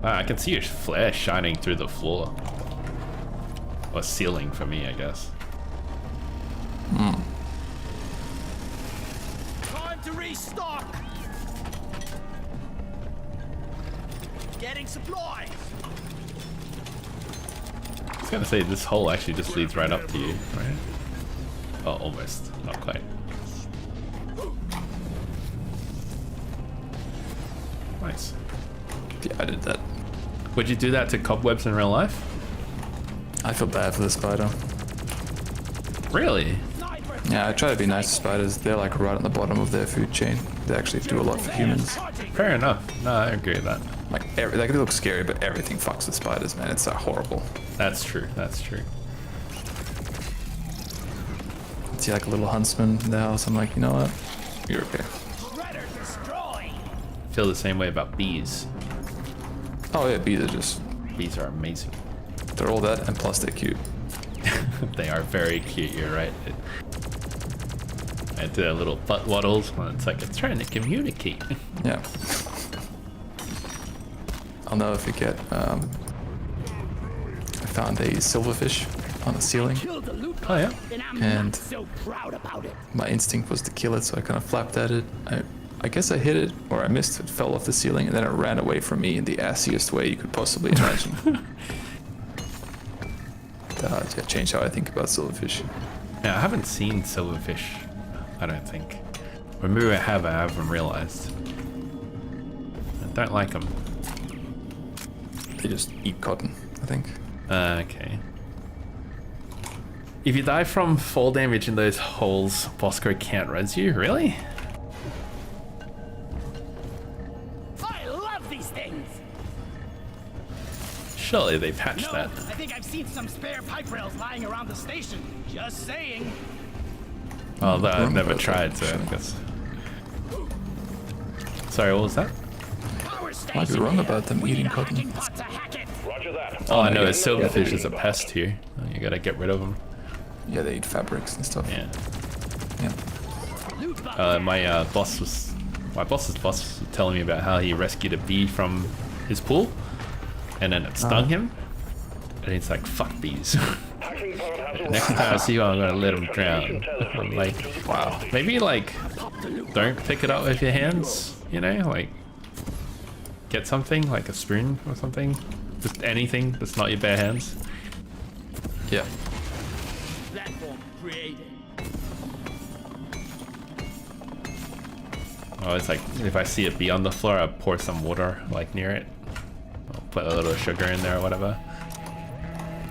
Ah, I can see your flare shining through the floor. Or ceiling for me, I guess. Time to restock. Getting supplies. I was gonna say this hole actually just leads right up to you, right? Oh, almost. Not quite. Nice. Yeah, I did that. Would you do that to cobwebs in real life? I feel bad for the spider. Really? Sniper. Yeah, I try to be nice to spiders. They're like right on the bottom of their food chain. They actually do a lot for humans. Fair enough. No, I agree with that. Like, they look scary, but everything fucks with spiders, man. It's horrible. That's true. That's true. See like a little huntsman in the house. I'm like, you know what? You're okay. Shredder destroy. Feel the same way about bees. Oh yeah, bees are just Bees are amazing. They're all that, and plus they're cute. They are very cute, you're right. And their little butt waddles, well, it's like it's trying to communicate. Yeah. I'll never forget, I found a silverfish on the ceiling. Killed the loot Oh yeah. and I'm And- not so proud about it. My instinct was to kill it, so I kind of flapped at it. I guess I hit it, or I missed it, fell off the ceiling, and then it ran away from me in the assiest way you could possibly imagine. That changed how I think about silverfish. Yeah, I haven't seen silverfish, I don't think. Or maybe I haven't realized. I don't like them. They just eat cotton, I think. Okay. If you die from fall damage in those holes, Bosco can't res you, really? I love these things. Surely they patched No, that. I think I've seen some spare pipe rails lying around the station. Just saying. Oh, that I've wrong never about tried, that, so I actually. guess. Sorry, what was that? Power station. Might be wrong here. about them We eating need a cotton. hacking pot to hack it. Roger that. All I know is yeah. silverfish is a pest here. You gotta get rid of them. Yeah, they eat fabrics and stuff. Yeah. Yeah. Loot box. My boss's boss was telling me about how he rescued a bee from his pool, and then it stung him, and he's like, "Fuck bees." Hacking pod has Next time I see you, I'm gonna let him drown. I'm like, wow. Maybe like, don't pick it up with your hands. You know, like, get something like a spoon or something. Just anything that's not your bare hands. Yeah. Platform created. Oh, it's like if I see a bee on the floor, I pour some water like near it. I'll put a little sugar in there or whatever.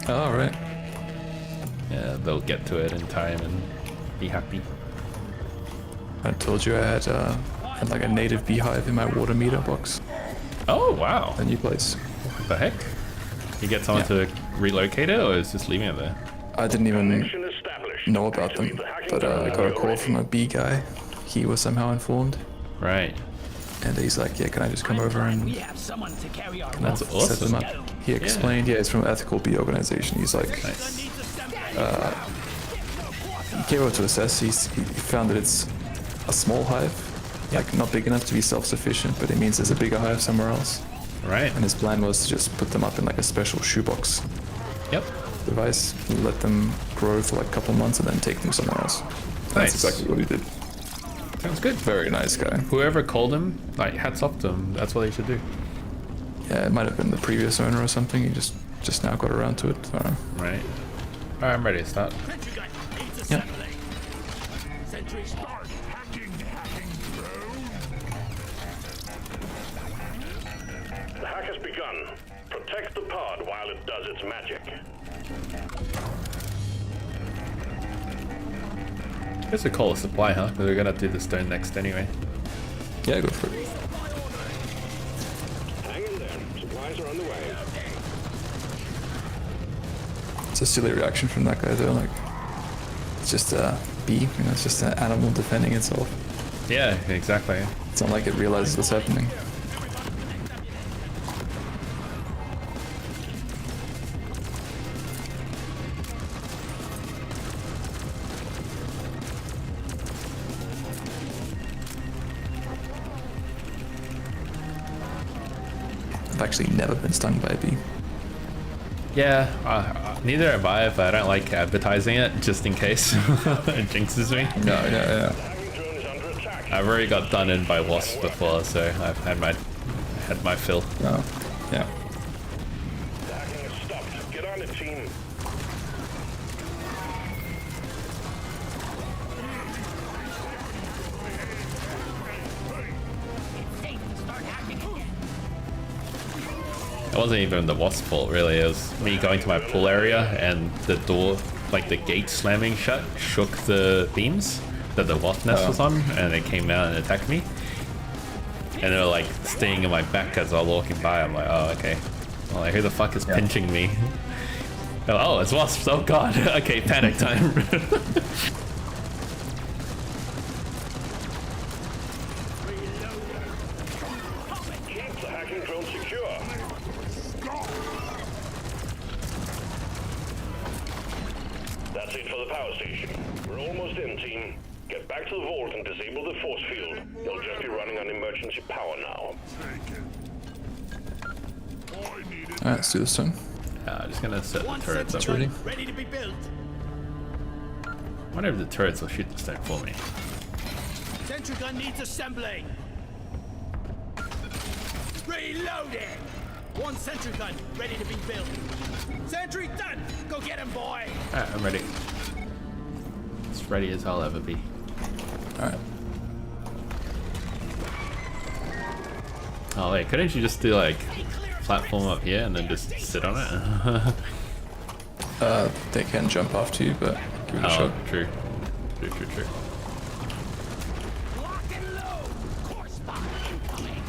All right. Yeah, they'll get to it in time and be happy. I told you I had like a native beehive in my water meter box. Oh wow! A new place. What the heck? You get someone to relocate it, or is just leaving it there? I didn't even connection established. know about them, but I got a call from a bee guy. He was somehow informed, Right. and he's like, "Yeah, can I just come over We and have someone to carry our That's load. set them awesome. up?" He explained, yeah, it's from an ethical bee organization. He's like, Nice. he came over to assess. He found that it's a small hive, like not big enough to be self-sufficient, but it means there's a bigger hive somewhere else. Right. And his plan was to just put them up in like a special shoebox Yep. device, let them grow for like a couple months, and then take them somewhere else. Nice. That's exactly what he did. Sounds good. Very nice guy. Whoever called him, like, hats off to him. That's what they should do. Yeah, it might have been the previous owner or something. He just now got around to it. So. Right. Alright, I'm ready to start. Entry gun needs Yeah. assembling. Sentry start. Hacking drone. The hack has begun. Protect the pod while it does its magic. I guess we call it supply, huh? Because we're gonna do the stone next anyway. Yeah, go for it. Hang in there. Supplies are on the way. It's a silly reaction from that guy though. Like, it's just a bee. You know, it's just an animal defending itself. Yeah, exactly. It's not like it realizes what's happening. I've actually never been stung by a bee. Yeah, neither have I, but I don't like advertising it just in case it jinxes me. Yeah, yeah. Hacking drone is under attack. I've already got done in by wasps before, so I've had my fill. Oh, yeah. The hacking has stopped. Get on it, team. It's safe to start hacking again. It wasn't even the wasp's fault, really. It was me going to my pool area and the door, like the gate slamming shut, shook the beams that the wasp nest was on, and they came out and attacked me. And they were like staying in my back as I was walking by. I'm like, oh, okay. I'm like, who the fuck is pinching me? They're like, oh, it's wasps. Oh god. Okay, panic time. Keep the hacking drone secure. to the power station. We're almost in, team. Get back to the vault and disable the force field. You'll just be running on emergency power now. Alright, let's do this then. Just gonna set the turrets up. Ready? Ready to be built. I wonder if the turrets will shoot the stone for me. Sentry gun needs assembling. Reloading. One sentry gun ready to be built. Sentry done. Go get him, boy. Alright, I'm ready. As ready as I'll ever be. Alright. Oh wait, couldn't you just do like platform up here and then just sit on it? They can jump after you, but give it a Oh, shot. true. True. Lock and load. Course bomb incoming.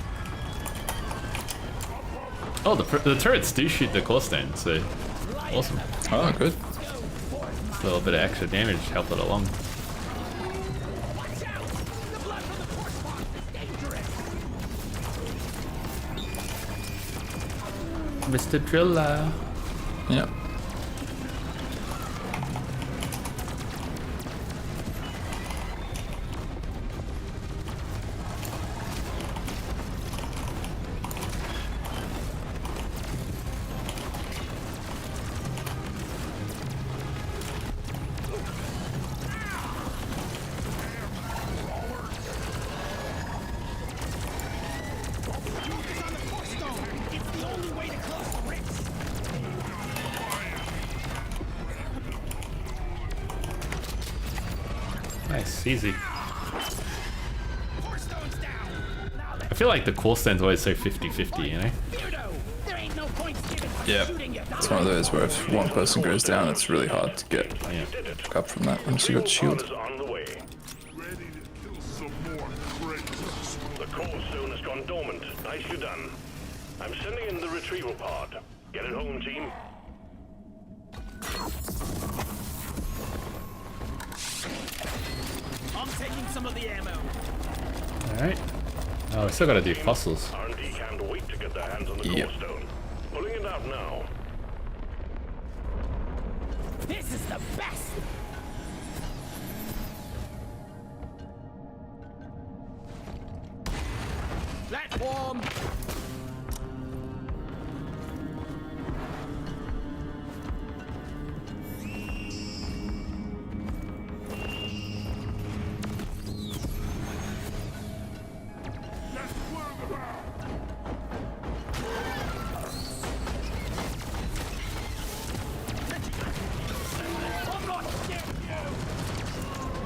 Oh, the turrets do shoot the core stone, so awesome. Oh, good. A little bit of extra damage to help it along. Watch out. The blood from the course bomb is dangerous. Mr. Driller. Yep. Focus on the course stone. It's the only way to close the ricks. Nice, easy. Course stone's down. Now I feel like the core stone's always so 50-50, you know? Beardo. There ain't no points given for Yep. shooting you. It's one of those where if one person goes down, it's really hard to get Yeah. up from that unless you got Retrieval shield. pod is on the way. Ready to kill some more traitors. The core stone has gone dormant. Nicely done. I'm sending in the retrieval pod. Get it home, team. I'm taking some of the ammo. Alright. Oh, we still gotta do fossils. R&D can't wait to get their hands on the Yep. core stone. Pulling it out now. This is the best. Platform. Let's whirl about. I'm not scared of you.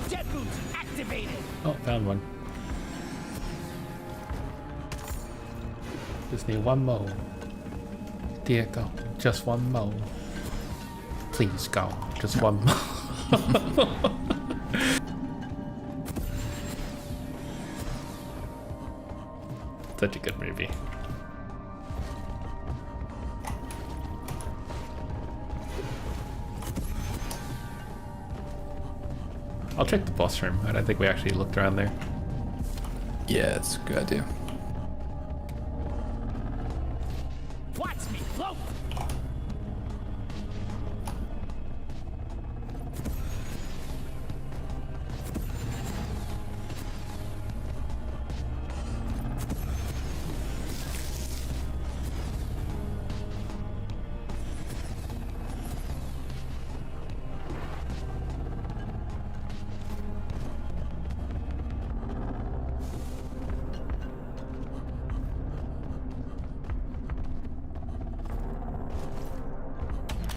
Jet boots activated. Oh, found one. Just need one more. Dear go. Just one more. Please go. Just one more. Such a good movie. I'll check the boss room. I don't think we actually looked around there. Yeah, it's a good idea. Watch me float.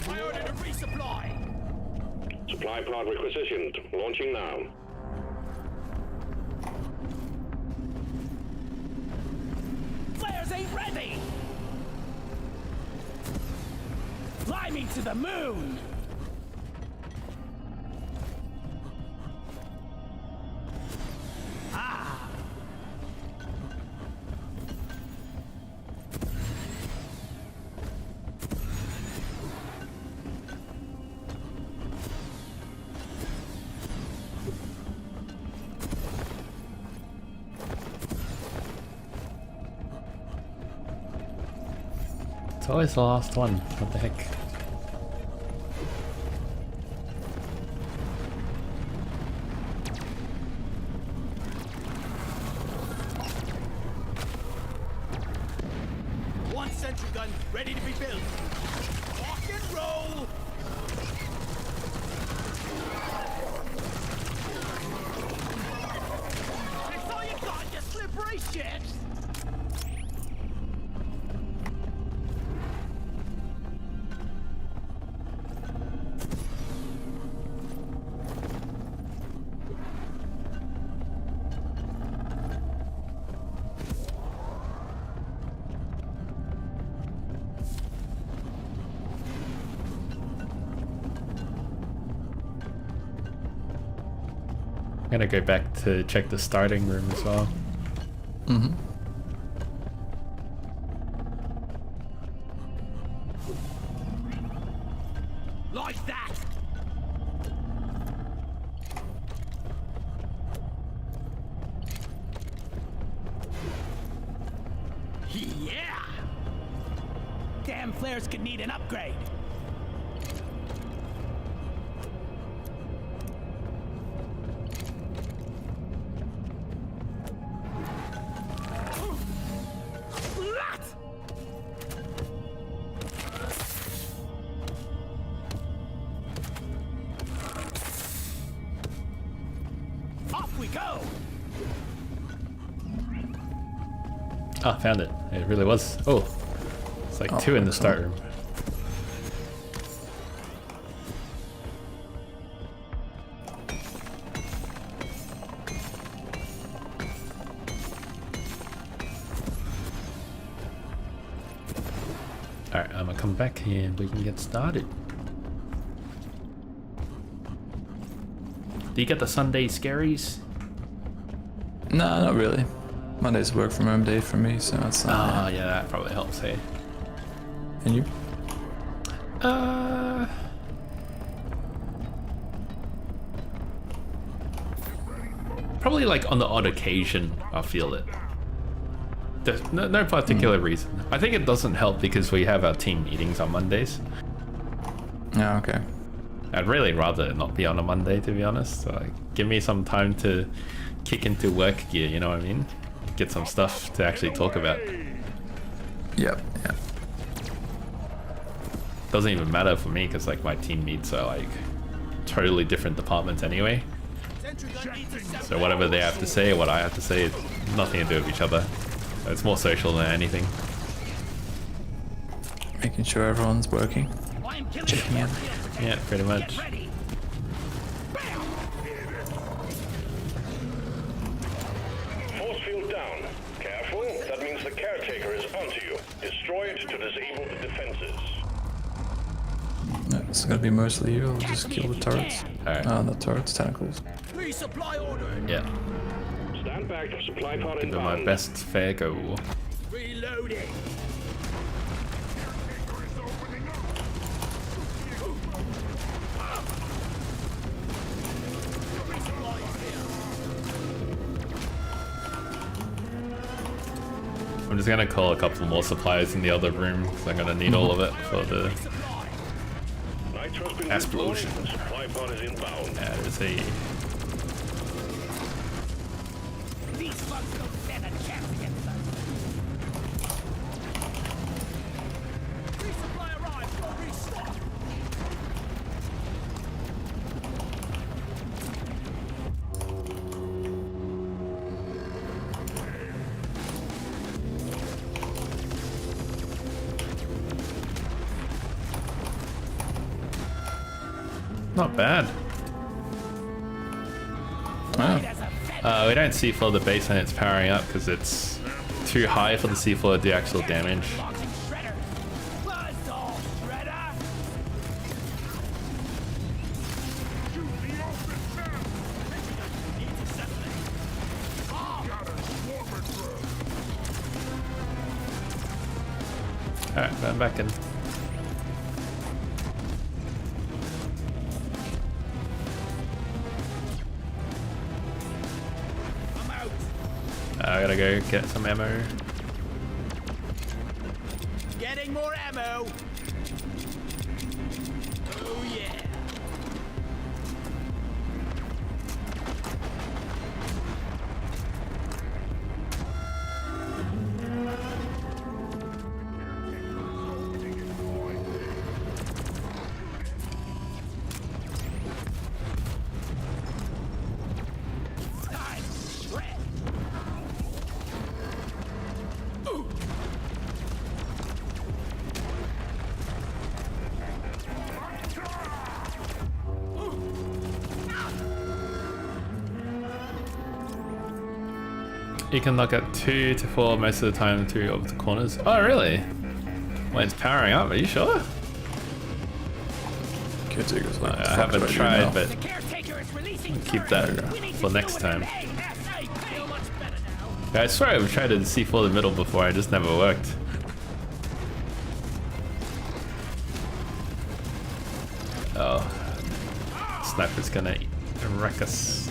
I ordered a resupply. Supply pod requisitioned. Launching now. Flares ain't ready. Fly me to the moon. Ah. It's always the last one. What the heck? One sentry gun ready to be built. Rock and roll. That's all you got, you slippery shit. I'm gonna go back to check the starting room as well. Mm-hmm. Like that. Yeah. Damn flares could need an upgrade. Off we go. Oh, found it. It really was. Oh, it's like two in the start room. Alright, I'm gonna come back here and we can get started. Do you get the Sunday scaries? No, not really. Monday's work from home day for me, so that's not. Oh, yeah, that probably helps, hey. And you? Probably like on the odd occasion I feel it. There's no particular reason. I think it doesn't help because we have our team meetings on Mondays. Yeah, okay. I'd really rather it not be on a Monday, to be honest. So, like, give me some time to kick into work gear, you know what I mean? Get some stuff to actually talk about. Yep, yeah. Doesn't even matter for me because like my team meets are like totally different departments anyway. So whatever they have to say or what I have to say, it's nothing to do with each other. So it's more social than anything. Making sure everyone's working. Checking in. Yeah, pretty much. Force field down. Careful, that means the caretaker is onto you. Destroy it to disable the defenses. No, it's gonna be mostly you. I'll just kill the turrets. Alright. Not turrets, tentacles. Resupply order. Yeah. Stand back, supply pod Give it my inbound. best fair go. Reloading. I'm just gonna call a couple more supplies in the other room because I'm gonna need all of it for the Nitro's been explosion. deployed. Supply pod is inbound. Yeah, there's a These fucks don't stand a chance against us. Resupply arrived. Restock. not bad. We don't C4 the base and it's powering up because it's too high for the C4 to do actual damage. Alright, I'm back in. I gotta go get some ammo. Getting more ammo. Oh yeah. Time to shred. You can knock out 2 to 4 most of the time through of the corners. Oh, really? When it's powering up, are you sure? Caretaker's like, I haven't tried, but The caretaker is releasing keep current. that We need to for do next it time. ASAP. Feel much better now. Yeah, I swear I've tried to C4 the middle before, it just never worked. Oh. Sniper's gonna wreck us.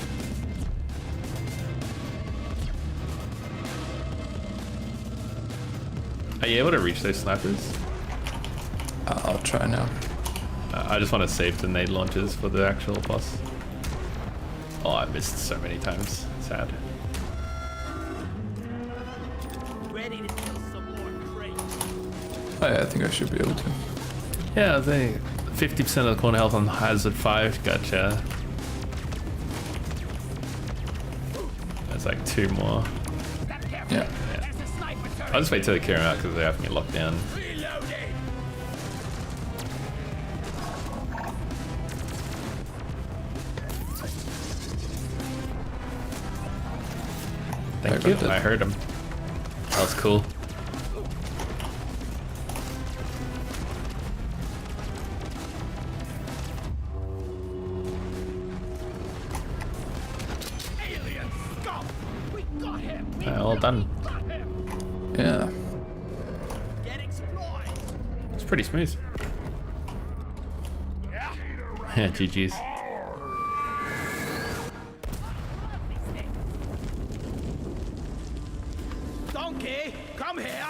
Are you able to reach those snipers? I'll try now. I just want to save the nade launches for the actual boss. Oh, I missed so many times. Sad. Ready to kill some more crates. Oh yeah, I think I should be able to. Yeah, I think 50% of the corner health on Hazard 5. Gotcha. There's like 2 more. Yeah. There's a sniper turret. I'll just wait till they clear 'em out because they have me locked down. Reloading. Thank I you. heard that. I heard him. That was cool. Alien scum. We got him. We Well done. got him. Yeah. Get exploit. It's pretty smooth. Yeah, GG's. Donkey, come here.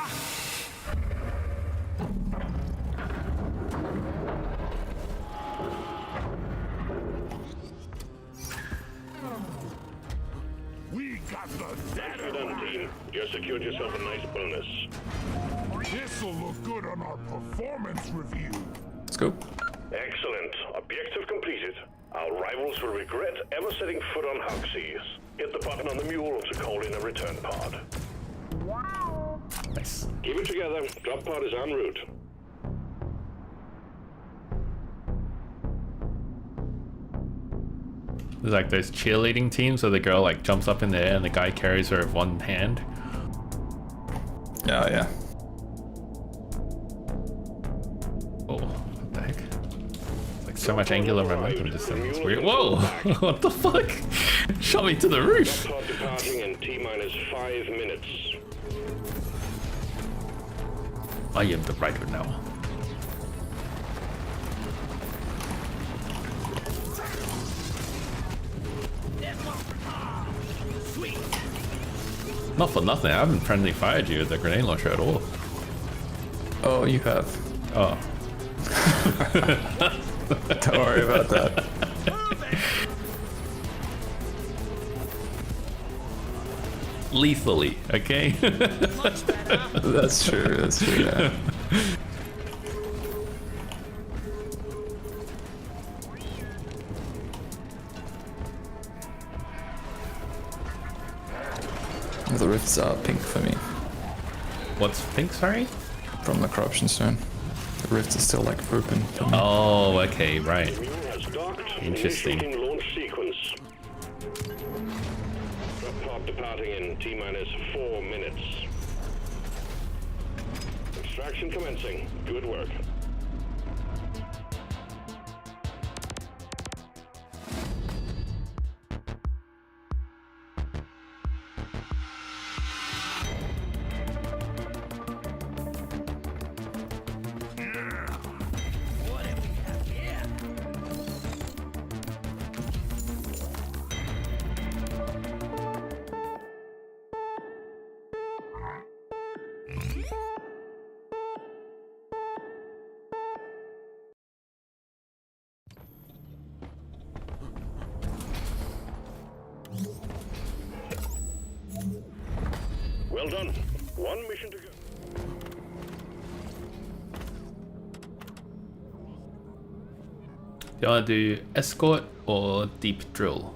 We got the dead Nicely done, team. You secured yourself a nice bonus. This'll look good on our performance review. Let's go. Excellent. Objective completed. Our rivals will regret ever setting foot on Hoxie's. Hit the button on the mule to call in a return pod. Nice. Keep it together. Drop pod is en route. There's like those cheerleading teams where the girl like jumps up in the air and the guy carries her with one hand. Yeah, yeah. Oh, what the heck? It's like so much angular momentum just in this weird. Whoa! What the fuck? Shot me to the roof. Pod departing in T-minus 5 minutes. I am the writer now. Sweet. Not for nothing, I haven't friendly fired you with the grenade launcher at all. Oh, you have. Oh. Don't worry about that. Lethally, okay? That's true. That's true. Yeah. The rifts are pink for me What's pink, sorry? from the corruption stone. The rifts are still like open for me. Oh, okay, right. Mule has docked. Interesting. Initiating launch sequence. Drop pod departing in T-minus 4 minutes. Extraction commencing. Good work. What do we have here? Well done. One mission to go. Do you want to do escort or deep drill?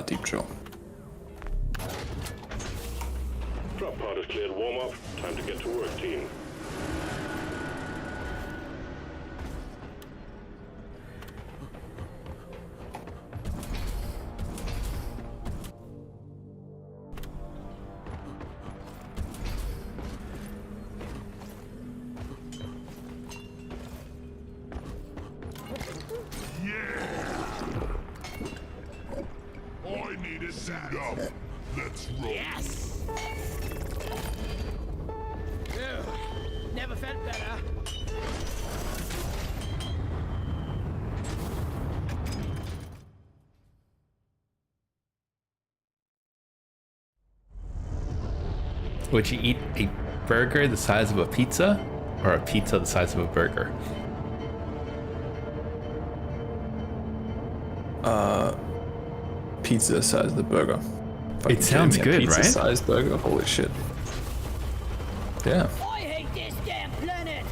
Deep drill. Drop pod is cleared. Warm up. Time to get to work, team. I need a suit up. Let's roll. Yes! Ugh, never felt better. Would you eat a burger the size of a pizza or a pizza the size of a burger? Pizza the size of the burger. It sounds good, right? Pizza-sized burger. Holy shit. Yeah. I hate this damn planet.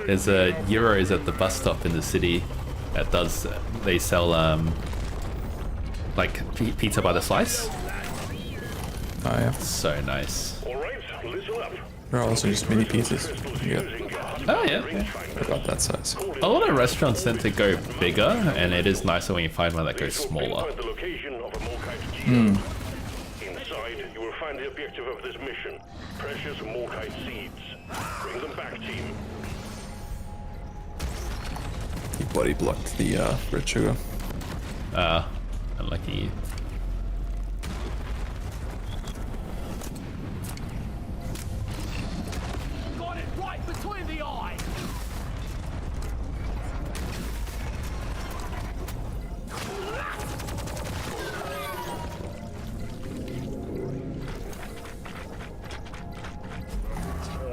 There's a Euros at the bus stop in the city that does, they sell like pizza by the slice. Oh yeah. So nice. All right, listen up. There are also just mini pizzas. Yeah. Oh yeah. About that size. A lot of restaurants tend to go bigger, and it is nicer when you find one that goes smaller. Pinpoint the location of a Morkite geode. Inside, you will find the objective of this mission. Precious Morkite seeds. Bring them back, team. He body blocked the red sugar. Unlucky. Got it right between the eyes.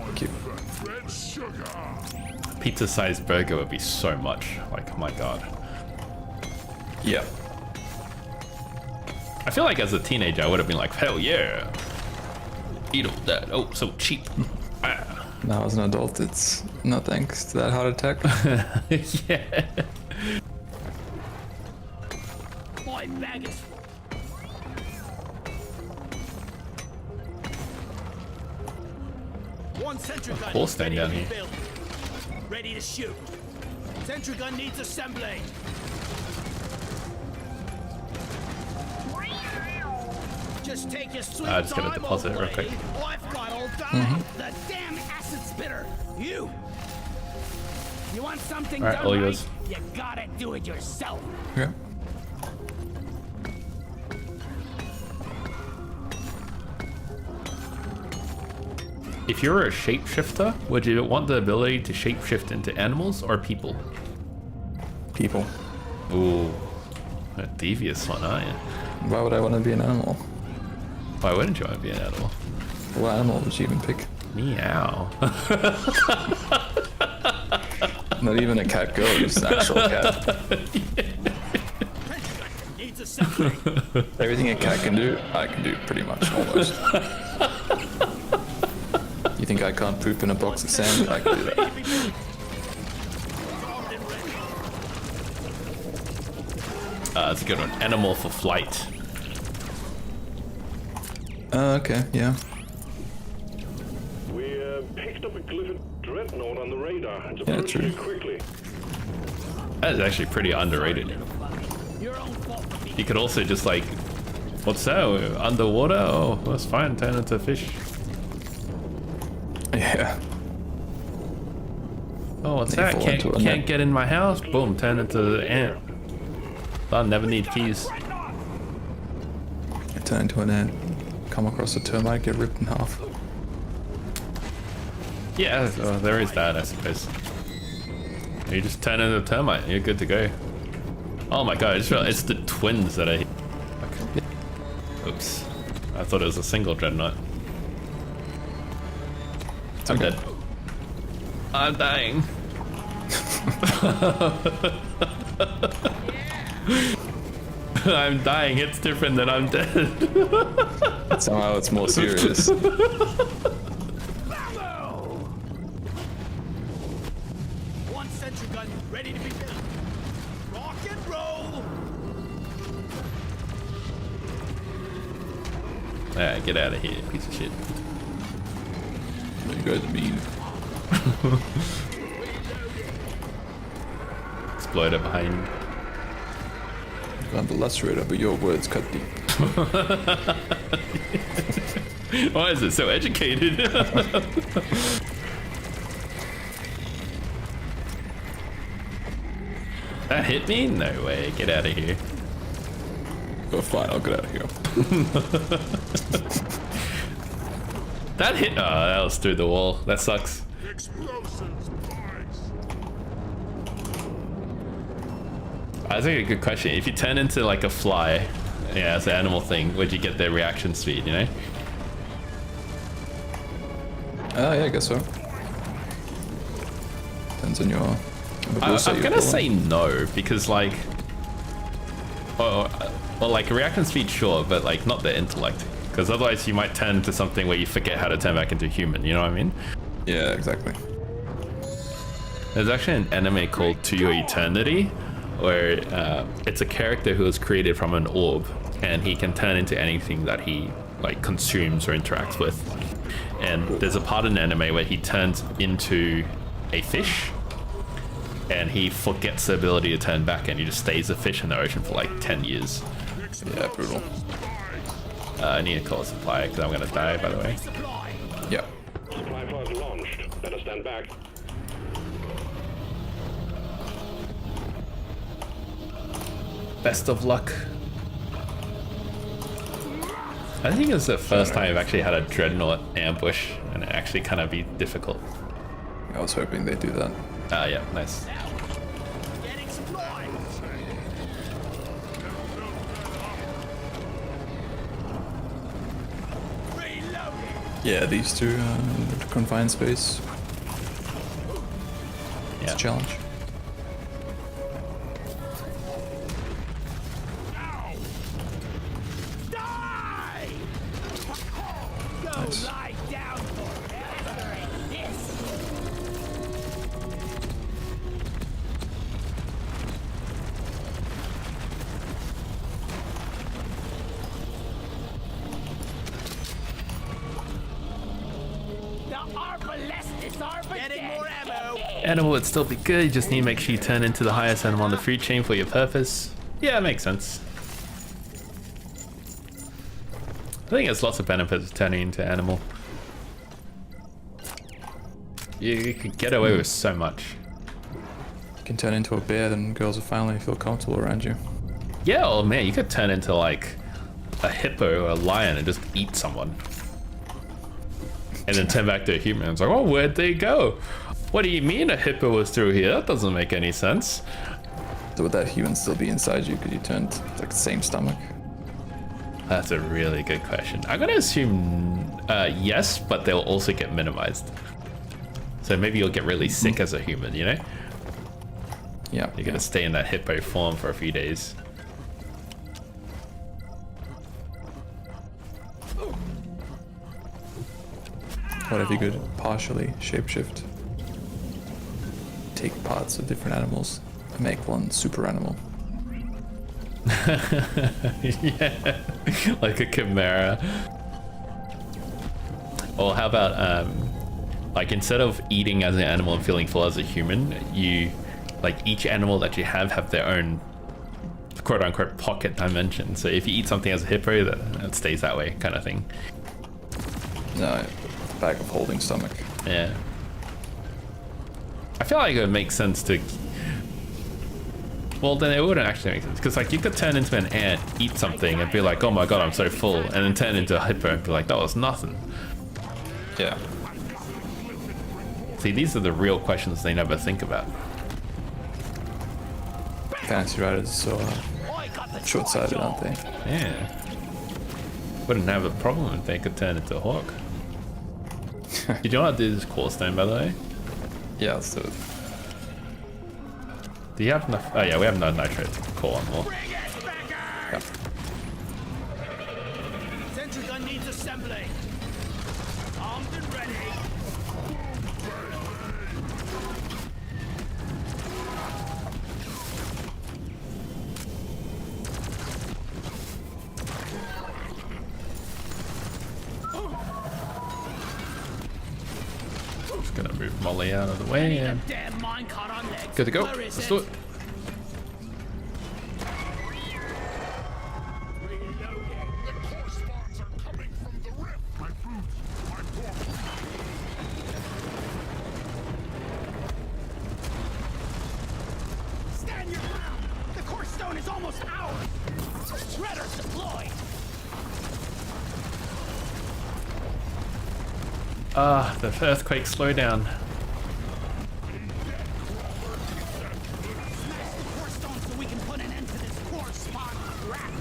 Thank you. Red sugar. Pizza-sized burger would be so much. Like, oh my god. Yeah. I feel like as a teenager, I would have been like, hell yeah. Eat all that. Oh, so cheap. Ah. Now as an adult, it's no thanks to that heart attack. Yeah. My bag is one sentry gun. Horse stand down here. Built. Ready to shoot. Sentry gun needs assembling. Just take your sweet I just gotta time, deposit it old real quick. lady. I've got all done. The damn acid spitter. You want something All right, done all right? yours. You gotta do it yourself. Yeah. If you were a shapeshifter, would you want the ability to shapeshift into animals or people? People. Ooh, a devious one, aren't you? Why would I want to be an animal? Why wouldn't you want to be an animal? What animal would you even pick? Meow. Not even a cat girl, just an actual cat. Needs assembling. Everything a cat can do, I can do pretty much, almost. You think I can't poop in a box of sand? I can do that. That's a good one. Animal for flight. Okay, yeah. We picked up a glyph dreadnought on the radar. It's Yeah, approaching true. you quickly. That is actually pretty underrated. Your own fault for being You could also just like, what's that? Underwater? Oh, that's fine. Turn into a fish. Yeah. Oh, what's Then you that? fall Can't, into a can't net. get in my house? Boom, turn into the ant. I'll never need keys. You turn into an ant. Come across a termite, get ripped in half. Yeah, there is that, I suppose. You just turn into a termite, you're good to go. Oh my god, I just realized it's the twins that are here. Okay. Oops. I thought it was a single dreadnought. I'm okay. dead. I'm dying. I'm dying. It's different than I'm dead. Somehow it's more serious. One sentry gun ready to be built. Rock and roll. Alright, get out of here, piece of shit. You guys are mean. Exploder behind. I'm the lacerator, but your words cut deep. Why is it so educated? That hit me? No way. Get out of here. Oh, fine, I'll get out of here. That hit. Oh, that was through the wall. That sucks. Explosives, boys. That's a good question. If you turn into like a fly, yeah, it's an animal thing, would you get their reaction speed, you know? Yeah, I guess so. Depends on your... I'm gonna say no, because like... Well, like reaction speed, sure, but like not the intellect. Because otherwise you might turn into something where you forget how to turn back into a human, you know what I mean? Yeah, exactly. There's actually an anime called To Your Eternity, where it's a character who is created from an orb, and he can turn into anything that he like consumes or interacts with. And there's a part in the anime where he turns into a fish, and he forgets the ability to turn back, and he just stays a fish in the ocean for like 10 years. Yeah, brutal. I need to call a supplier because I'm gonna die, by the way. Yeah. Supply pod launched. Better stand back. Best of luck. I think it's the first time I've actually had a dreadnought ambush and it actually kind of be difficult. I was hoping they'd do that. Ah, yeah, nice. Getting supplies. Reloading. Yeah, these two confined space. It's Yeah. a challenge. Die! Go Nice. lie down forever in this. The arbalestis are getting more ammo. Animal would still be good, you just need to make sure you turn into the highest animal on the food chain for your purpose. Yeah, it makes sense. I think there's lots of benefits of turning into animal. You could get away with so much. You can turn into a bear, then girls will finally feel comfortable around you. Yeah, oh man, you could turn into like a hippo or a lion and just eat someone. And then turn back to a human. It's like, oh, where'd they go? What do you mean a hippo was through here? That doesn't make any sense. So would that human still be inside you because you turned like the same stomach? That's a really good question. I'm gonna assume yes, but they'll also get minimized. So maybe you'll get really sick as a human, you know? Yeah. You're gonna stay in that hippo form for a few days. What if you could partially shapeshift? Take parts of different animals and make one super animal. Yeah, like a chimera. Or how about like instead of eating as an animal and feeling full as a human, you like each animal that you have their own quote unquote pocket dimension. So if you eat something as a hippo, that stays that way, kind of thing. No, bag of holding stomach. Yeah. I feel like it would make sense to. Well, then it wouldn't actually make sense because like you could turn into an ant, eat something, and be like, "Oh my god, I'm so full," and then turn into a hippo and be like, "That was nothing." Yeah. See, these are the real questions they never think about. Fantasy writers are so short-sighted, aren't they? Yeah. Wouldn't have a problem if they could turn into a hawk. Did you want to do this core stone, by the way? Yeah, let's do it. Do you have enough? Oh yeah, we have no nitro core anymore. Bring it, Becker! Yeah. Sentry gun needs assembling. Armed and ready. Just gonna move Molly out of the way and Damn minecart on legs. good to go. Where is Let's do it. The core spawns are coming from the rift. My boots, my pork. Stand your ground. The core stone is almost ours. Shredders deployed. Ah, the earthquake slowdown. Smash the core stone so we can put an end to this core spawn crap.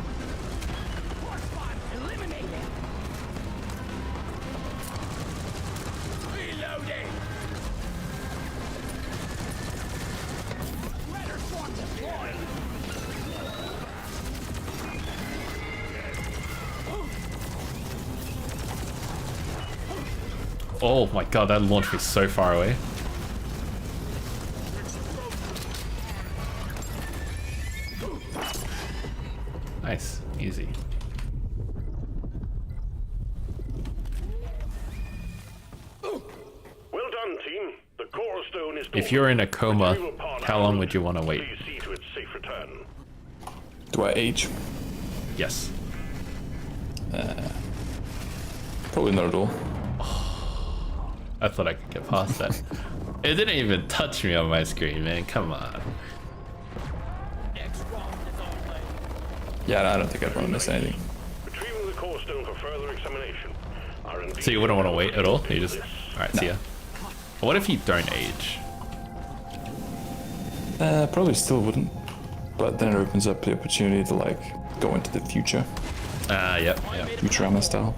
Core spawn eliminated. Reloading. Shredder swarm deployed. Oh my god, that launched me so far away. Nice, easy. Well done, team. The core stone is. If you're in a coma, how long would you want to wait? Please see to its safe return. Do I age? Yes. Probably not at all. I thought I could get past that. It didn't even touch me on my screen, man. Come on. Next round is on play. Yeah, I don't think I'd want to miss anything. Retrieving the core stone for further examination. R&D So you wouldn't want to wait at all? You just... Alright, see ya. What if you don't age? Probably still wouldn't. But then it opens up the opportunity to like go into the future, Ah, yep, yep. Futurama style.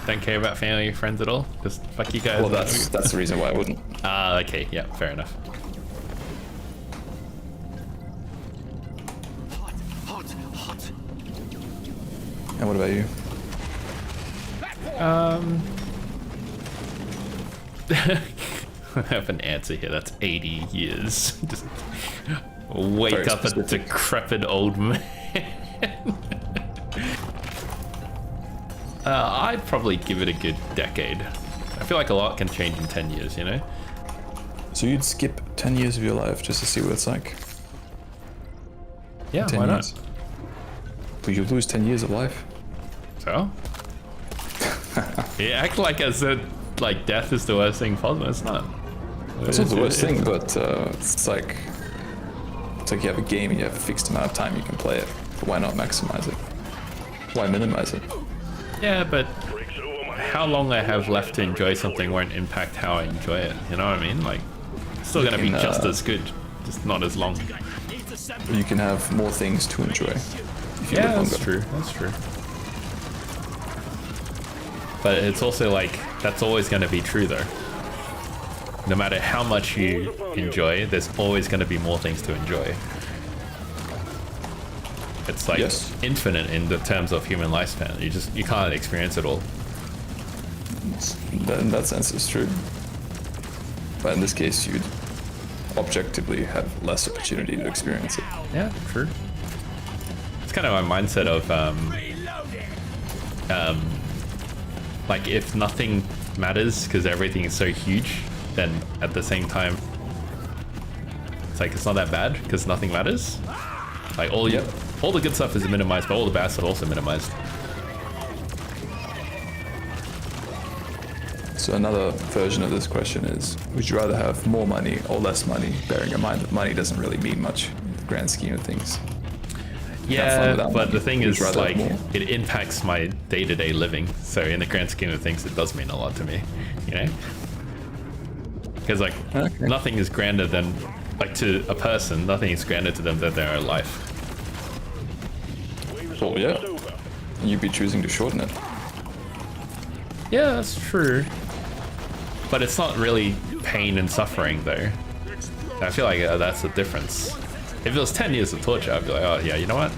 Don't care about family or friends at all? Just fuck you guys. Well, that's the reason why I wouldn't. Ah, okay, yeah, fair enough. Hot, hot, hot. And what about you? I have an answer here. That's 80 years. Just wake Very up a specific. decrepit old man. I'd probably give it a good decade. I feel like a lot can change in 10 years, you know? So you'd skip 10 years of your life just to see what it's like? Yeah, 10 why years. not? But you lose 10 years of life. So? You act like as if like death is the worst thing possible. It's not. That's not the worst thing, but it's like you have a game and you have a fixed amount of time you can play it. But why not maximize it? Why minimize it? Yeah, but Breaks over my how long I have left to enjoy something won't impact how I enjoy it. You know what I mean? Like, it's still gonna be can, just as good, just not as long. Needs assembly. You can have more things to enjoy if you Yeah, live that's longer. true. That's true. But it's also like that's always going to be true, though. No matter how much you enjoy, there's always going to be more things to enjoy. It's like Yes. infinite in the terms of human lifespan. You can't experience it all. That, in that sense, it's true. But in this case, you'd objectively have less opportunity to experience it. Yeah, true. It's kind of my mindset of like if nothing matters because everything is so huge, then at the same time it's like it's not that bad because nothing matters. Like all the good stuff is minimized, but all the bad stuff also minimized. So another version of this question is, would you rather have more money or less money, bearing in mind that money doesn't really mean much in the grand scheme of things? fun Yeah, without but money. the thing Would is, you rather have like, more? it impacts my day-to-day living. So in the grand scheme of things, it does mean a lot to me, you know? Because, like, Okay. nothing is grander than, like, to a person, nothing is grander to them than their own life. Well, yeah. You'd be choosing to shorten it. Yeah, that's true. But it's not really pain and suffering, though. I feel like that's the difference. If it was 10 years of torture, I'd be like, oh yeah, you know what?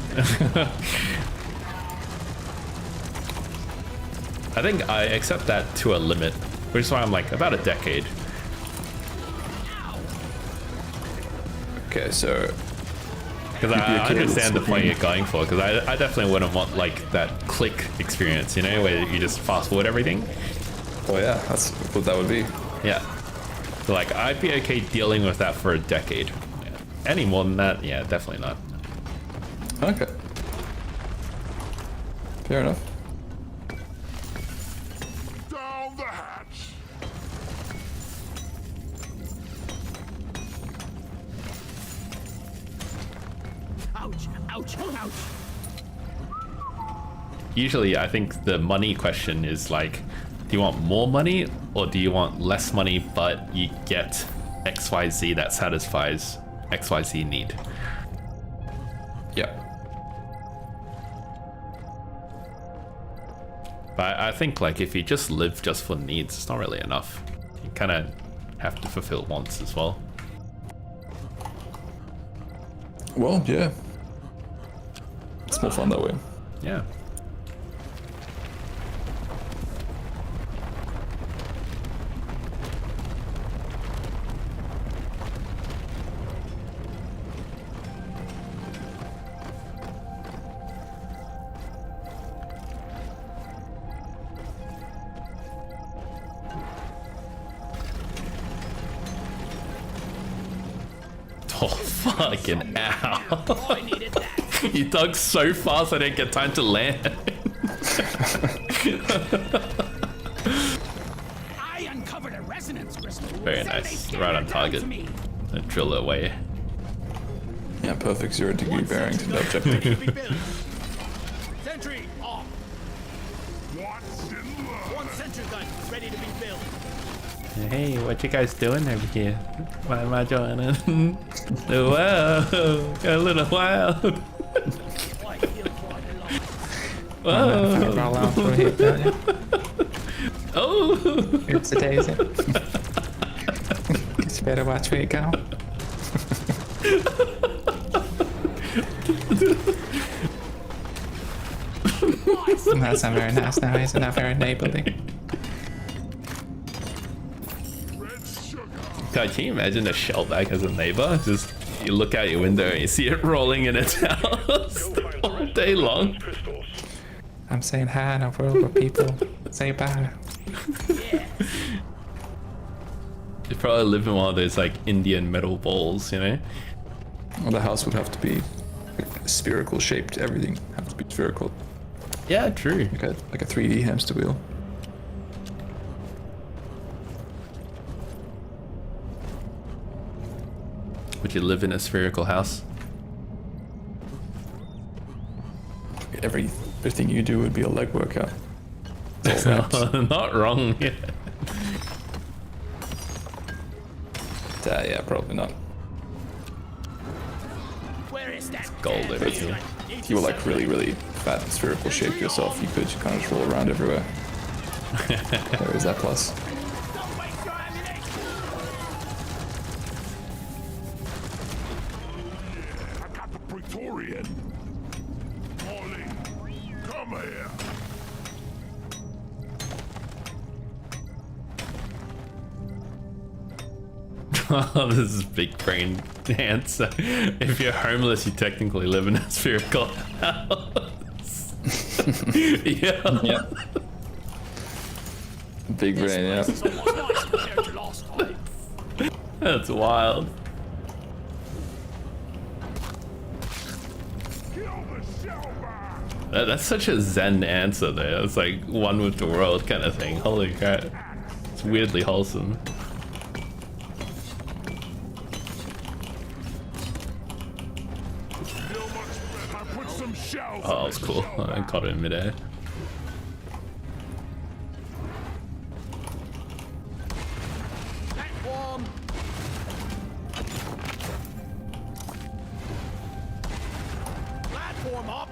I think I accept that to a limit, which is why I'm like about a decade. Okay, so Because I understand the point you're going for, because I definitely wouldn't want like that click experience, you know, where you just fast forward everything. oh yeah, that's what that would be. Yeah. So like I'd be okay dealing with that for a decade. Yeah. Any more than that, yeah, definitely not. Okay. Fair enough. Down the hatch. Ouch, ouch, ouch. Usually I think the money question is like, do you want more money or do you want less money but you get XYZ that satisfies XYZ need? Yeah. But I think like if you just live just for needs, it's not really enough. You kind of have to fulfill wants as well. Well, yeah. It's more fun that way. Yeah. Oh, fucking ow. I needed that. You dug so fast I didn't get time to land. I uncovered a resonance crystal. Very So nice. they Right on scattered down target. to me. And drill away. Yeah, perfect 0-degree bearing to the objective. Sentry off. What's in love? One sentry gun ready to be built. Hey, what you guys doing over here? Why am I joining? Wow, got a little wild. I feel quite alive. Whoa. Roll on through here, don't you? Oh, It's a daisy. You better watch where you go. That's not very nice now, is it? Not very neighborly. Red sugar. God, can you imagine a shellback as a neighbor? Just you look out your window and you see it rolling in its house all day long. Crystals. I'm saying hi in a world where people say bye. You probably live in one of those like Indian metal balls, you know? Well, the house would have to be like, spherical shaped. Everything have to be spherical, Yeah, true. like a 3D hamster wheel. Would you live in a spherical house? Everything you do would be a leg workout. It's all wrapped. Not wrong. Yeah. Yeah, probably not. Where is that? Gold everything. If you were like really fat and spherical shaped yourself, you could kind of just roll around everywhere. There is that plus. Don't waste your ammunition. I got the Praetorian. Ollie, come here. Oh, this is big brain answer. If you're homeless, you technically live in a spherical house. Yeah. Big brain, yeah. It's almost nice compared to last time. That's wild. Kill the shellback. That's such a zen answer there. It's like one with the world kind of thing. Holy crap. It's weirdly wholesome. Feel much better. I put some shells. Oh, that was cool. I caught it in midair. Platform. Platform up.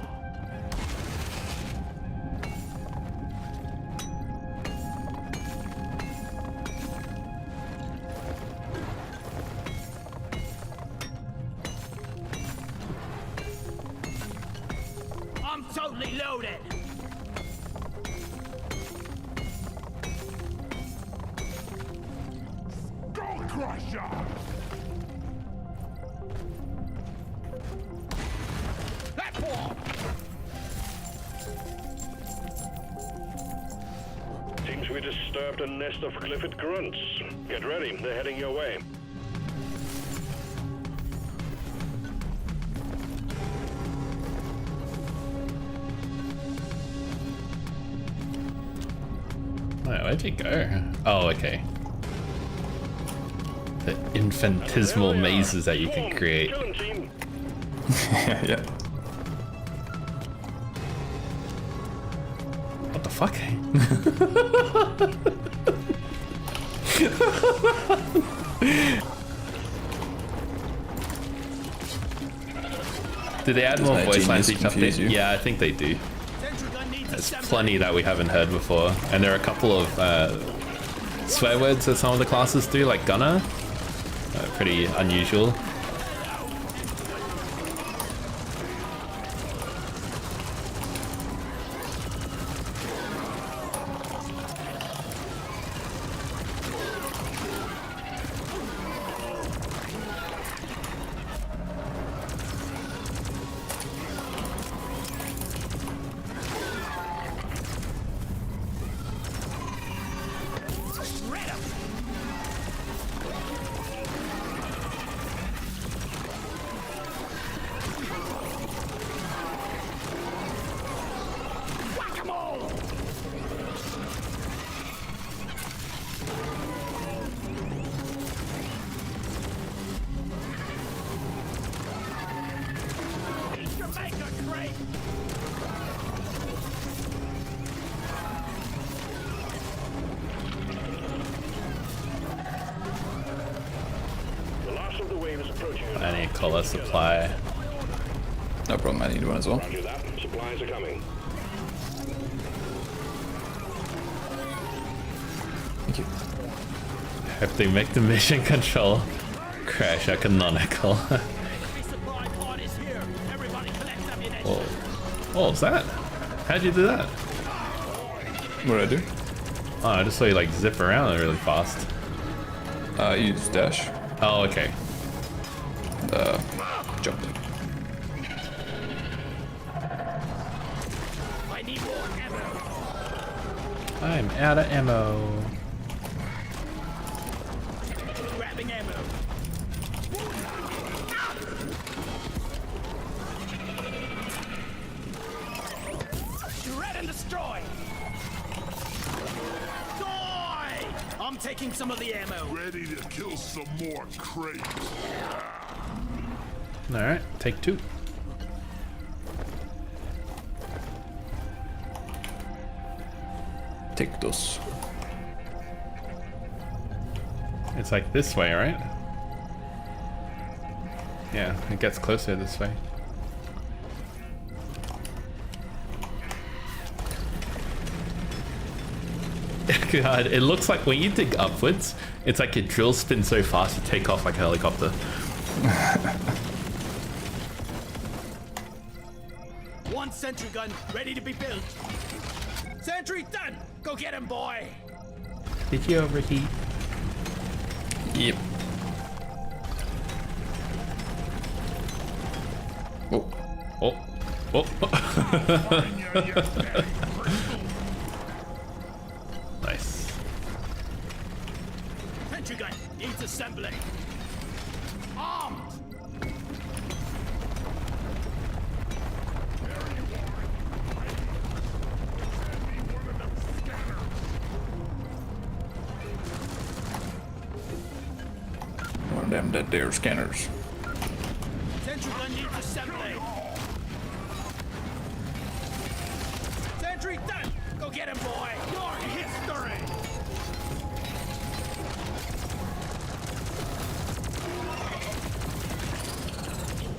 Fully loaded. Skull Crusher! Platform! Seems we disturbed a nest of Clifford grunts. Get ready, they're heading your way. Oh, where'd you go? Oh, okay. The infinitesimal mazes that you can create. Kill 'em, team. Yeah. What the fuck? Did they add more Doesn't that voice lines genius each update? confuse you? Yeah, I think they do. Sentry gun needs There's assembly. plenty that we haven't heard before, and there are a couple of swear words that some of the classes do, like gunner. Pretty unusual. Shred 'em. Whack-a-mole. Jamaica crate. The last of the wave is approaching you. I need color supply. No problem, I need one as well. Roger that. Supplies are coming. Thank you. If they make the mission control crash canonical. Resupply pod is here. Everybody collect ammunition. Oh, what was that? How'd you do that? What did I do? Oh, I just saw you like zip around really fast. Use dash. Oh, okay. Jump. I need more ammo. I'm out of ammo. Grabbing ammo. Shred and destroy. Die! I'm taking some of the ammo. Ready to kill some more crates. Alright, take two. Take those. It's like this way, right? Yeah, it gets closer this way. God, it looks like when you dig upwards, it's like your drill spins so fast you take off like a helicopter. One sentry gun ready to be built. Sentry done! Go get him, boy! Did you overheat? Yep. Oh. Oh. Oh. Nice. Sentry gun needs assembly. Armed! One of them dead dare scanners. Sentry gun needs assembly. Sentry done! Go get him, boy! Your history!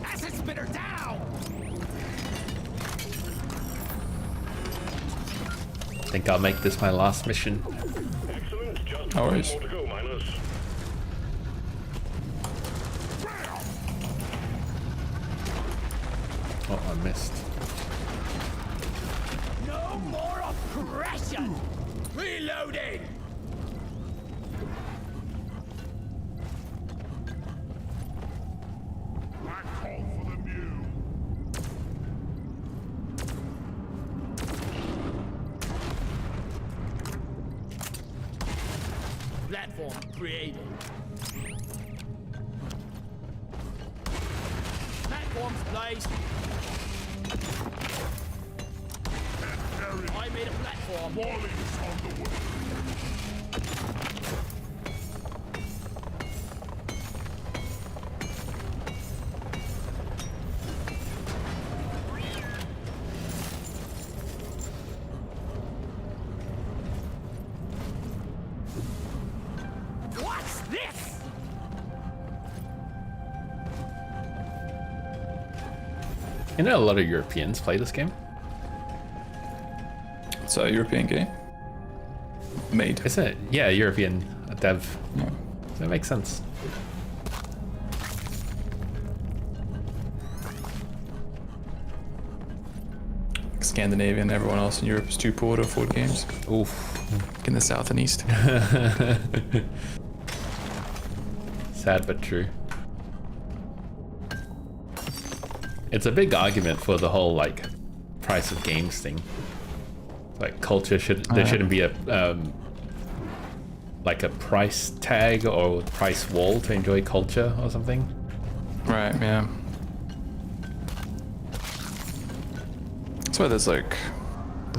Acid spitter down! I think I'll make this my last mission. Excellent. Just No one worries. more to go, miners. Oh, I missed. more oppression! Reloading! I call for the mule. Platform created. Platforms placed. I made a platform. Wally is on the way. What's this? You know, a lot of Europeans play this game. It's a European game. Made. Isn't it? Yeah, European dev. Yeah. So it makes sense. Scandinavian, everyone else in Europe is too poor to afford games. Oof. Like in the south and east. Sad but true. It's a big argument for the whole like price of games thing. Like culture there shouldn't be a like a price tag or price wall to enjoy culture or something. Right, yeah. That's why there's like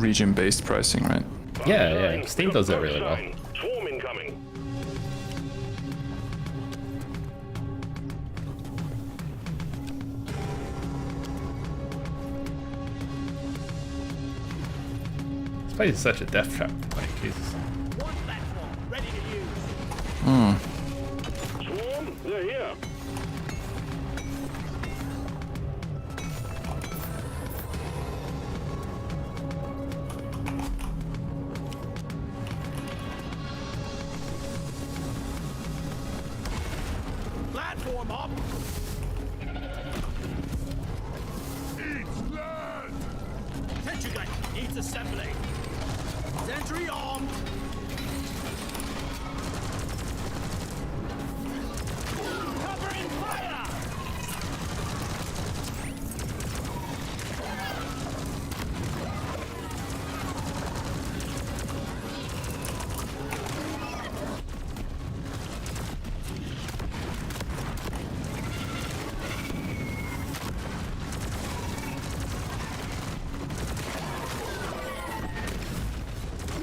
region-based pricing, right? Yeah. Steam does it really well. Swarm incoming. This place is such a death trap. Like Jesus. One platform ready to use. Swarm, they're here. Platform up. Eat land! Sentry gun needs assembly. Sentry armed. Covering fire.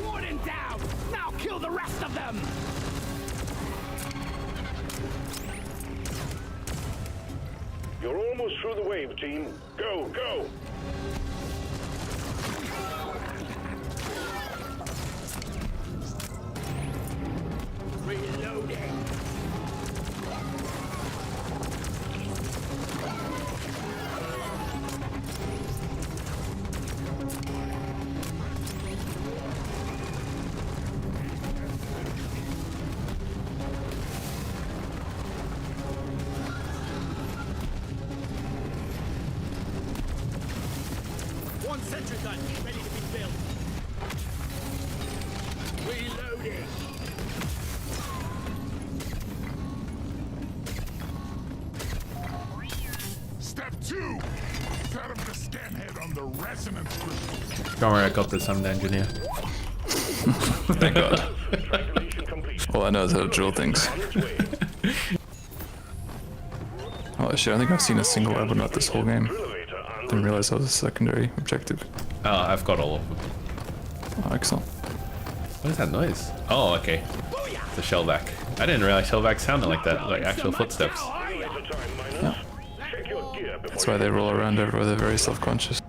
Warden down. Now kill the rest of them. You're almost through the wave, team. Go, go! Reloading. One sentry gun ready to be built. Reloading. Step 2. Set up the scan head on the resonance crystal. Don't worry, I got this. I'm the engineer. Thank God. Calculation complete. All I know is how to drill things. On its way. Oh shit, I think I've seen a single weapon at this whole game. Elevator on Didn't realize that was a secondary objective. Oh, I've got all of them. Oh, excellent. What is that noise? Oh, okay. It's a shellback. I didn't realize shellbacks sounded like that, like actual footsteps. elevator time, miners. Check your gear before That's why they roll around everywhere, they're very self-conscious.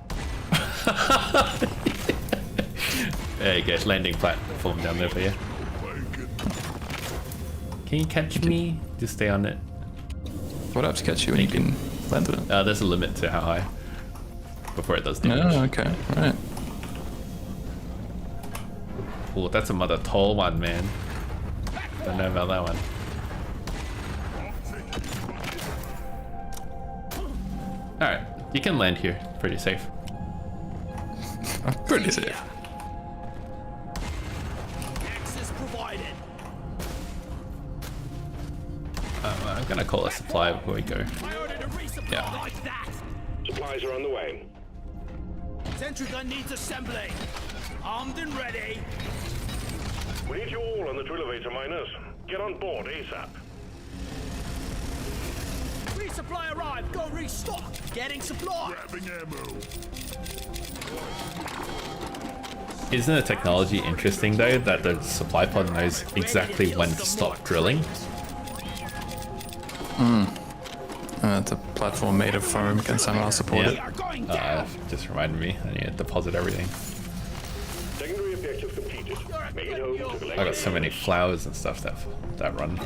There you go, landing platform down there for you. Can you catch me? Just stay on it. What happens to catch you when you can land on it? There's a limit to how high before it does damage. Oh, okay, right. Oh, that's a mother tall one, man. Don't know about that one. Alright, you can land here. Pretty safe. Pretty safe. I'm gonna call a supply before we go. I ordered a resupply Yeah. like that. Supplies are on the way. Sentry gun needs assembling. Armed and ready. We need you all on the elevator, miners. Get on board ASAP. Resupply arrived. Go restock. Getting supply. Grabbing ammo. Isn't the technology interesting though that the supply pod knows exactly when to stop drilling? The platform made of foam can somehow support Yeah. it. We are going down. Just reminded me, I need to deposit everything. Secondary objective completed. Make it home to I got so many flowers and stuff that run.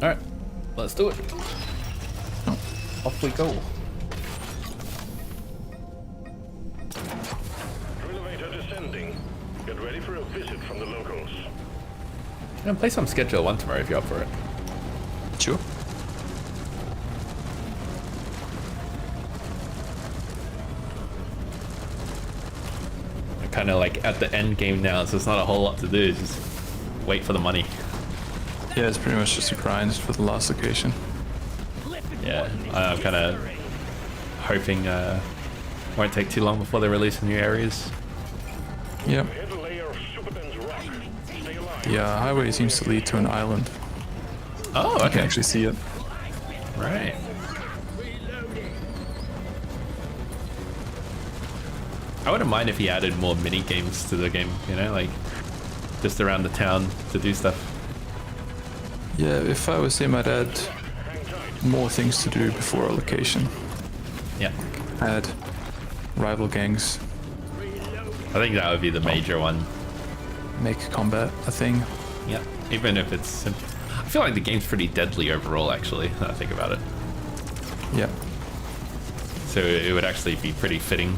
Alright, let's do it. Off we go. Elevator descending. Get ready for a visit from the locals. I'm gonna play some Schedule 1 tomorrow if you're up for it. Sure. I'm kind of like at the end game now, so there's not a whole lot to do. It's just wait for the money. Yeah, it's pretty much just a grind for the last location. Yeah, I'm kind of hoping won't take too long before they release the new areas. Yep. Hit a layer of super dense rock. Stay alive. The highway seems to lead to an island. Oh, You can okay. actually see it. Right. I wouldn't mind if he added more mini games to the game, you know, like just around the town to do stuff. Yeah, if I was him, I'd add more things to do before a location. Yeah. Add rival gangs, I think that would be the major one. make combat a thing. Yeah. Even if it's... I feel like the game's pretty deadly overall, actually, when I think about it. Yeah. So it would actually be pretty fitting.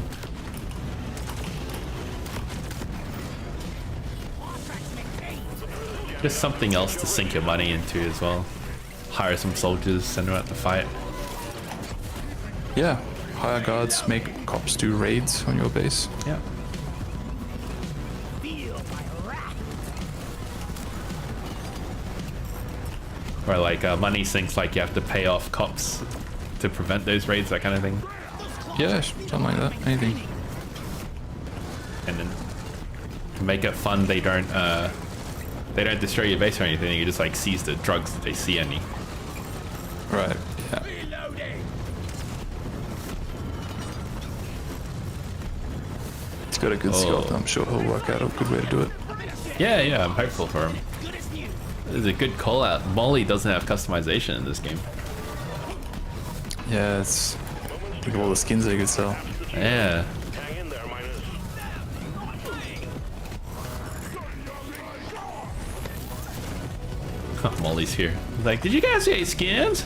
Just something else to sink your money into as well. Hire some soldiers, send them out to fight. Yeah. Hire guards, make cops do raids on your base. Yeah. Feel my wrath. Or like money sinks, like you have to pay off cops to prevent those raids, that kind of thing. Yeah, something like that. Anything. And then to make it fun, they don't destroy your base or anything. You just like seize the drugs that they see any. Right. Yeah. Reloading. He's got a good sculpt. I'm sure he'll work out a good way to do it. Yeah, yeah, I'm hopeful for him. Good as new. There's a good call out. Molly doesn't have customization in this game. Yeah, it's... Look at all the skins they could sell. Yeah. Hang in there, miners. Molly's here. Like, did you guys get skins?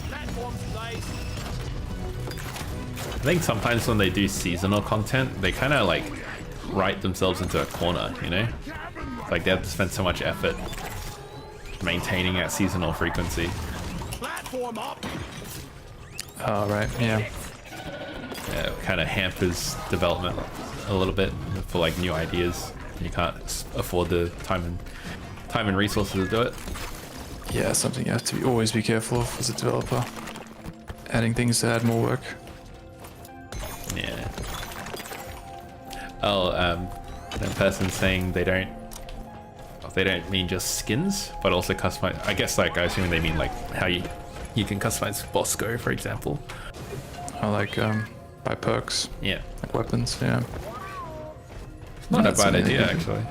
Platforms placed. I think sometimes when they do seasonal content, they kind of like write themselves into a corner, you know? Like they have to spend so much effort maintaining that seasonal frequency. Platform up. Oh, right. Yeah. Yeah, it kind of hampers development a little bit for like new ideas. You can't afford the time and resources to do it. Yeah, something you have to always be careful of as a developer. Adding things to add more work. Yeah. Oh, that person saying they don't mean just skins, but also customize. I guess like I assume they mean like how you can customize Bosco, for example. I like by perks, Yeah, like weapons. Yeah. not a That's bad something idea they can do. actually.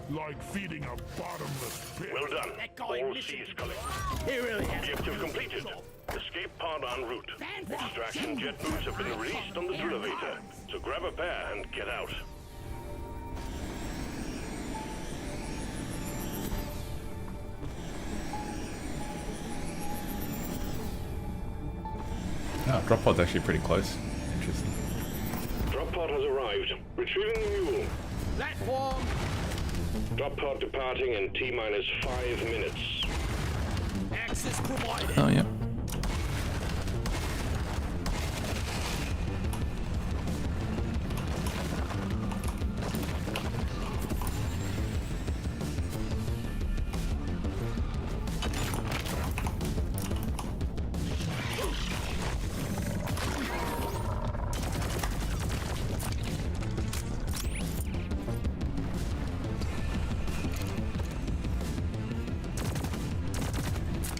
Like feeding a bottomless pit. Well done. That guy All missing. C's collected. He really has. Objective completed. Escape pod en route. Extraction jet boots have been released on the elevator. So grab a pair and get out. Oh, drop pod's actually pretty close. Interesting. Drop pod has arrived. Retrieving the mule. Platform. Drop pod departing in T-minus 5 minutes. Access provided. Oh, yeah.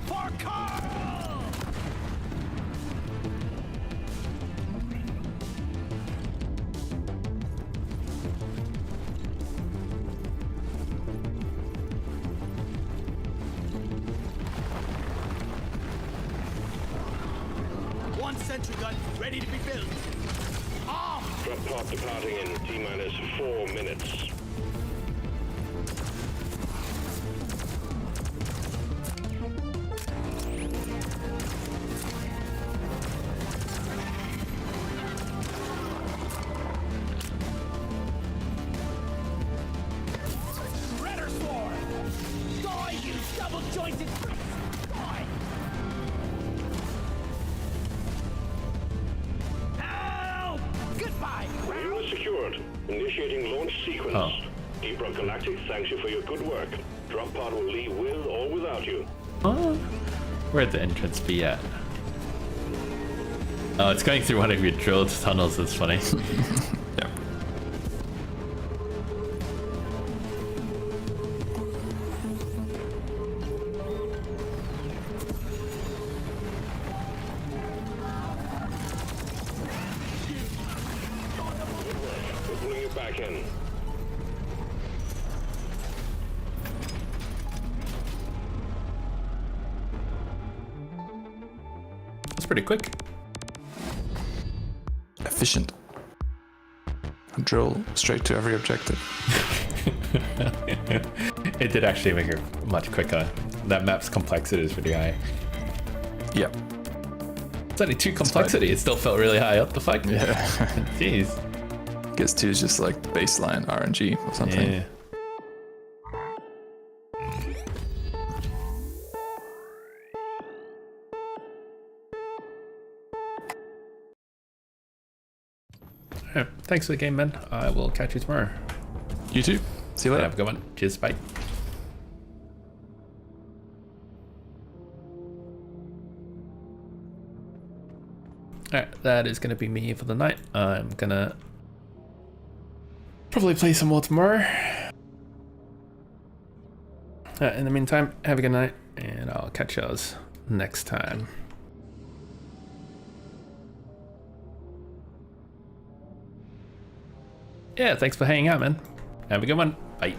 For Carl! One sentry gun ready to be built. Armed! Drop pod departing in T-minus 4 minutes. Redder sword! Die, you double-jointed pricks! Die! Help! Goodbye, Unit secured. Initiating launch sequence. Oh. Galactic thanks you for your good work. Drop pod will leave with or without you. Where'd the entrance be at? Oh, it's going through one of your drilled tunnels. That's funny. Yeah. We're pulling you back in. That's pretty quick. Efficient. Drill straight to every objective. It did actually make it much quicker. That map's complexity is pretty high. Yep. It's only 2 complexity. It still felt really high. What the fuck? Yeah. Jeez. Guess 2 is just like baseline RNG or something. Yeah. Alright, thanks for the game, man. I will catch you tomorrow. You too. See you later. Have a good one. Cheers, bye. Alright, that is going to be me for the night. I'm going to probably play some more tomorrow. In the meantime, have a good night, and I'll catch y'all next time. Yeah, thanks for hanging out, man. Have a good one. Bye.